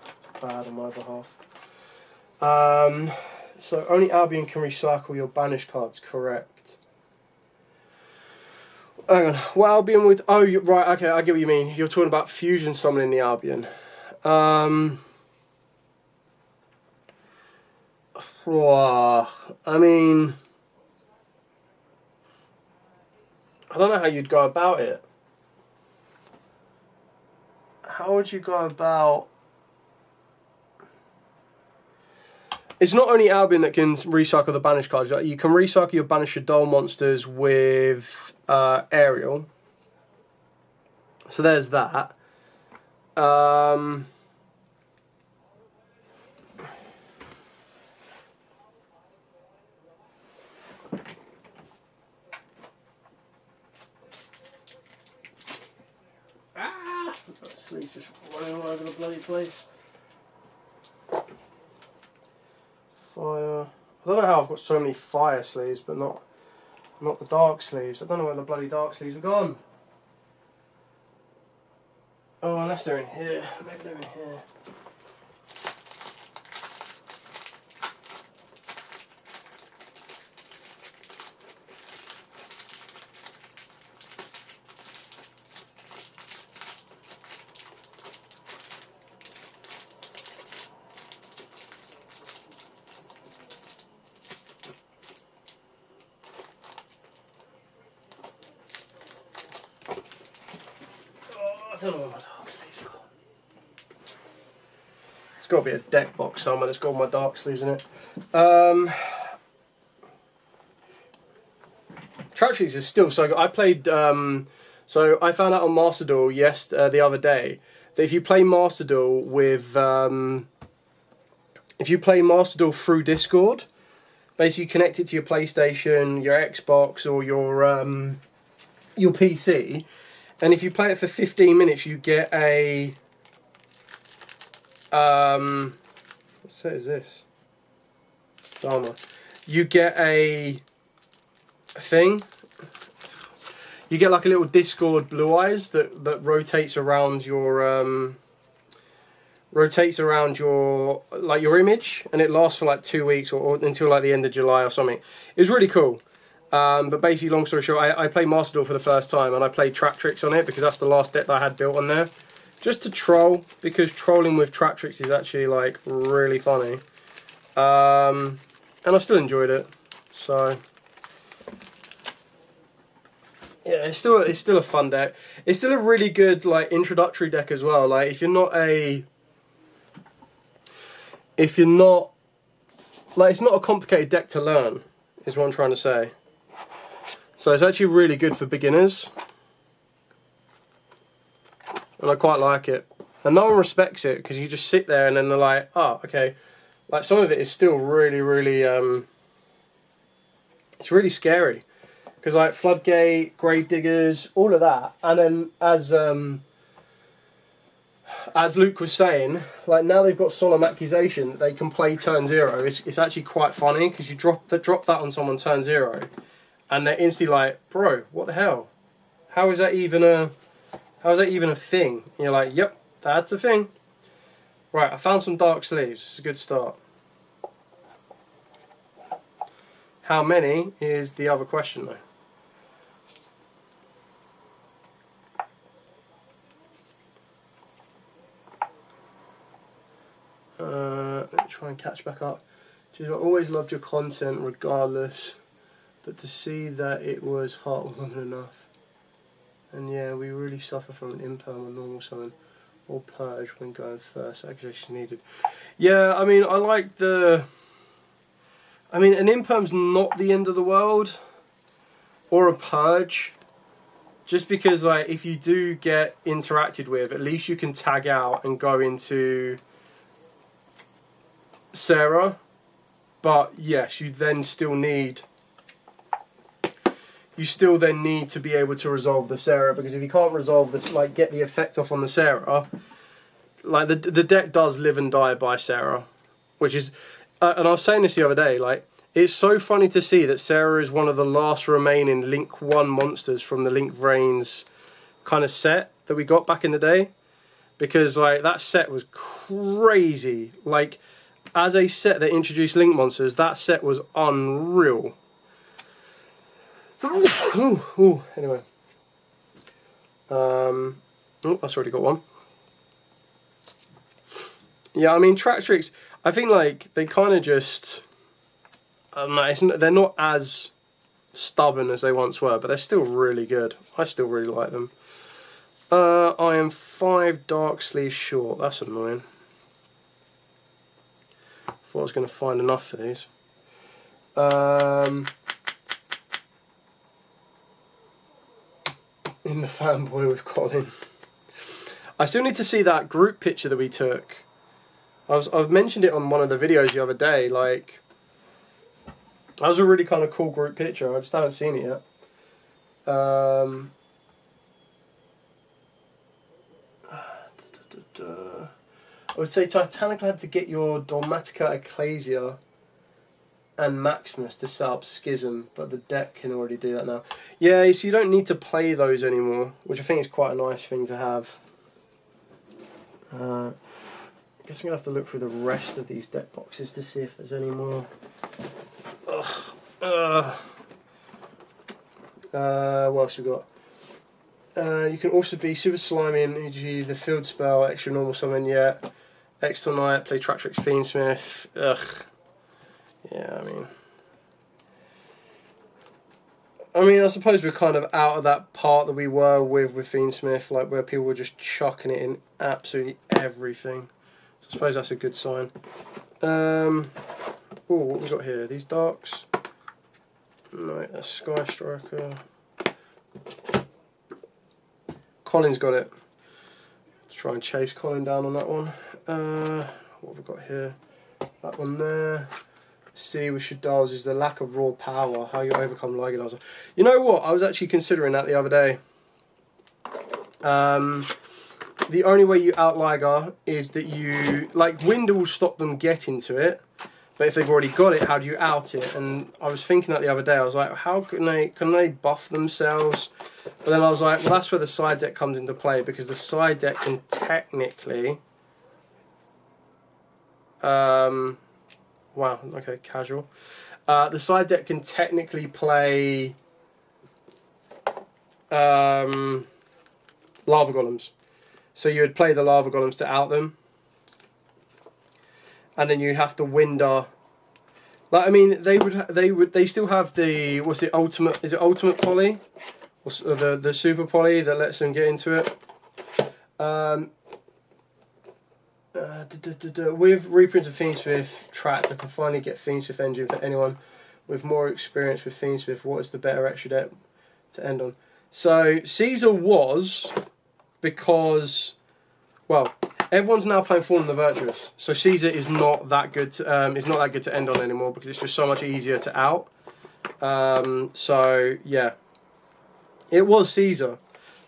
It's bad on my behalf. So only Albion can recycle your banished cards, correct? Hang on, what Albion with... Oh, right, okay, I get what you mean. You're talking about fusion summoning the Albion. I mean... I don't know how you'd go about it. How would you go about... It's not only Albion that can recycle the banished cards. You can recycle your banished Shaddoll monsters with Aerial. So there's that. Sleeves just running all over the bloody place. Fire. I don't know how I've got so many fire sleeves, but not the dark sleeves. I don't know where the bloody dark sleeves have gone. Oh, unless they're in here. Maybe they're in here. I don't know where my dark sleeves are. There's got to be a deck box somewhere that's got all my dark sleeves in it. Track trees is still so good. I played, so I found out on Master Duel the other day that if you play Master Duel with, if you play Master Duel through Discord, basically you connect it to your PlayStation, your Xbox, or your PC. And if you play it for 15 minutes, you get a... what set is this? Dharma. You get a thing. You get like a little Discord Blue Eyes that rotates around your... like your image, and it lasts for like 2 weeks or until like the end of July or something. It was really cool. But basically, long story short, I played Master Duel for the first time, and I played Trap Tricks on it because that's the last deck that I had built on there. Just to troll, because trolling with Trap Tricks is actually like really funny. And I still enjoyed it. So yeah, it's still a fun deck. It's still a really good like introductory deck as well. Like if you're not like, it's not a complicated deck to learn, is what I'm trying to say. So it's actually really good for beginners, and I quite like it. And no one respects it because you just sit there and then they're like, oh, okay. Like some of it is still really, really, it's really scary because like Floodgate, Grave Diggers, all of that, and then as as Luke was saying, like now they've got solemn accusation that they can play turn 0. It's actually quite funny because you drop that on someone turn 0, and they're instantly like, bro, what the hell? How is that even a thing? And you're like, yep, that's a thing. Right, I found some dark sleeves. It's a good start. How many is the other question though? Let me try and catch back up. She's always loved your content regardless, but to see that it was heartwarming enough. And yeah, we really suffer from an imperm or normal summon or purge when going first. Accusation needed. Yeah, I mean, I like the... I mean, an imperm's not the end of the world, or a purge, just because like if you do get interacted with, at least you can tag out and go into Sarah. But yes, you then still need to be able to resolve the Sarah, because if you can't resolve this, like get the effect off on the Sarah, like the deck does live and die by Sarah, which is, and I was saying this the other day, like it's so funny to see that Sarah is one of the last remaining Link 1 monsters from the Link Vrains kind of set that we got back in the day, because like that set was crazy. Like as a set that introduced Link monsters, that set was unreal. Anyway, oh, that's already got one. Yeah, I mean, Track Tricks, I think like they kind of just, I don't know, they're not as stubborn as they once were, but they're still really good. I still really like them. I am 5 dark sleeves short. That's annoying. Thought I was going to find enough for these. In the fanboy with Colin. I still need to see that group picture that we took. I've mentioned it on one of the videos the other day. Like, that was a really kind of cool group picture. I just haven't seen it yet. I would say Titanic had to get your Dogmatica Ecclesia and Maximus to set up Schism, but the deck can already do that now. Yeah, so you don't need to play those anymore, which I think is quite a nice thing to have. I guess I'm going to have to look through the rest of these deck boxes to see if there's any more. What else we got? You can also be super slimy in e.g. the field spell, extra normal summon, yeah. Extra Knight, play Track Tricks Fiendsmith. Ugh. Yeah, I mean, I suppose we're kind of out of that part that we were with Fiendsmith, like where people were just chucking it in absolutely everything. So I suppose that's a good sign. Oh, what we got here? These darks? No, that's Sky Striker. Colin's got it. Let's try and chase Colin down on that one. What have we got here? That one there. See with Shaddolls is the lack of raw power, how you overcome Ligonizer. You know what? I was actually considering that the other day. The only way you out Liger is that you, like, Wind will stop them getting to it, but if they've already got it, how do you out it? And I was thinking that the other day. I was like, how can they buff themselves? But then I was like, well, that's where the side deck comes into play, because the side deck can technically, wow, okay, casual. The side deck can technically play Lava Golems. So you would play the Lava Golems to out them. And then you'd have to Winder. Like, I mean, they still have the, what's it, ultimate, is it ultimate poly? Or the super poly that lets them get into it. With reprints of Fiendsmith tracked, I can finally get Fiendsmith engine for anyone with more experience with Fiendsmith. What is the better extra deck to end on? So Caesar was, because, well, everyone's now playing Fallen the Virtuous, so Caesar is not that good. To end on anymore, because it's just so much easier to out. So yeah, it was Caesar.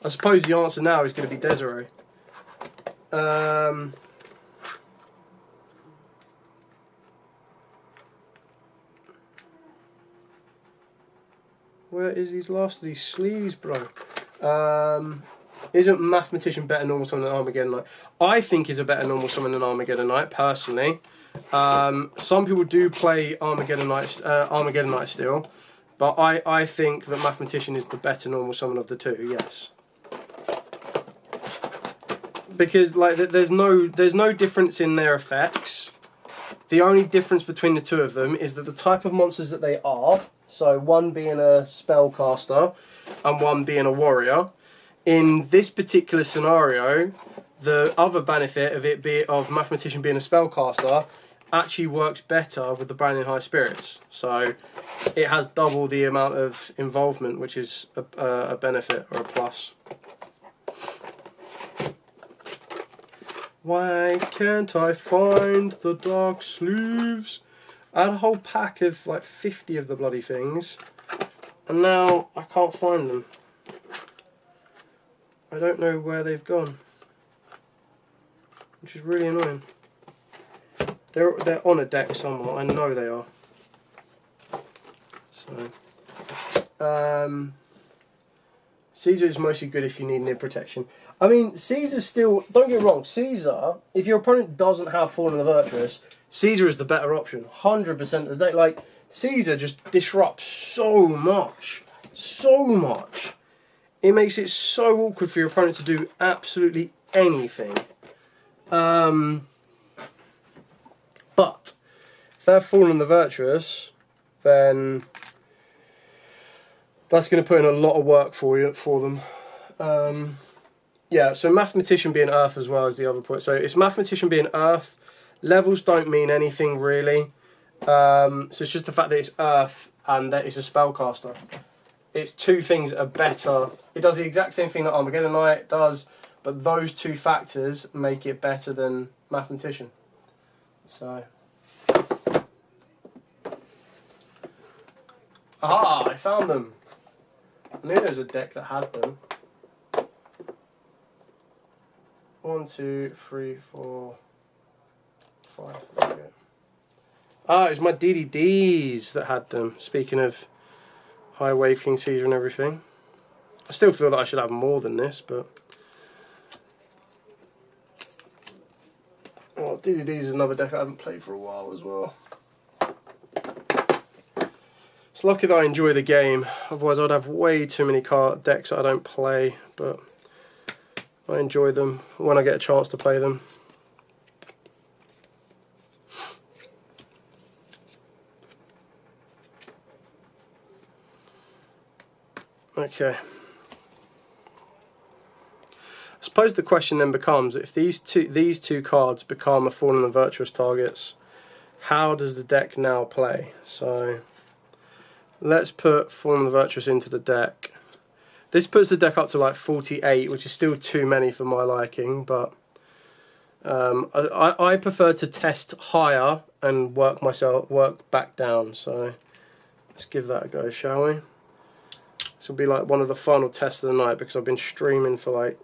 I suppose the answer now is going to be Desiree. Where is these last of these sleeves, bro? Isn't Mathematician better normal summon than Armageddon Knight? I think is a better normal summon than Armageddon Knight, personally. Some people do play Armageddon Knight still, but I think that Mathematician is the better normal summon of the two, yes. Because like there's no difference in their effects. The only difference between the two of them is that the type of monsters that they are, so one being a spellcaster and one being a warrior, in this particular scenario, the other benefit of Mathematician being a spellcaster actually works better with the Branding High Spirits. So it has double the amount of involvement, which is a benefit or a plus. Why can't I find the dark sleeves? I had a whole pack of like 50 of the bloody things, and now I can't find them. I don't know where they've gone, which is really annoying. They're on a deck somewhere. I know they are. So, Caesar is mostly good if you need nib protection. I mean, Caesar's still. Don't get me wrong. Caesar, if your opponent doesn't have Fallen the Virtuous, Caesar is the better option. 100% of the day. Like Caesar just disrupts so much, so much. It makes it so awkward for your opponent to do absolutely anything. But if they're Fallen the Virtuous, then that's going to put in a lot of work for them. Yeah, so Mathematician being Earth as well is the other point. So it's Mathematician being Earth. Levels don't mean anything really. So it's just the fact that it's Earth and that it's a spellcaster. It's two things that are better. It does the exact same thing that Armageddon Knight does, but those two factors make it better than Mathematician. So. Aha! I found them! I knew there was a deck that had them. 1, 2, 3, 4, 5. There we go. Ah, it was my DDDs that had them. Speaking of High Wave King Caesar and everything. I still feel that I should have more than this, but... Oh, DDDs is another deck I haven't played for a while as well. It's lucky that I enjoy the game, otherwise I'd have way too many card decks that I don't play, but I enjoy them when I get a chance to play them. Okay. I suppose the question then becomes, if these two cards become a Fallen and Virtuous targets, how does the deck now play? So let's put Fallen and Virtuous into the deck. This puts the deck up to like 48, which is still too many for my liking, but I prefer to test higher and work back down. So let's give that a go, shall we? This will be like one of the final tests of the night because I've been streaming for like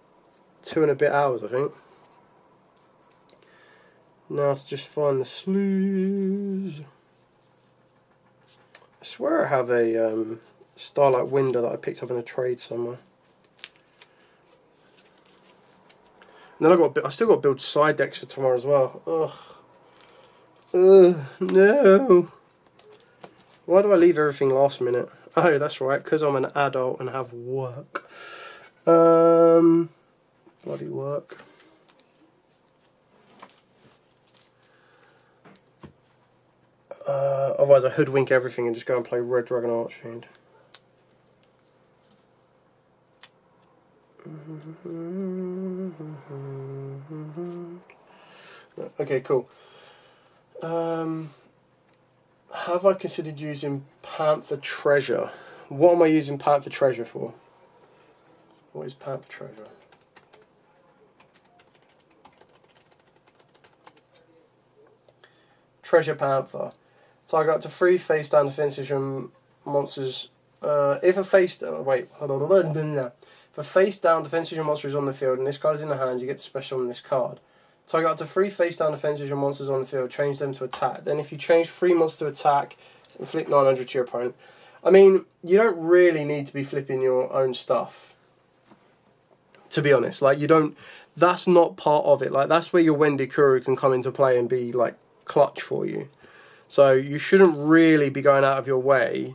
2 and a bit hours, I think. Now to just find the sleeves. I swear I have a Starlight Window that I picked up in a trade somewhere. And then I still got to build side decks for tomorrow as well. Ugh. No. Why do I leave everything last minute? Oh, that's right, because I'm an adult and have work. Bloody work. Otherwise I hoodwink everything and just go and play Red Dragon Archfiend. Okay, cool. Have I considered using Panther Treasure? What am I using Panther Treasure for? What is Panther Treasure? Treasure Panther. Target up to 3 face down defenses from monsters. If a face down For face down, defense of your monster is on the field, and this card is in the hand, you get to special on this card. Target up to 3 face down defense of your monsters on the field, change them to attack. Then if you change 3 monsters to attack, inflict 900 to your opponent. I mean, you don't really need to be flipping your own stuff, to be honest. Like, you don't, that's not part of it. Like, that's where your Wendikuru can come into play and be, like, clutch for you. So you shouldn't really be going out of your way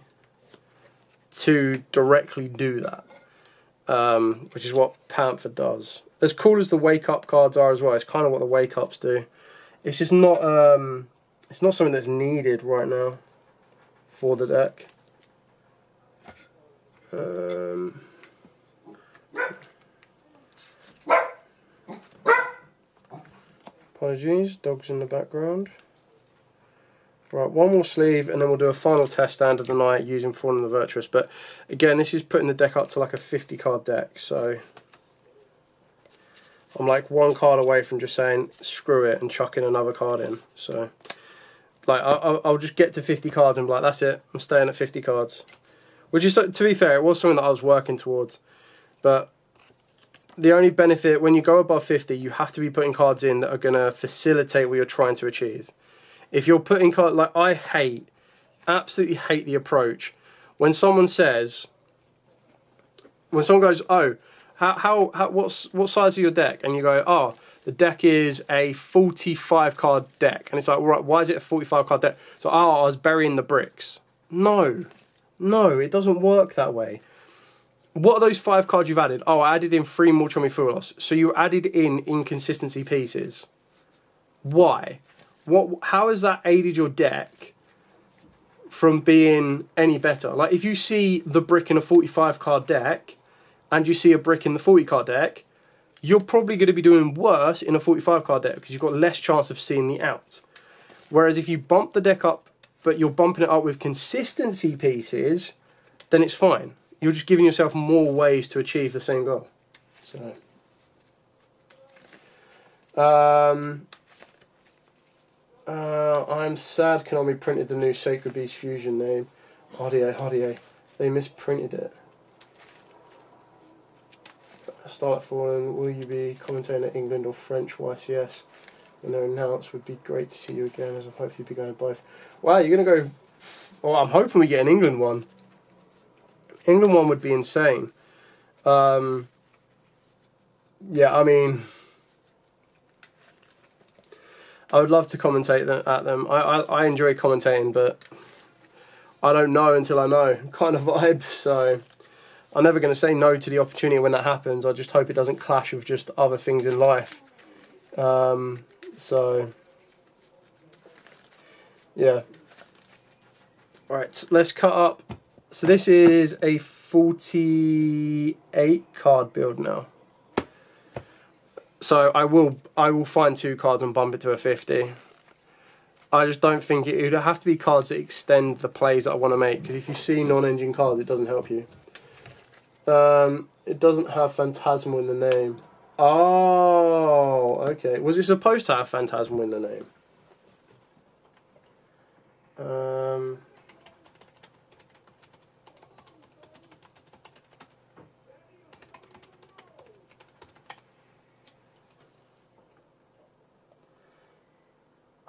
to directly do that. Which is what Panther does. As cool as the wake up cards are as well, it's kind of what the wake ups do. It's just not it's not something that's needed right now for the deck. Apologies, dogs in the background. Right, one more sleeve and then we'll do a final test stand of the night using Fallen the Virtuous. But again, this is putting the deck up to like a 50 card deck, so I'm like 1 card away from just saying screw it and chucking another card in. So like I'll just get to 50 cards and be like, that's it, I'm staying at 50 cards. Which is, to be fair, it was something that I was working towards. But the only benefit, when you go above 50, you have to be putting cards in that are going to facilitate what you're trying to achieve. If you're putting cards, like, I absolutely hate the approach when someone says, when someone goes, oh, what size is your deck? And you go, oh, the deck is a 45 card deck. And it's like, right, why is it a 45 card deck? So, oh, I was burying the bricks. No, it doesn't work that way. What are those 5 cards you've added? Oh, I added in 3 Mulchomifulos. So you added in inconsistency pieces. Why? How has that aided your deck from being any better? Like, if you see the brick in a 45 card deck and you see a brick in the 40 card deck, you're probably going to be doing worse in a 45 card deck because you've got less chance of seeing the out. Whereas if you bump the deck up, but you're bumping it up with consistency pieces, then it's fine. You're just giving yourself more ways to achieve the same goal. So, I'm sad Konami printed the new Sacred Beast Fusion name. Hardier. They misprinted it. Start Fallen, will you be commentating at England or French YCS? When they're announced, would be great to see you again, as I'll hopefully be going to both. Wow, you're going to go... Well, I'm hoping we get an England one. England one would be insane. Yeah, I mean... I would love to commentate at them. I enjoy commentating, but I don't know until I know kind of vibe. So I'm never going to say no to the opportunity when that happens. I just hope it doesn't clash with just other things in life. So yeah. Right, let's cut up. So this is a 48 card build now. So I will find 2 cards and bump it to a 50. I just don't think it would have to be cards that extend the plays that I want to make, because if you see non-engine cards, it doesn't help you. It doesn't have Phantasmal in the name. Oh, okay. Was it supposed to have Phantasmal in the name?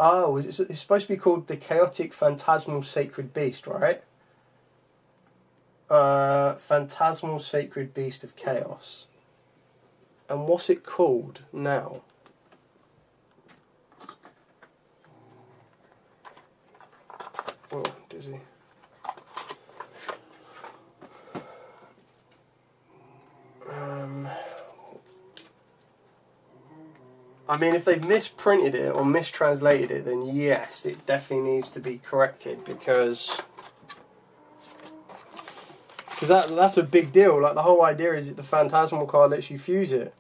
Oh, it's supposed to be called the Chaotic Phantasmal Sacred Beast, right? Phantasmal Sacred Beast of Chaos. And what's it called now? Oh, dizzy. I mean, if they've misprinted it or mistranslated it, then yes, it definitely needs to be corrected, because that's a big deal. Like, the whole idea is that the Phantasmal card lets you fuse it.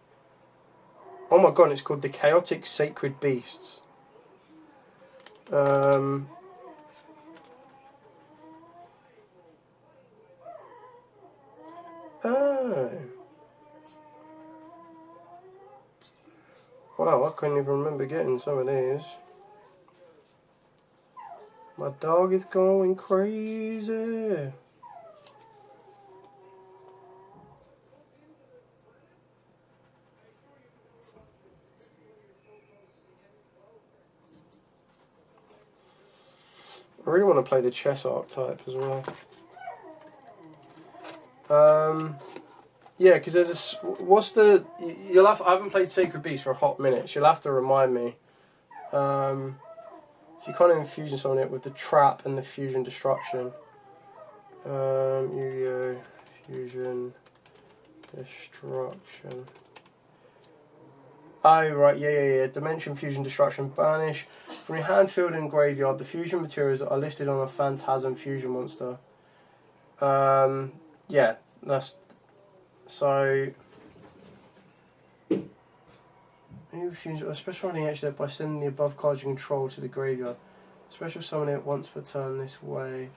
Oh my god, it's called the Chaotic Sacred Beasts. Oh. Wow, I couldn't even remember getting some of these. My dog is going crazy. I really want to play the chess archetype as well. Yeah, because there's a... What's the... You'll have... I haven't played Sacred Beast for a hot minute, so you'll have to remind me. So you can't even fusion summon it with the trap and the fusion destruction. Yu-Gi-Oh! Fusion destruction. Oh, right, yeah. Dimension fusion destruction. Banish. From your hand, field, and graveyard, the fusion materials are listed on a Phantasm fusion monster. Yeah, that's... So... A special running edge there by sending the above card you control to the graveyard. Special summon it once per turn this way.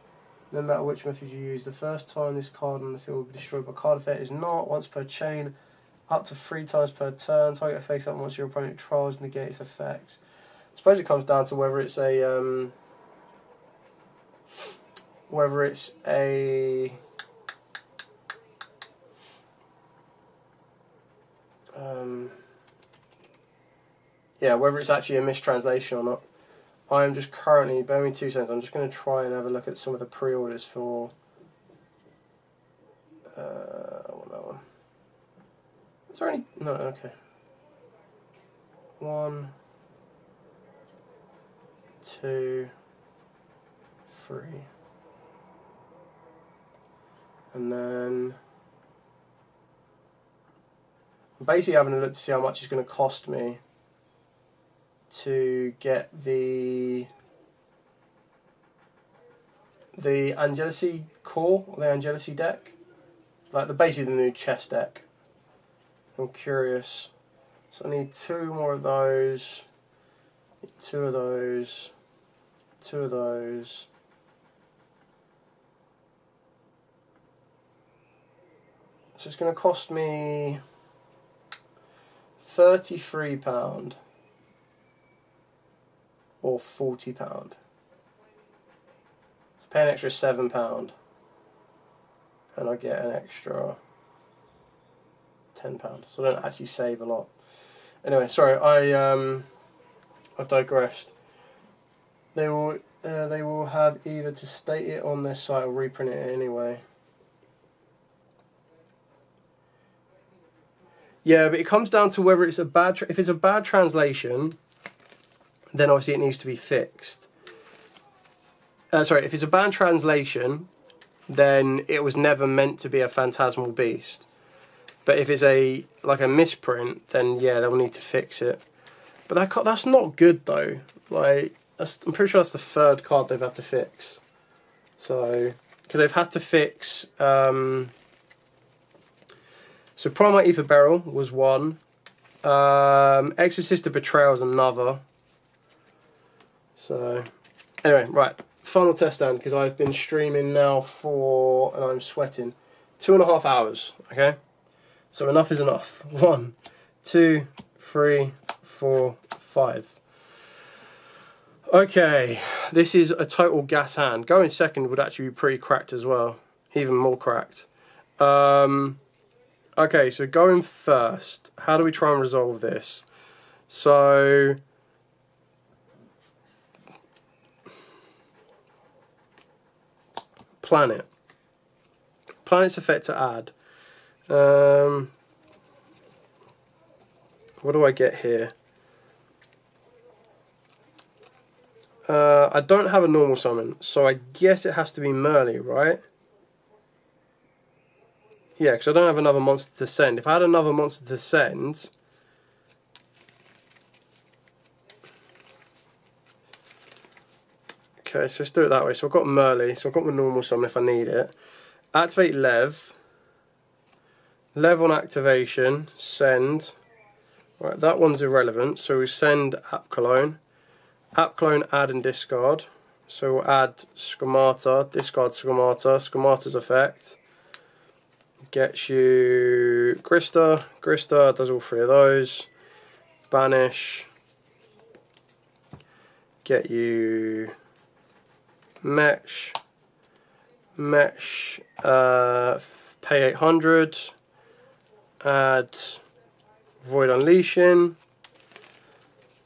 No matter which method you use. The first time this card on the field will be destroyed by card effect is not once per chain, up to 3 times per turn. Target face up once your opponent trials and negates effects. I suppose it comes down to whether it's a whether it's actually a mistranslation or not. I am just currently, bear me 2 seconds, I'm just going to try and have a look at some of the pre-orders for I want that one. Is there any? No, okay. 1, 2, 3. And then I'm basically having a look to see how much it's going to cost me to get the Angelici core, or the Angelici deck, like basically the new chess deck. I'm curious, so I need 2 more of those, 2 of those, 2 of those. So it's going to cost me £33 or £40. Pay an extra £7 and I get an extra £10, so I don't actually save a lot. Anyway, sorry, I've digressed. They will have either to state it on their site or reprint it anyway. Yeah, but it comes down to whether it's a bad... if it's a bad translation, then obviously it needs to be fixed. Sorry, if it's a bad translation, then it was never meant to be a phantasmal beast. But if it's like a misprint, then yeah, they'll need to fix it. But that's not good though. Like, I'm pretty sure that's the 3rd card they've had to fix. So, because they've had to fix... so Primal Ether Beryl was one. Exorcist of Betrayal is another. So, anyway, right. Final test stand, because I've been streaming now for, and I'm sweating, 2.5 hours, okay? So enough is enough. 1, 2, 3, 4, 5. Okay, this is a total gas hand. Going second would actually be pretty cracked as well. Even more cracked. Okay, so going first, how do we try and resolve this? So... Planet. Planet's effect to add. What do I get here? I don't have a normal summon, so I guess it has to be Merly, right? Yeah, because I don't have another monster to send. If I had another monster to send... Okay, so let's do it that way. So I've got Merly, so I've got my normal summon if I need it. Activate Lev. Lev on activation, send. Right, that one's irrelevant, so we send App Clone. App Clone, add and discard. So we'll add Schemata, discard Schemata, Schemata's effect. Gets you Grista, Grista does all 3 of those. Banish. Get you Mesh. Mesh, pay 800. Add Void Unleashing.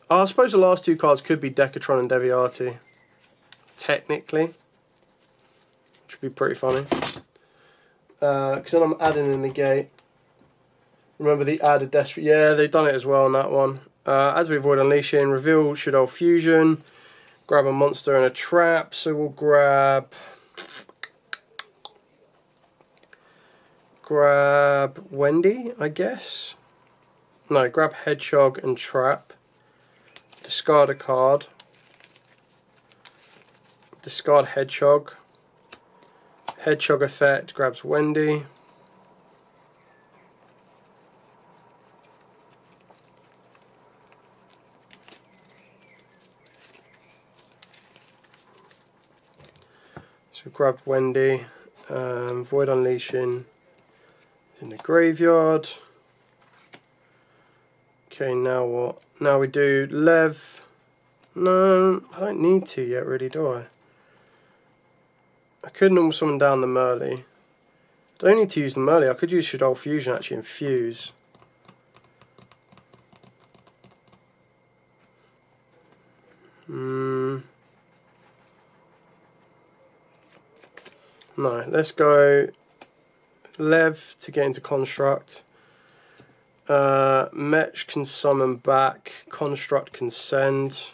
Oh, I suppose the last 2 cards could be Decatron and Deviati. technically, which would be pretty funny. Because then I'm adding in the gate. Remember the add a desperate? Yeah, they've done it as well on that one. As we avoid unleashing, reveal Shaddoll fusion. Grab a monster and a trap. So we'll grab Wendy, I guess. No, grab Hedgehog and trap. Discard a card. Discard Hedgehog. Hedgehog effect grabs Wendy. So grab Wendy. Void Unleashing is in the graveyard. Okay, now what? Now we do Lev. No, I don't need to yet, really, do I? I could normal summon down the Merly. Don't need to use the Merly. I could use Shaddoll Fusion actually and fuse. No, let's go Lev to get into Construct. Mech can summon back. Construct can send.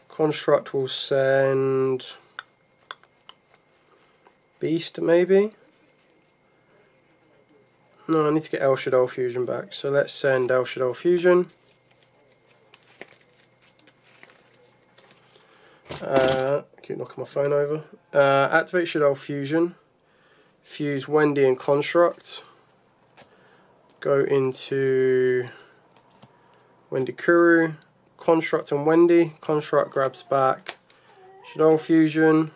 Construct will send Beast, maybe? No, I need to get El Shaddoll Fusion back. So let's send El Shaddoll Fusion. Keep knocking my phone over. Activate Shaddoll Fusion. Fuse Wendy and Construct. Go into Wendy Kuru. Construct and Wendy. Construct grabs back Shaddoll Fusion.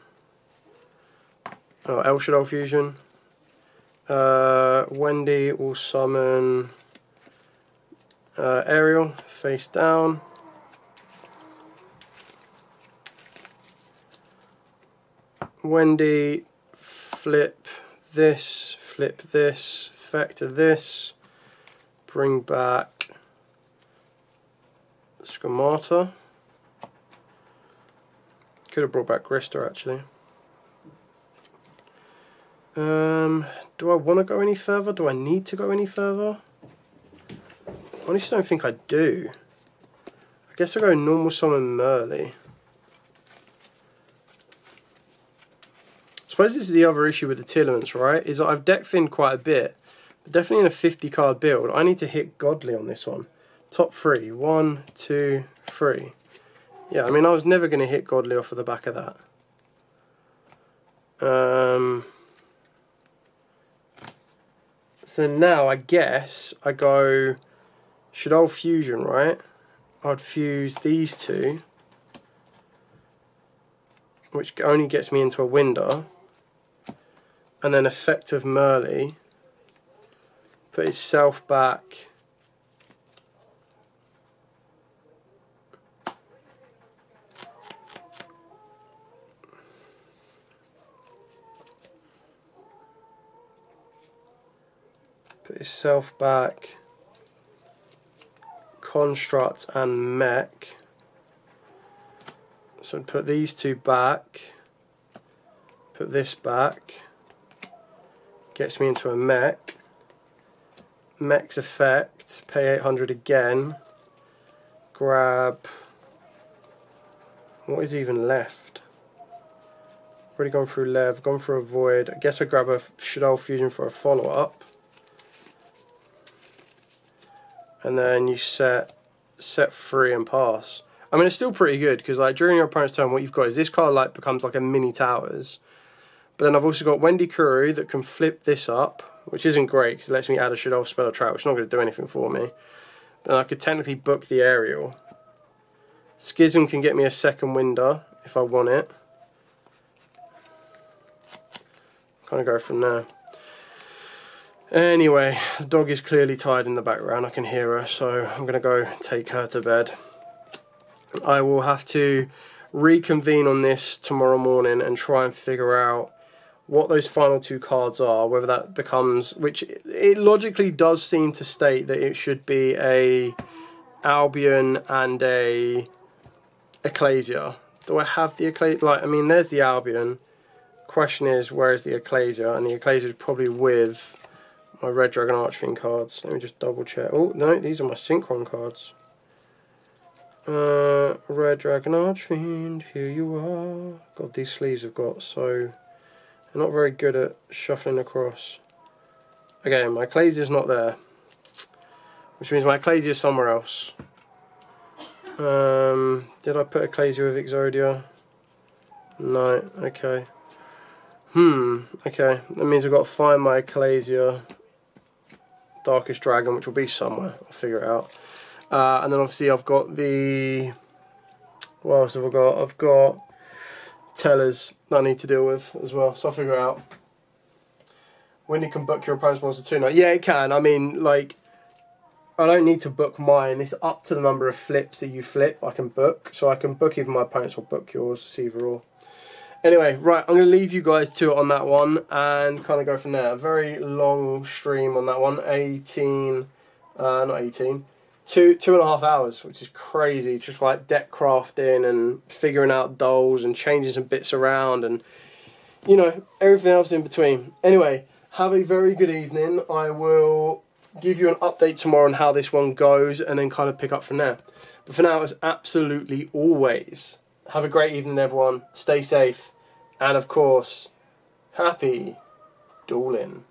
Oh, El Shaddoll Fusion. Wendy will summon Ariel face down. Wendy, flip this, vector this, bring back Schemata. Could have brought back Grista actually. Do I want to go any further? Do I need to go any further? I honestly don't think I do. I guess I'll go normal summon Merly. I suppose this is the other issue with the Tillars, right? Is that I've deck thinned quite a bit. But definitely in a 50 card build, I need to hit Godly on this one. Top 3. 1, 2, 3. Yeah, I mean, I was never going to hit Godly off of the back of that. So now I guess I go Shaddoll Fusion, right? I'd fuse these two, which only gets me into a window, and then Effect of Merly, put itself back. Put itself back, Construct and Mech. So I'd put these two back, put this back, gets me into a Mech. Mech's effect, pay 800 again, grab, what is even left? Already gone through Lev, gone through a Void. I guess I grab a Shaddoll Fusion for a follow-up. And then you set free and pass. I mean, it's still pretty good because like during your opponent's turn, what you've got is this card like becomes like a mini Towers. But then I've also got Wendy Kuru that can flip this up, which isn't great because it lets me add a Shaddoll spell or trap, which is not going to do anything for me. Then I could technically book the Aerial. Schism can get me a second window if I want it. Kind of go from there. Anyway, the dog is clearly tired in the background. I can hear her, so I'm going to go take her to bed. I will have to reconvene on this tomorrow morning and try and figure out what those final two cards are, whether that becomes, which it logically does seem to state that it should be a Albion and a Ecclesia. Do I have the Ecclesia? Like, I mean, there's the Albion. Question is, where is the Ecclesia? And the Ecclesia is probably with my Red Dragon Archfiend cards. Let me just double check. Oh, no, these are my Synchron cards. Red Dragon Archfiend, here you are. God, these sleeves I've got, so they're not very good at shuffling across. Okay, my Ecclesia's not there, which means my Ecclesia is somewhere else. Did I put Ecclesia with Exodia? No, okay. Okay, that means I've got to find my Ecclesia Darkest Dragon, which will be somewhere. I'll figure it out. And then obviously I've got the... What else have I got? I've got Tellers that I need to deal with as well, so I'll figure it out. When you can book your opponent's monster too. Now, yeah, it can. I mean, like, I don't need to book mine. It's up to the number of flips that you flip I can book. So I can book either my opponent's or book yours, see either or. Anyway, right, I'm going to leave you guys to it on that one and kind of go from there. A very long stream on that one. 2.5 hours, which is crazy. Just like deck crafting and figuring out dolls and changing some bits around and, you know, everything else in between. Anyway, have a very good evening. I will give you an update tomorrow on how this one goes and then kind of pick up from there. But for now, as absolutely always, have a great evening, everyone. Stay safe. And of course, happy dueling.